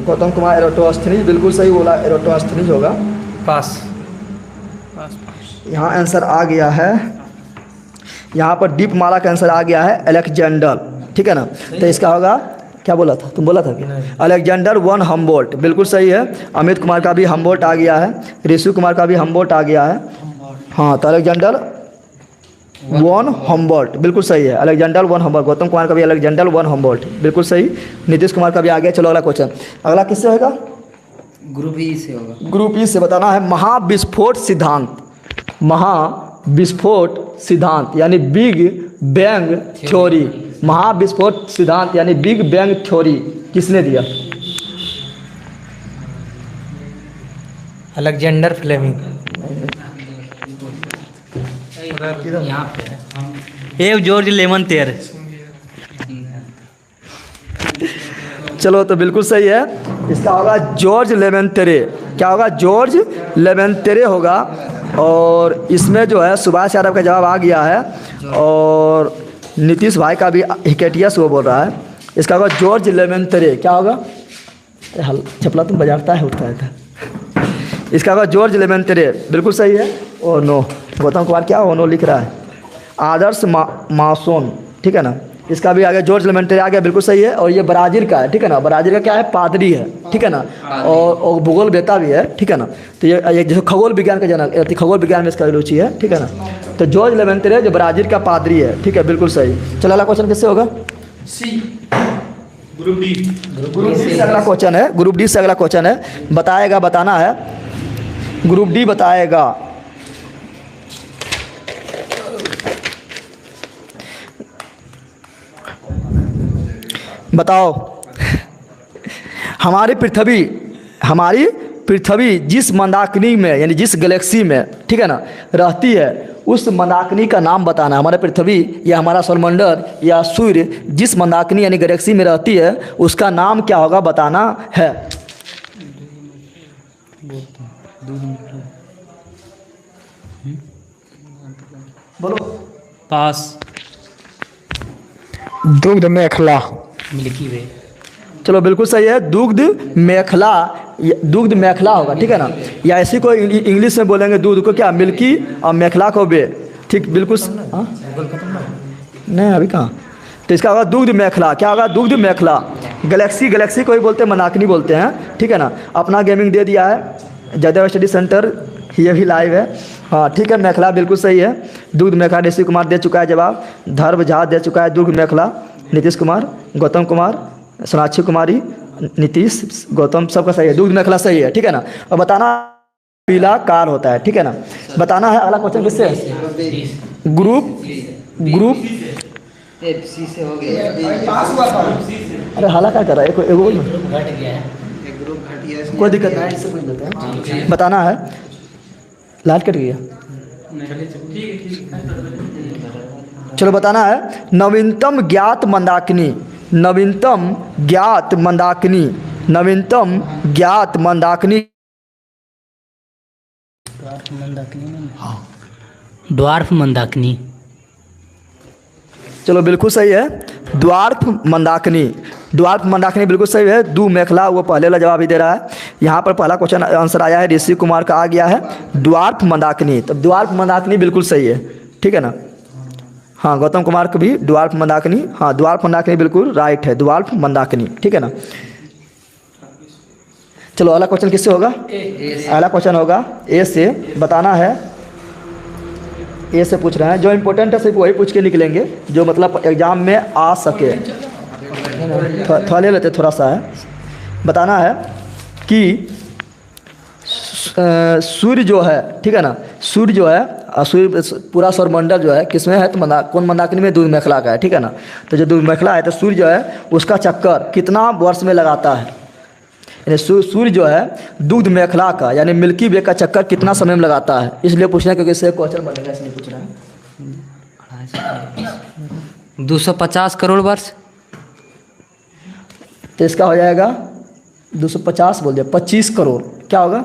गौतम कुमार इरोटोस्थनीज। बिल्कुल सही बोला, इरोटोस्थनीज होगा। पास। यहाँ आंसर आ गया है, यहाँ पर दीपमाला का आंसर आ गया है अलेक्जेंडर, ठीक है ना। तो इसका होगा, क्या बोला था तुम? बोला था कि अलेक्जेंडर वन हम्बोल्ट। बिल्कुल सही है। अमित कुमार का भी हम्बोल्ट आ गया है, ऋषु कुमार का भी हम्बोल्ट आ गया है। हाँ, तो अलेक्जेंडर वन हम्बोल्ट बिल्कुल सही है। Alexander one Humboldt. Gautam Kumar का भी अलेक्जेंडर वन हम्बोल्ट बिल्कुल सही। नीतीश कुमार का भी आ गया। चलो अगला क्वेश्चन, अगला किससे होगा? ग्रुप ई से होगा। ग्रुप ई से। बताना है महाविस्फोट सिद्धांत। महाविस्फोट सिद्धांत यानी बिग बैंग थ्योरी। महाविस्फोट सिद्धांत यानी बिग बैंग थ्योरी किसने दिया? Alexander Fleming. यहाँ पे है जॉर्ज लेमनतेर। चलो तो बिल्कुल सही है। इसका होगा जॉर्ज लेमेंटेरे। क्या होगा? जॉर्ज लेमेंटेरे होगा। और इसमें जो है सुभाष यादव का जवाब आ गया है और नीतीश भाई का भी हिकेटियस वो बोल रहा है। इसका होगा जॉर्ज लेमेंटेरे। क्या होगा? चपला तुम बजाता है उठता है। इसका होगा जॉर्ज लेमेंटेरे। बिल्कुल सही है। और नो, गौतम कुमार क्या हो नो लिख रहा है? आदर्श मासोन, ठीक है ना। इसका भी आ गया जॉर्ज लेमेंटेरे आ गया। बिल्कुल सही है। और ये ब्राज़ील का है, ठीक है ना। ब्राज़ील का क्या है? पादरी है, ठीक है ना। और भूगोल बेता भी है, ठीक है ना। तो ये जो खगोल विज्ञान का जनक, खगोल विज्ञान में इसका रुचि है, ठीक है ना। तो जॉर्ज लेमेंटेरे जो ब्राज़ील का पादरी है, ठीक है, बिल्कुल सही। चलो अगला क्वेश्चन किससे होगा? Group D. ग्रुप डी से अगला क्वेश्चन है। ग्रुप डी से अगला क्वेश्चन है। बताएगा, बताना है। ग्रुप डी बताएगा बताओ हमारी पृथ्वी जिस मंदाकिनी में यानी जिस गैलेक्सी में, ठीक है ना, रहती है उस मंदाकिनी का नाम बताना। हमारा पृथ्वी या हमारा सौरमंडल या सूर्य जिस मंदाकिनी यानी गैलेक्सी में रहती है उसका नाम क्या होगा बताना है। बोलो। पास। दुग्ध मेखला। मिल्की वे। चलो बिल्कुल सही है। दुग्ध मेखला होगा, ठीक है ना। या ऐसी कोई इंग्लिश में बोलेंगे दूध को क्या? मिल्की, और मेखला को बे, ठीक। बिल्कुल नहीं, अभी कहाँ। तो इसका होगा दुग्ध मेखला। क्या होगा? दुग्ध मेखला। गैलेक्सी को ही बोलते हैं, मनाकनी बोलते हैं, ठीक है ना। अपना गेमिंग दे दिया है, जयदेव स्टडी सेंटर, ये भी लाइव है। हाँ ठीक है, मेखला बिल्कुल सही है। दुग्ध मेखला ऋषि कुमार दे चुका है जवाब। धर्म झा दे चुका है दुग्ध मेखला। नीतीश कुमार, गौतम कुमार, सोनाक्षी कुमारी, नीतीश, गौतम सबका सही है। दुग्ध मेखला सही है, ठीक है ना। और बताना पीला कार होता है, ठीक है ना। बताना है। अगला क्वेश्चन किससे? ग्रुप सी से हो गया। अरे हाला क्या कर रहा है? घट गया है। एक ग्रुप घटिया इसलिए कोई दिक्कत नहीं, इससे पूछ लेते हैं। बताना है। लाइट कट गया। चलो बताना है। नवीनतम ज्ञात मंदाकिनी। नवीनतम ज्ञात मंदाकिनी। नवीनतम ज्ञात मंदाकिनी। ड्वार्फ मंदाकिनी। चलो बिल्कुल सही है। द्वार्फ मंदाकिनी। द्वार्फ मंदाकिनी बिल्कुल सही है। दू मेखला वो पहले वाला जवाब ही दे रहा है। यहाँ पर पहला क्वेश्चन आंसर आया है, ऋषि कुमार का आ गया है द्वार्फ मंदाकिनी। तो द्वार्फ मंदाकिनी बिल्कुल सही है, ठीक है ना। हाँ, गौतम कुमार का भी द्वार्फ मंदाकिनी। हाँ, द्वार्फ मंदाकिनी बिल्कुल राइट है, द्वार्फ मंदाकिनी, ठीक है ना। चलो अगला क्वेश्चन किससे होगा? अगला क्वेश्चन होगा ए से। बताना है। ए से पूछ रहे हैं। जो इम्पोर्टेंट है सिर्फ वही पूछ के निकलेंगे, जो मतलब एग्जाम में आ सके। थोड़ा ले लेते, थोड़ा सा है। बताना है कि सूर्य जो है, ठीक है ना, सूर्य जो है, सूर्य पूरा सौरमंडल जो है किसमें है, तो कौन मंदाकिनी में, दूध मेखला का है, ठीक है ना। तो जो दूध मेखला है तो सूर्य जो है उसका चक्कर कितना वर्ष में लगाता है, यानी सूर्य जो है दूध मेखला का यानी मिल्की वे का चक्कर कितना समय में लगाता है, इसलिए पूछना है क्योंकि इससे क्वेश्चन बनेगा, इसलिए पूछ रहे हैं। 250 करोड़ वर्ष। तो इसका हो जाएगा 250 बोल दिया, 25 करोड़, क्या होगा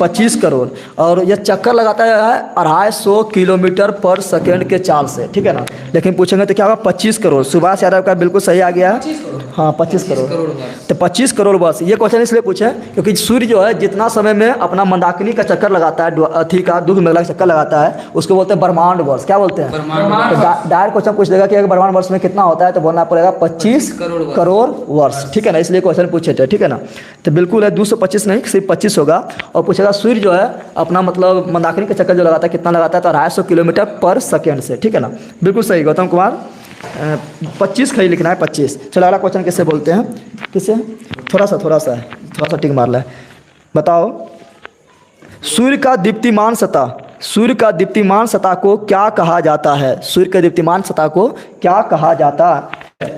25 करोड़। और यह चक्कर लगाता है 250 किलोमीटर पर सेकेंड के चाल से, ठीक है ना। लेकिन पूछेंगे तो क्या होगा 25 करोड़। सुभाष यादव का बिल्कुल सही आ गया है, हाँ 25 करोड़। तो 25 करोड़ बस, ये क्वेश्चन इसलिए पूछे क्योंकि सूर्य जो है जितना समय में अपना मंदाकिनी का चक्कर लगाता है, अथी का दूध मेखला का चक्कर लगाता है, उसको बोलते हैं ब्रह्मांड वर्ष। क्या बोलते हैं? तो डायरेक्ट क्वेश्चन पूछ देगा कि अगर ब्रह्मांड वर्ष में कितना होता है, तो बोलना पड़ेगा 25 करोड़ वर्ष, ठीक है ना। इसलिए क्वेश्चन पूछे थे, ठीक है ना। तो बिल्कुल है 225 नहीं, सिर्फ 25 होगा। और पूछेगा सूर्य जो है अपना मतलब मंदाकिनी का चक्कर जो लगाता है कितना लगाता है, तो 250 किलोमीटर पर सेकेंड से, ठीक है ना। बिल्कुल सही गौतम कुमार, 25 खड़ी लिखना है, 25। चलो अगला क्वेश्चन किससे बोलते हैं, किससे, थोड़ा सा टिक मार ले। बताओ सूर्य का दीप्तिमान सतह, सूर्य का दीप्तिमान सतह को क्या कहा जाता है? सूर्य के दीप्तिमान सतह को क्या कहा जाता है?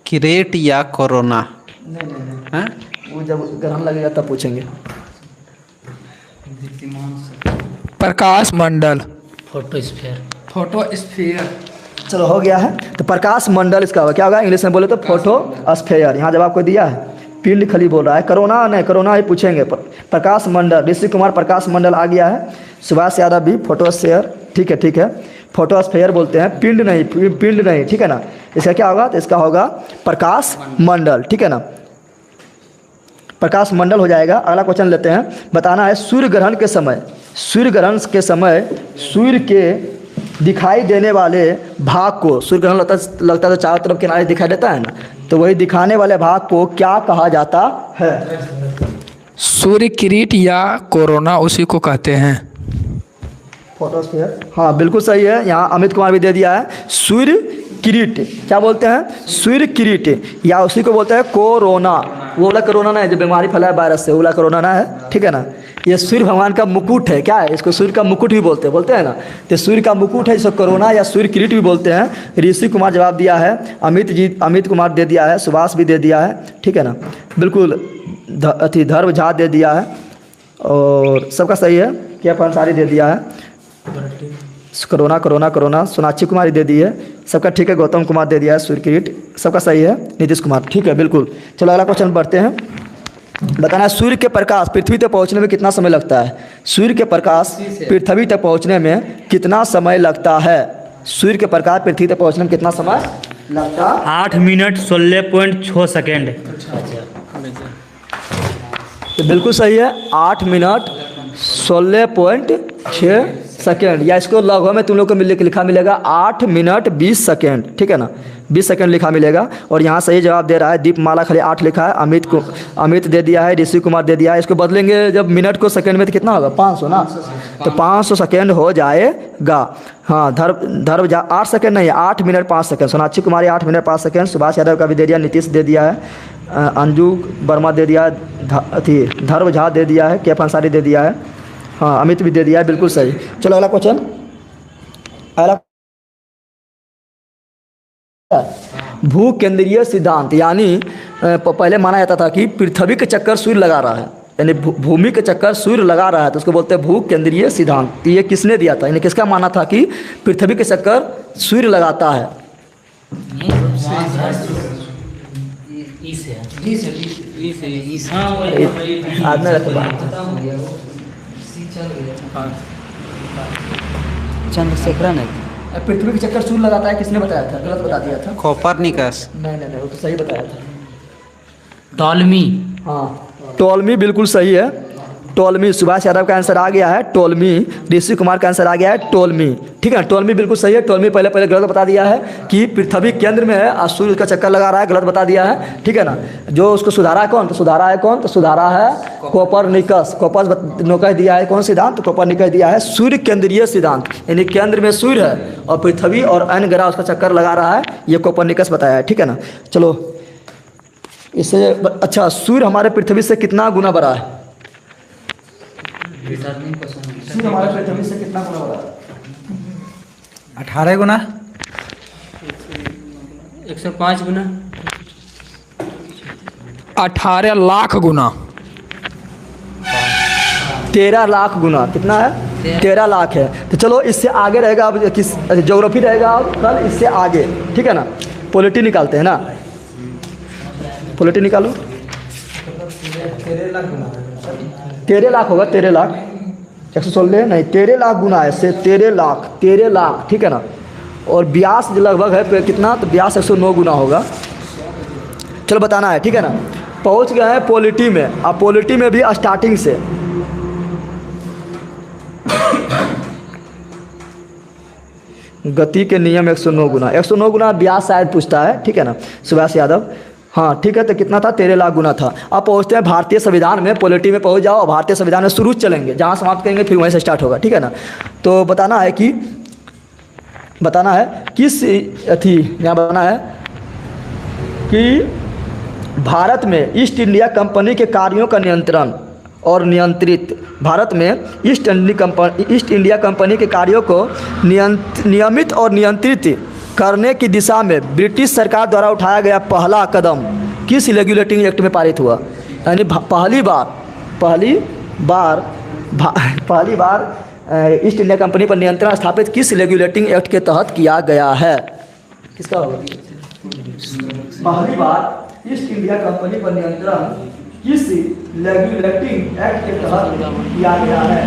किरेट या कोरोना? नहीं, वो जब ग्रहण लगेगा तब पूछेंगे। प्रकाश मंडल। फोटोस्फीयर। फोटोस्फीयर। चलो हो गया है। तो प्रकाश मंडल इसका होगा, क्या होगा इंग्लिश में बोले तो फोटोस्फीयर। यहाँ जवाब को दिया है, पिंड खली बोल रहा है, कोरोना नहीं, कोरोना ही पूछेंगे। प्रकाश मंडल, ऋषि कुमार प्रकाश मंडल आ गया है। सुभाष यादव भी फोटोस्फीयर, ठीक है, फोटोस्फीयर बोलते हैं, पिंड नहीं, ठीक है ना। इसका क्या होगा, तो इसका होगा प्रकाश मंडल, ठीक है ना, प्रकाश मंडल हो जाएगा। अगला क्वेश्चन लेते हैं, बताना है सूर्य ग्रहण के समय सूर्य के दिखाई देने वाले भाग को, सूर्य ग्रहण लगता है तो चारों तरफ किनारे दिखाई देता है ना, तो वही दिखाने वाले भाग को क्या कहा जाता है? सूर्य किरीट या कोरोना उसी को कहते हैं। फोटोस्फीयर, हाँ बिल्कुल सही है। यहाँ अमित कुमार भी दे दिया है, सूर्य किरीट, क्या बोलते हैं? सूर्य किरीट, या उसी को बोलते हैं कोरोना। वो वाला कोरोना ना है जो बीमारी फैलाया वायरस से, वो वाला कोरोना ना है, ठीक है ना। ये सूर्य भगवान का मुकुट है, क्या है इसको? सूर्य का मुकुट भी बोलते हैं ना। तो सूर्य का मुकुट है जिसको कोरोना या सूर्य किरीट भी बोलते हैं। ऋषि कुमार जवाब दिया है, अमित कुमार दे दिया है, सुभाष भी दे दिया है, ठीक है ना। बिल्कुल धर्म झा दे दिया है, और सबका सही है। क्या अंसारी दे दिया है, कोरोना। सोनाक्षी कुमारी दे दी है, सबका ठीक है। गौतम कुमार दे दिया है सूर्य किरीट, सबका सही है। नीतीश कुमार, ठीक है बिल्कुल। चलो अगला क्वेश्चन बढ़ते हैं। बताना सूर्य के प्रकाश पृथ्वी तक पहुंचने में कितना समय लगता है? सूर्य के प्रकाश पृथ्वी तक पहुंचने में कितना समय लगता है? सूर्य के प्रकाश पृथ्वी तक पहुंचने में कितना समय लगता है? 8 मिनट 16.6 सेकेंड। तो बिल्कुल सही है, 8 मिनट 16.6 सेकेंड, या इसको लघु में तुम लोग को लिखा मिलेगा 8 मिनट 20 सेकेंड, ठीक है ना, 20 सेकेंड लिखा मिलेगा। और यहाँ सही जवाब दे रहा है दीपमाला खाली 8 लिखा है, अमित दे दिया है, ऋषि कुमार दे दिया है। इसको बदलेंगे जब मिनट को सेकेंड में तो कितना होगा? 500 ना, तो 500 सेकेंड हो जाएगा। हाँ धर्म 8 सेकेंड नहीं, 8 मिनट 5 सेकेंड। सोनाक्षी कुमारी 8 मिनट 5 सेकेंड। सुभाष यादव का भी दे दिया, नीतीश दे दिया है, अंजू वर्मा दे दिया, धर्म झा दे दिया है, के अंसारी दे दिया है, हाँ अमित भी दे दिया है, बिल्कुल सही। चलो अगला क्वेश्चन, भूकेंद्रीय सिद्धांत, यानी पहले माना जाता था कि पृथ्वी के चक्कर सूर्य लगा रहा है, यानी भूमि के चक्कर सूर्य लगा रहा है, तो उसको बोलते हैं भूकेंद्रीय सिद्धांत। ये किसने दिया था, यानी किसका माना था कि पृथ्वी के चक्कर सूर्य लगाता है? चंद्रशेखरन है। पृथ्वी के चक्कर सूर्य लगाता है, किसने बताया था? गलत बता दिया था। कोपरनिकस। नहीं, वो तो सही बताया था। टॉलमी। हाँ टॉलमी बिल्कुल सही है, टॉलमी। सुभाष यादव का आंसर आ गया है टॉलमी, ऋषि कुमार का आंसर आ गया है टॉलमी, ठीक है। टॉलमी बिल्कुल सही है। टॉलमी पहले गलत बता दिया है कि पृथ्वी केंद्र में है और सूर्य का चक्कर लगा रहा है, गलत बता दिया है, ठीक है ना। जो उसको सुधारा है कौन? तो सुधारा है कोपरनिकस। कोपरनिकस कह दिया है कौन सिद्धांत? तो कोपरनिकस दिया है सूर्य केंद्रीय सिद्धांत, यानी केंद्र में सूर्य है और पृथ्वी और अन्य ग्रह उसका चक्कर लगा रहा है, ये कोपरनिकस बताया है, ठीक है ना। चलो इससे अच्छा, सूर्य हमारे पृथ्वी से कितना गुना बड़ा है? C हमारे पृथ्वी से कितना गुना बड़ा है? 18 गुना 105 गुना 18 लाख गुना 13 लाख गुना कितना है? 13 लाख है। तो चलो इससे आगे रहेगा अब किस ज्योग्राफी रहेगा अब कल इससे आगे, ठीक है ना। पॉलिटी निकालते हैं ना, पॉलिटी निकालो। 13 लाख होगा, 13 लाख 116 नहीं 13 लाख गुना है से 13 लाख ठीक है ना। और व्यास जो लगभग है कितना, तो व्यास 109 गुना होगा। चलो बताना है, ठीक है ना। पहुंच गए हैं पॉलिटी में। अब पॉलिटी में भी स्टार्टिंग से गति के नियम 109 गुना 109 गुना व्यास शायद पूछता है, ठीक है ना, सुभाष यादव। हाँ ठीक है, तो कितना था? 13 लाख गुना था। अब पहुँचते हैं भारतीय संविधान में। पॉलिटी में पहुँच जाओ, भारतीय संविधान में शुरू चलेंगे, जहाँ समाप्त करेंगे फिर वहीं से स्टार्ट होगा, ठीक है ना। तो बताना है किस अथी यहाँ बताना है कि भारत में ईस्ट इंडिया कंपनी के कार्यों का नियंत्रण और नियंत्रित, भारत में ईस्ट इंडिया कंपनी के कार्यों को नियमित और नियंत्रित करने की दिशा में ब्रिटिश सरकार द्वारा उठाया गया पहला कदम किस रेगुलेटिंग एक्ट में पारित हुआ? यानी पहली बार ईस्ट इंडिया कंपनी पर नियंत्रण स्थापित किस रेगुलेटिंग एक्ट के तहत किया गया है? किसका होगा? पहली बार ईस्ट इंडिया कंपनी पर नियंत्रण किस रेगुलेटिंग एक्ट के तहत किया गया है?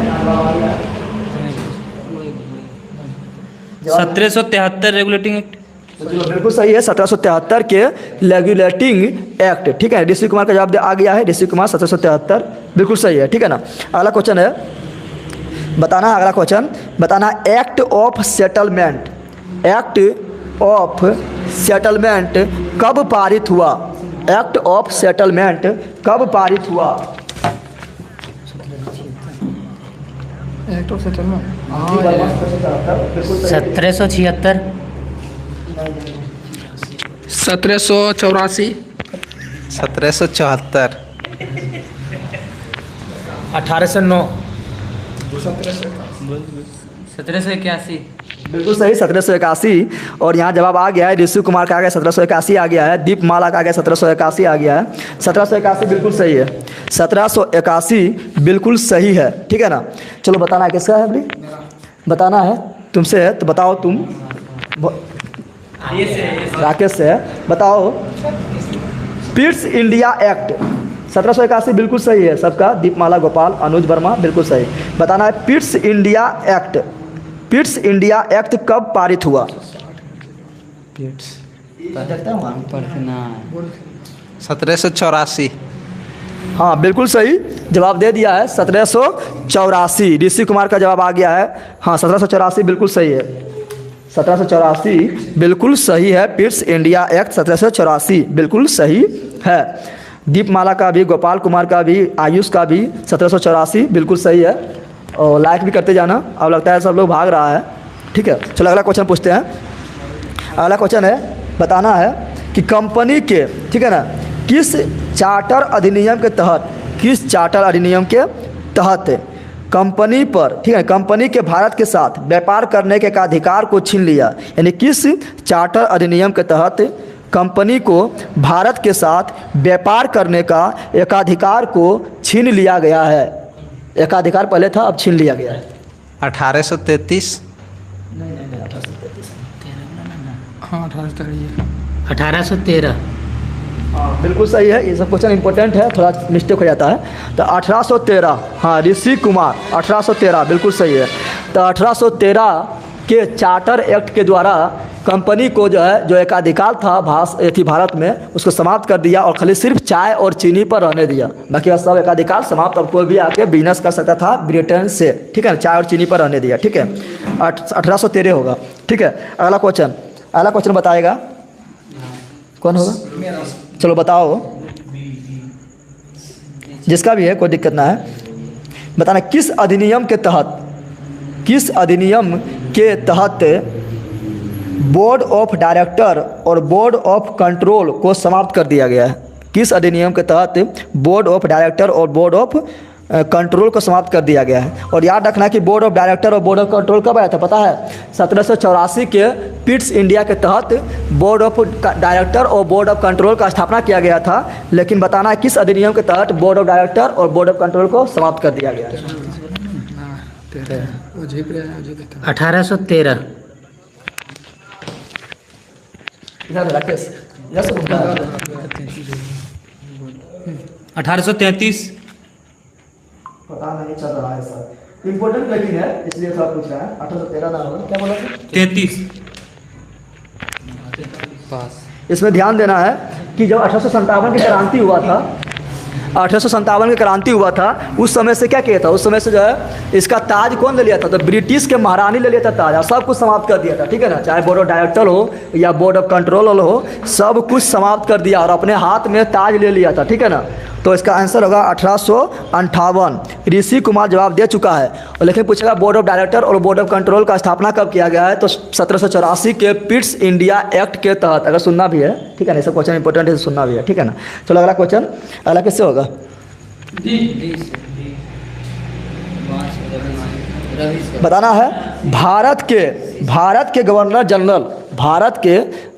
1773 रेगुलेटिंग एक्ट। बिल्कुल सही है, 1773 के रेगुलेटिंग एक्ट, ठीक है। ऋषि कुमार का जवाब आ गया है, ऋषि कुमार 1773 बिल्कुल सही है, ठीक है ना। अगला क्वेश्चन है, अगला क्वेश्चन बताना एक्ट ऑफ सेटलमेंट कब पारित हुआ? एक्ट ऑफ सेटलमेंट कब पारित हुआ? एक्ट ऑफ सेटलमेंट 1776 1784 1774 1809 1781 बिल्कुल सही 1781। और यहाँ जवाब आ गया है, ऋषि कुमार का आ गया 1781 आ गया है, दीपमाला का आ गया 1781 आ गया है। 1781 बिल्कुल सही है, 1781 बिल्कुल सही है, ठीक है ना। चलो बताना है किसका है, अभी बताना है तुमसे है, तो बताओ तुम। राकेश से है, बताओ। पिट्स इंडिया एक्ट 1781 बिल्कुल सही है सबका, दीपमाला, गोपाल, अनुज वर्मा बिल्कुल सही। बताना है पिट्स इंडिया एक्ट कब पारित हुआ? 1784 हाँ बिल्कुल सही जवाब दे दिया है, 1784। ऋषि कुमार का जवाब आ गया है, हाँ 1784 बिल्कुल सही है, 1784 बिल्कुल सही है। पिट्स इंडिया एक्ट 1784 बिल्कुल सही है। दीपमाला का भी, गोपाल कुमार का भी, आयुष का भी 1784 बिल्कुल सही है। और लाइक भी करते जाना, अब लगता है सब लोग भाग रहा है, ठीक है। चलो अगला क्वेश्चन पूछते हैं। अगला क्वेश्चन है, बताना है कि कंपनी के, ठीक है ना, किस चार्टर अधिनियम के तहत कंपनी पर, ठीक है, कंपनी के भारत के साथ व्यापार करने के अधिकार को छीन लिया? यानी किस चार्टर अधिनियम के तहत कंपनी को भारत के साथ व्यापार करने का एकाधिकार को छीन लिया गया है? एकाधिकार पहले था, अब छीन लिया गया है। 1833 हाँ 1813 हाँ बिल्कुल सही है, ये सब क्वेश्चन इंपॉर्टेंट है, थोड़ा मिस्टेक हो जाता है। तो 1813, हाँ ऋषि कुमार 1813 बिल्कुल सही है। तो 1813 के चार्टर एक्ट के द्वारा कंपनी को जो है, जो एकाधिकार था भारत में, उसको समाप्त कर दिया और खाली सिर्फ चाय और चीनी पर रहने दिया। बाकी सब एकाधिकार समाप्त, अब कोई भी आके बिजनेस कर सकता था ब्रिटेन से, ठीक है, चाय और चीनी पर रहने दिया, ठीक है। 1813 होगा, ठीक है। अगला क्वेश्चन बताएगा कौन होगा? चलो बताओ, जिसका भी है कोई दिक्कत ना है। बताना किस अधिनियम के तहत बोर्ड ऑफ डायरेक्टर और बोर्ड ऑफ कंट्रोल को समाप्त कर दिया गया है? किस अधिनियम के तहत बोर्ड ऑफ डायरेक्टर और बोर्ड ऑफ कंट्रोल को समाप्त कर दिया गया है। और याद रखना कि बोर्ड ऑफ डायरेक्टर और बोर्ड ऑफ कंट्रोल कब आया था पता है? 1784 के पिट्स इंडिया के तहत बोर्ड ऑफ डायरेक्टर और बोर्ड ऑफ कंट्रोल का स्थापना किया गया था। लेकिन बताना है किस अधिनियम के तहत बोर्ड ऑफ डायरेक्टर और बोर्ड ऑफ कंट्रोल को समाप्त कर दिया गया है? 1813। राकेश, यस, 1833। पता नहीं चल रहा है सर, इम्पोर्टेंट लेकिन है इसलिए सर पूछ रहा है। 1813 ना होगा, क्या बोला? 33। इसमें ध्यान देना है कि जब 1857 की क्रांति हुआ था, 1857 की क्रांति हुआ था, उस समय से क्या किया था? उस समय से जो है इसका ताज कौन ले लिया था? तो ब्रिटिश के महारानी ले लिया था ताज, और सब कुछ समाप्त कर दिया था, ठीक है ना। चाहे बोर्ड ऑफ डायरेक्टर हो या बोर्ड ऑफ कंट्रोल हो, सब कुछ समाप्त कर दिया और अपने हाथ में ताज ले लिया था, ठीक है ना। तो इसका आंसर होगा 1858। ऋषि कुमार जवाब दे चुका है। और लेकिन पूछेगा बोर्ड ऑफ डायरेक्टर और बोर्ड ऑफ कंट्रोल का स्थापना कब किया गया है? तो 1784 के पिट्स इंडिया एक्ट के तहत। अगर सुनना भी है, ठीक है ना, ये सब क्वेश्चन इंपॉर्टेंट है, सुनना भी है, ठीक है ना। चलो अगला क्वेश्चन, अगला किससे होगा? बताना है भारत के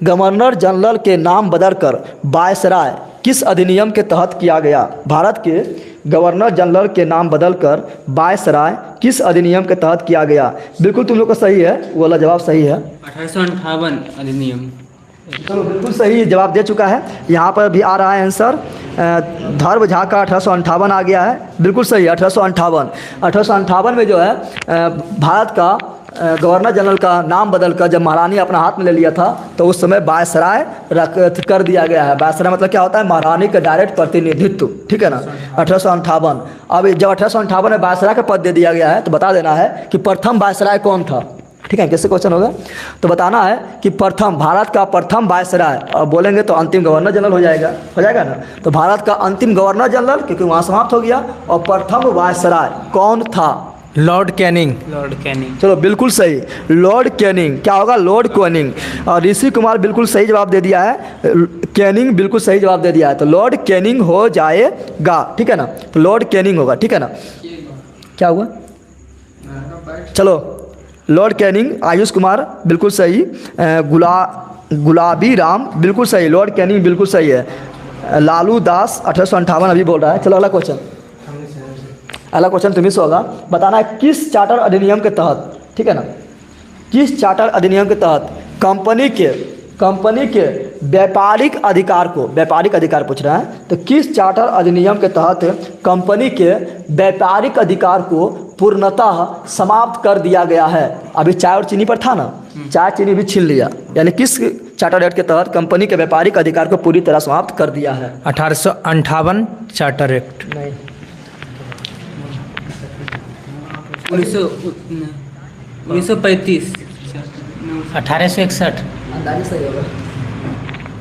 गवर्नर जनरल के नाम बदलकर वायसराय किस अधिनियम के तहत किया गया? भारत के गवर्नर जनरल के नाम बदलकर वायसराय किस अधिनियम के तहत किया गया? बिल्कुल तुम लोग का सही है, वो वाला जवाब सही है। 1858 अधिनियम। चलो बिल्कुल सही जवाब दे चुका है। यहाँ पर भी आ रहा है आंसर, धर्म झा का 1858 आ गया है, बिल्कुल सही है 1858। 1858 में जो है भारत का गवर्नर जनरल का नाम बदलकर जब महारानी अपना हाथ में ले लिया था, तो उस समय वायसराय कर दिया गया है। वायसराय मतलब क्या होता है? महारानी का डायरेक्ट प्रतिनिधित्व, ठीक है ना। 1858। अब जब 1858 में वायसराय का पद दे दिया गया है, तो बता देना है कि प्रथम वायसराय कौन था, ठीक है। कैसे क्वेश्चन होगा? तो बताना है कि भारत का प्रथम वायसराय, और बोलेंगे तो अंतिम गवर्नर जनरल हो जाएगा ना। तो भारत का अंतिम गवर्नर जनरल, क्योंकि वहाँ समाप्त हो गया, और प्रथम वायसराय कौन था? Lord Canning. चलो बिल्कुल सही, लॉर्ड कैनिंग। क्या होगा? Lord Canning. और ऋषि कुमार बिल्कुल सही जवाब दे दिया है, कैनिंग बिल्कुल सही जवाब दे दिया है। तो लॉर्ड कैनिंग हो जाएगा, ठीक है ना। तो लॉर्ड कैनिंग होगा, ठीक है ना। क्या हुआ? चलो लॉर्ड कैनिंग। आयुष कुमार बिल्कुल सही। गुलाबी राम बिल्कुल सही, लॉर्ड कैनिंग बिल्कुल सही है। लालू दास 1858 अभी बोल रहा है। चलो अगला क्वेश्चन, अगला क्वेश्चन तुम्हें से होगा। बताना है किस चार्टर अधिनियम के तहत, ठीक है ना, किस चार्टर अधिनियम के तहत कंपनी के व्यापारिक अधिकार पूछ रहा है। तो किस चार्टर अधिनियम के तहत कंपनी के व्यापारिक अधिकार को पूर्णतः समाप्त कर दिया गया है? अभी चाय और चीनी पर था ना, चाय चीनी भी छीन लिया, यानी किस चार्टर एक्ट के तहत कंपनी के व्यापारिक अधिकार को पूरी तरह समाप्त कर दिया है? 1858 चार्टर एक्ट। नहीं, 1935। 1861। अंदाजा सही होगा।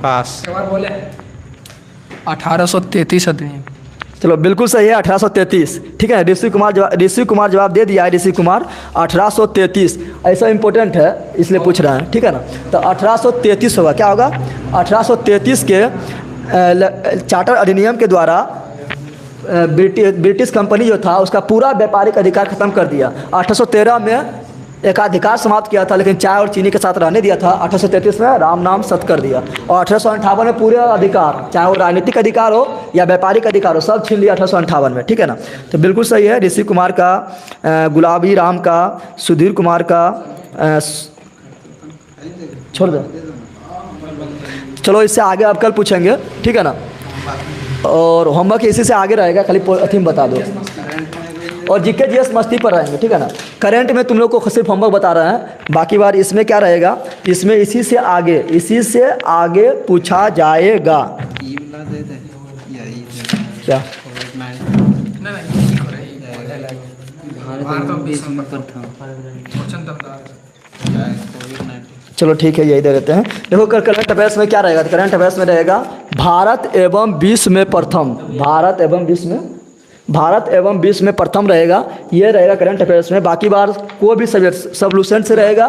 पास। 1833 अधिनियम। चलो बिल्कुल सही है, 1833, ठीक है। ऋषि कुमार जवाब दे दिया है। ऋषि कुमार 1833 ऐसा इंपॉर्टेंट है इसलिए पूछ रहा है, ठीक है ना। तो 1833 होगा, क्या होगा? 1833 के चार्टर अधिनियम के द्वारा ब्रिटिश कंपनी जो था उसका पूरा व्यापारिक अधिकार खत्म कर दिया। 1813 में एकाधिकार समाप्त किया था, लेकिन चाय और चीनी के साथ रहने दिया था। 1833 में राम नाम सत कर दिया, और 1858 में पूरे अधिकार, चाहे वो राजनीतिक अधिकार हो या व्यापारिक अधिकार हो, सब छीन लिया 1858 में, ठीक है ना। तो बिल्कुल सही है। ऋषि कुमार का, गुलाबी राम का, सुधीर कुमार का, छोड़ दो। चलो इससे आगे आप कल पूछेंगे, ठीक है ना। और होमवर्क इसी से आगे रहेगा, खाली थीम बता दो। और जीके जीएस मस्ती पर रहेंगे, ठीक है ना। करंट में तुम लोग को सिर्फ होमवर्क बता रहे हैं, बाकी बार इसमें क्या रहेगा, इसमें इसी से आगे पूछा जाएगा। क्या? चलो ठीक है, यही दे देते हैं। देखो करंट अफेयर्स में क्या रहेगा, तो करंट अफेयर्स में रहेगा भारत एवं विश्व में प्रथम, भारत एवं विश्व में प्रथम रहेगा, ये रहेगा करंट अफेयर्स में। बाकी बार कोई भी सब्जेक्ट सब्लूसेंट से रहेगा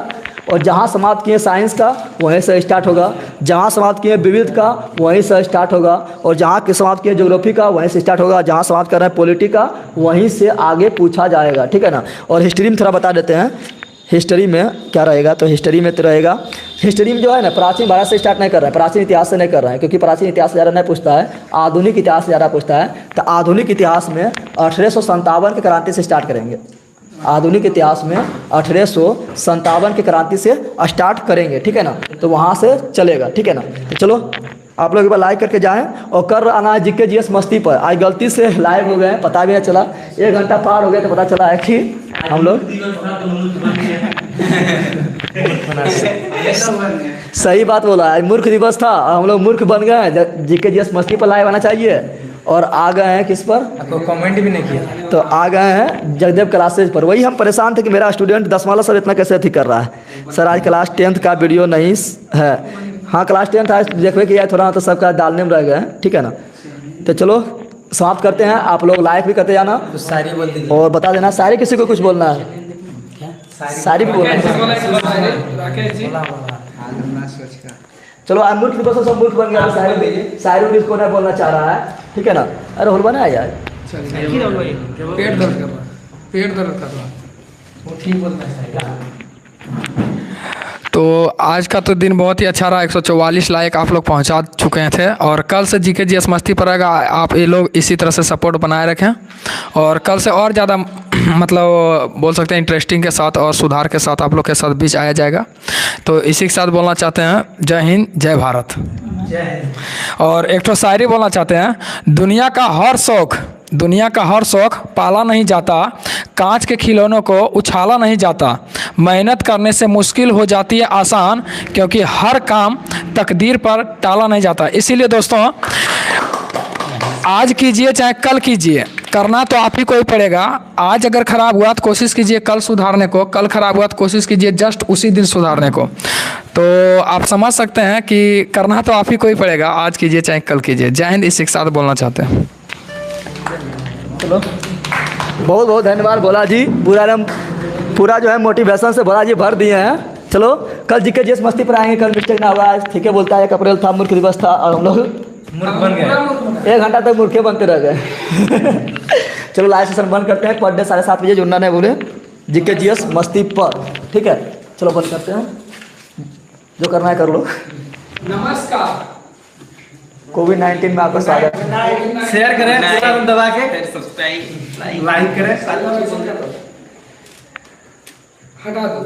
और जहाँ समाप्त किए साइंस का वहीं से स्टार्ट होगा, जहाँ समाप्त किए विविध का वहीं से स्टार्ट होगा, और जहाँ के समाप्त किए ज्योग्राफी का वहीं से स्टार्ट होगा, जहाँ समाप्त कर रहे हैं पॉलिटी का वहीं से आगे पूछा जाएगा, ठीक है ना। और हिस्ट्री में थोड़ा बता देते हैं, हिस्ट्री में क्या रहेगा, तो हिस्ट्री में तो रहेगा, हिस्ट्री में जो है ना प्राचीन भारत से स्टार्ट नहीं कर रहे हैं, प्राचीन इतिहास से नहीं कर रहे हैं, क्योंकि प्राचीन इतिहास से ज़्यादा नहीं पूछता है, आधुनिक इतिहास से ज़्यादा पूछता है। तो आधुनिक इतिहास में 1857 की क्रांति से स्टार्ट करेंगे, आधुनिक इतिहास में 1857 की क्रांति से स्टार्ट करेंगे, ठीक है ना। तो वहाँ से चलेगा, ठीक है ना। तो चलो आप लोग एक बार लाइक करके जाएं, और कर आना है जीके जीएस मस्ती पर। आज गलती से लाइव हो गए, पता भी नहीं चला, 1 घंटा पार हो गया तो पता चला है कि हम लोग सही बात बोला है, मूर्ख दिवस था, हम लोग मूर्ख बन गए हैं। जीके जीएस मस्ती पर लाइव आना चाहिए, और आ गए हैं किस पर, आपको कमेंट भी नहीं किया, तो आ गए हैं जगदेव क्लासेज पर। वही हम परेशान थे कि मेरा स्टूडेंट 10 वाला सर इतना कैसे अथी कर रहा है। सर आज क्लास 10th का वीडियो नहीं है, हाँ क्लास 10th आज देखवे कि यार थोड़ा तो सबका डालने में रह गए हैं, ठीक है ना। तो चलो समाप्त करते हैं, आप लोग लाइक भी करते जाना, तो सारी बोल दीजिए। और बता देना सारे किसी को कुछ बोलना है, सारी भी बोलना है। चलो आज मूर्ख दिवस सब मूर्ख बन गया, सारी किसको नहीं बोलना चाह रहा है, ठीक है ना। अरे होल बना यार, पेट दर्द कर रहा है, पेट दर्द कर रहा है। वो ठीक बोलना है। तो आज का तो दिन बहुत ही अच्छा रहा, 144 लाइक आप लोग पहुंचा चुके थे, और कल से जीके जीएस मस्ती पर आएगा। आप ये लोग इसी तरह से सपोर्ट बनाए रखें, और कल से और ज़्यादा मतलब बोल सकते हैं इंटरेस्टिंग के साथ और सुधार के साथ आप लोग के साथ बीच आया जाएगा। तो इसी के साथ बोलना चाहते हैं जय हिंद जय भारत। और एक तो शायरी बोलना चाहते हैं, दुनिया का हर शौक पाला नहीं जाता, कांच के खिलौनों को उछाला नहीं जाता, मेहनत करने से मुश्किल हो जाती है आसान, क्योंकि हर काम तकदीर पर टाला नहीं जाता। इसीलिए दोस्तों आज कीजिए चाहे कल कीजिए, करना तो आप ही को ही पड़ेगा। आज अगर खराब हुआ तो कोशिश कीजिए कल सुधारने को, कल खराब हुआ तो कोशिश कीजिए जस्ट उसी दिन सुधारने को। तो आप समझ सकते हैं कि करना तो आप ही को ही पड़ेगा, आज कीजिए चाहे कल कीजिए। जय हिंद, इसी के साथ बोलना चाहते हैं। चलो बहुत बहुत धन्यवाद भोला जी, पूरा जो है मोटिवेशन से भोला जी भर दिए हैं। चलो कल जीके जीएस मस्ती पर आएंगे, कल मिस्टेक ना होगा, ठीक है। बोलता है 1 अप्रैल था, मूर्ख दिवस था, और हम लोग मूर्ख बन गए, 1 घंटा तक मूर्खे बनते रह गए। चलो लाइव सेशन बंद करते हैं, पर डे 7:30 बजे जुड़ना नहीं भूले जीके जीएस मस्ती पर, ठीक है। चलो बंद करते हैं, जो करना है कर लो। नमस्कार। कोविड-19 में आपका स्वागत। शेयर करें, दबा के सब्सक्राइब लाइक करें। हटा दो।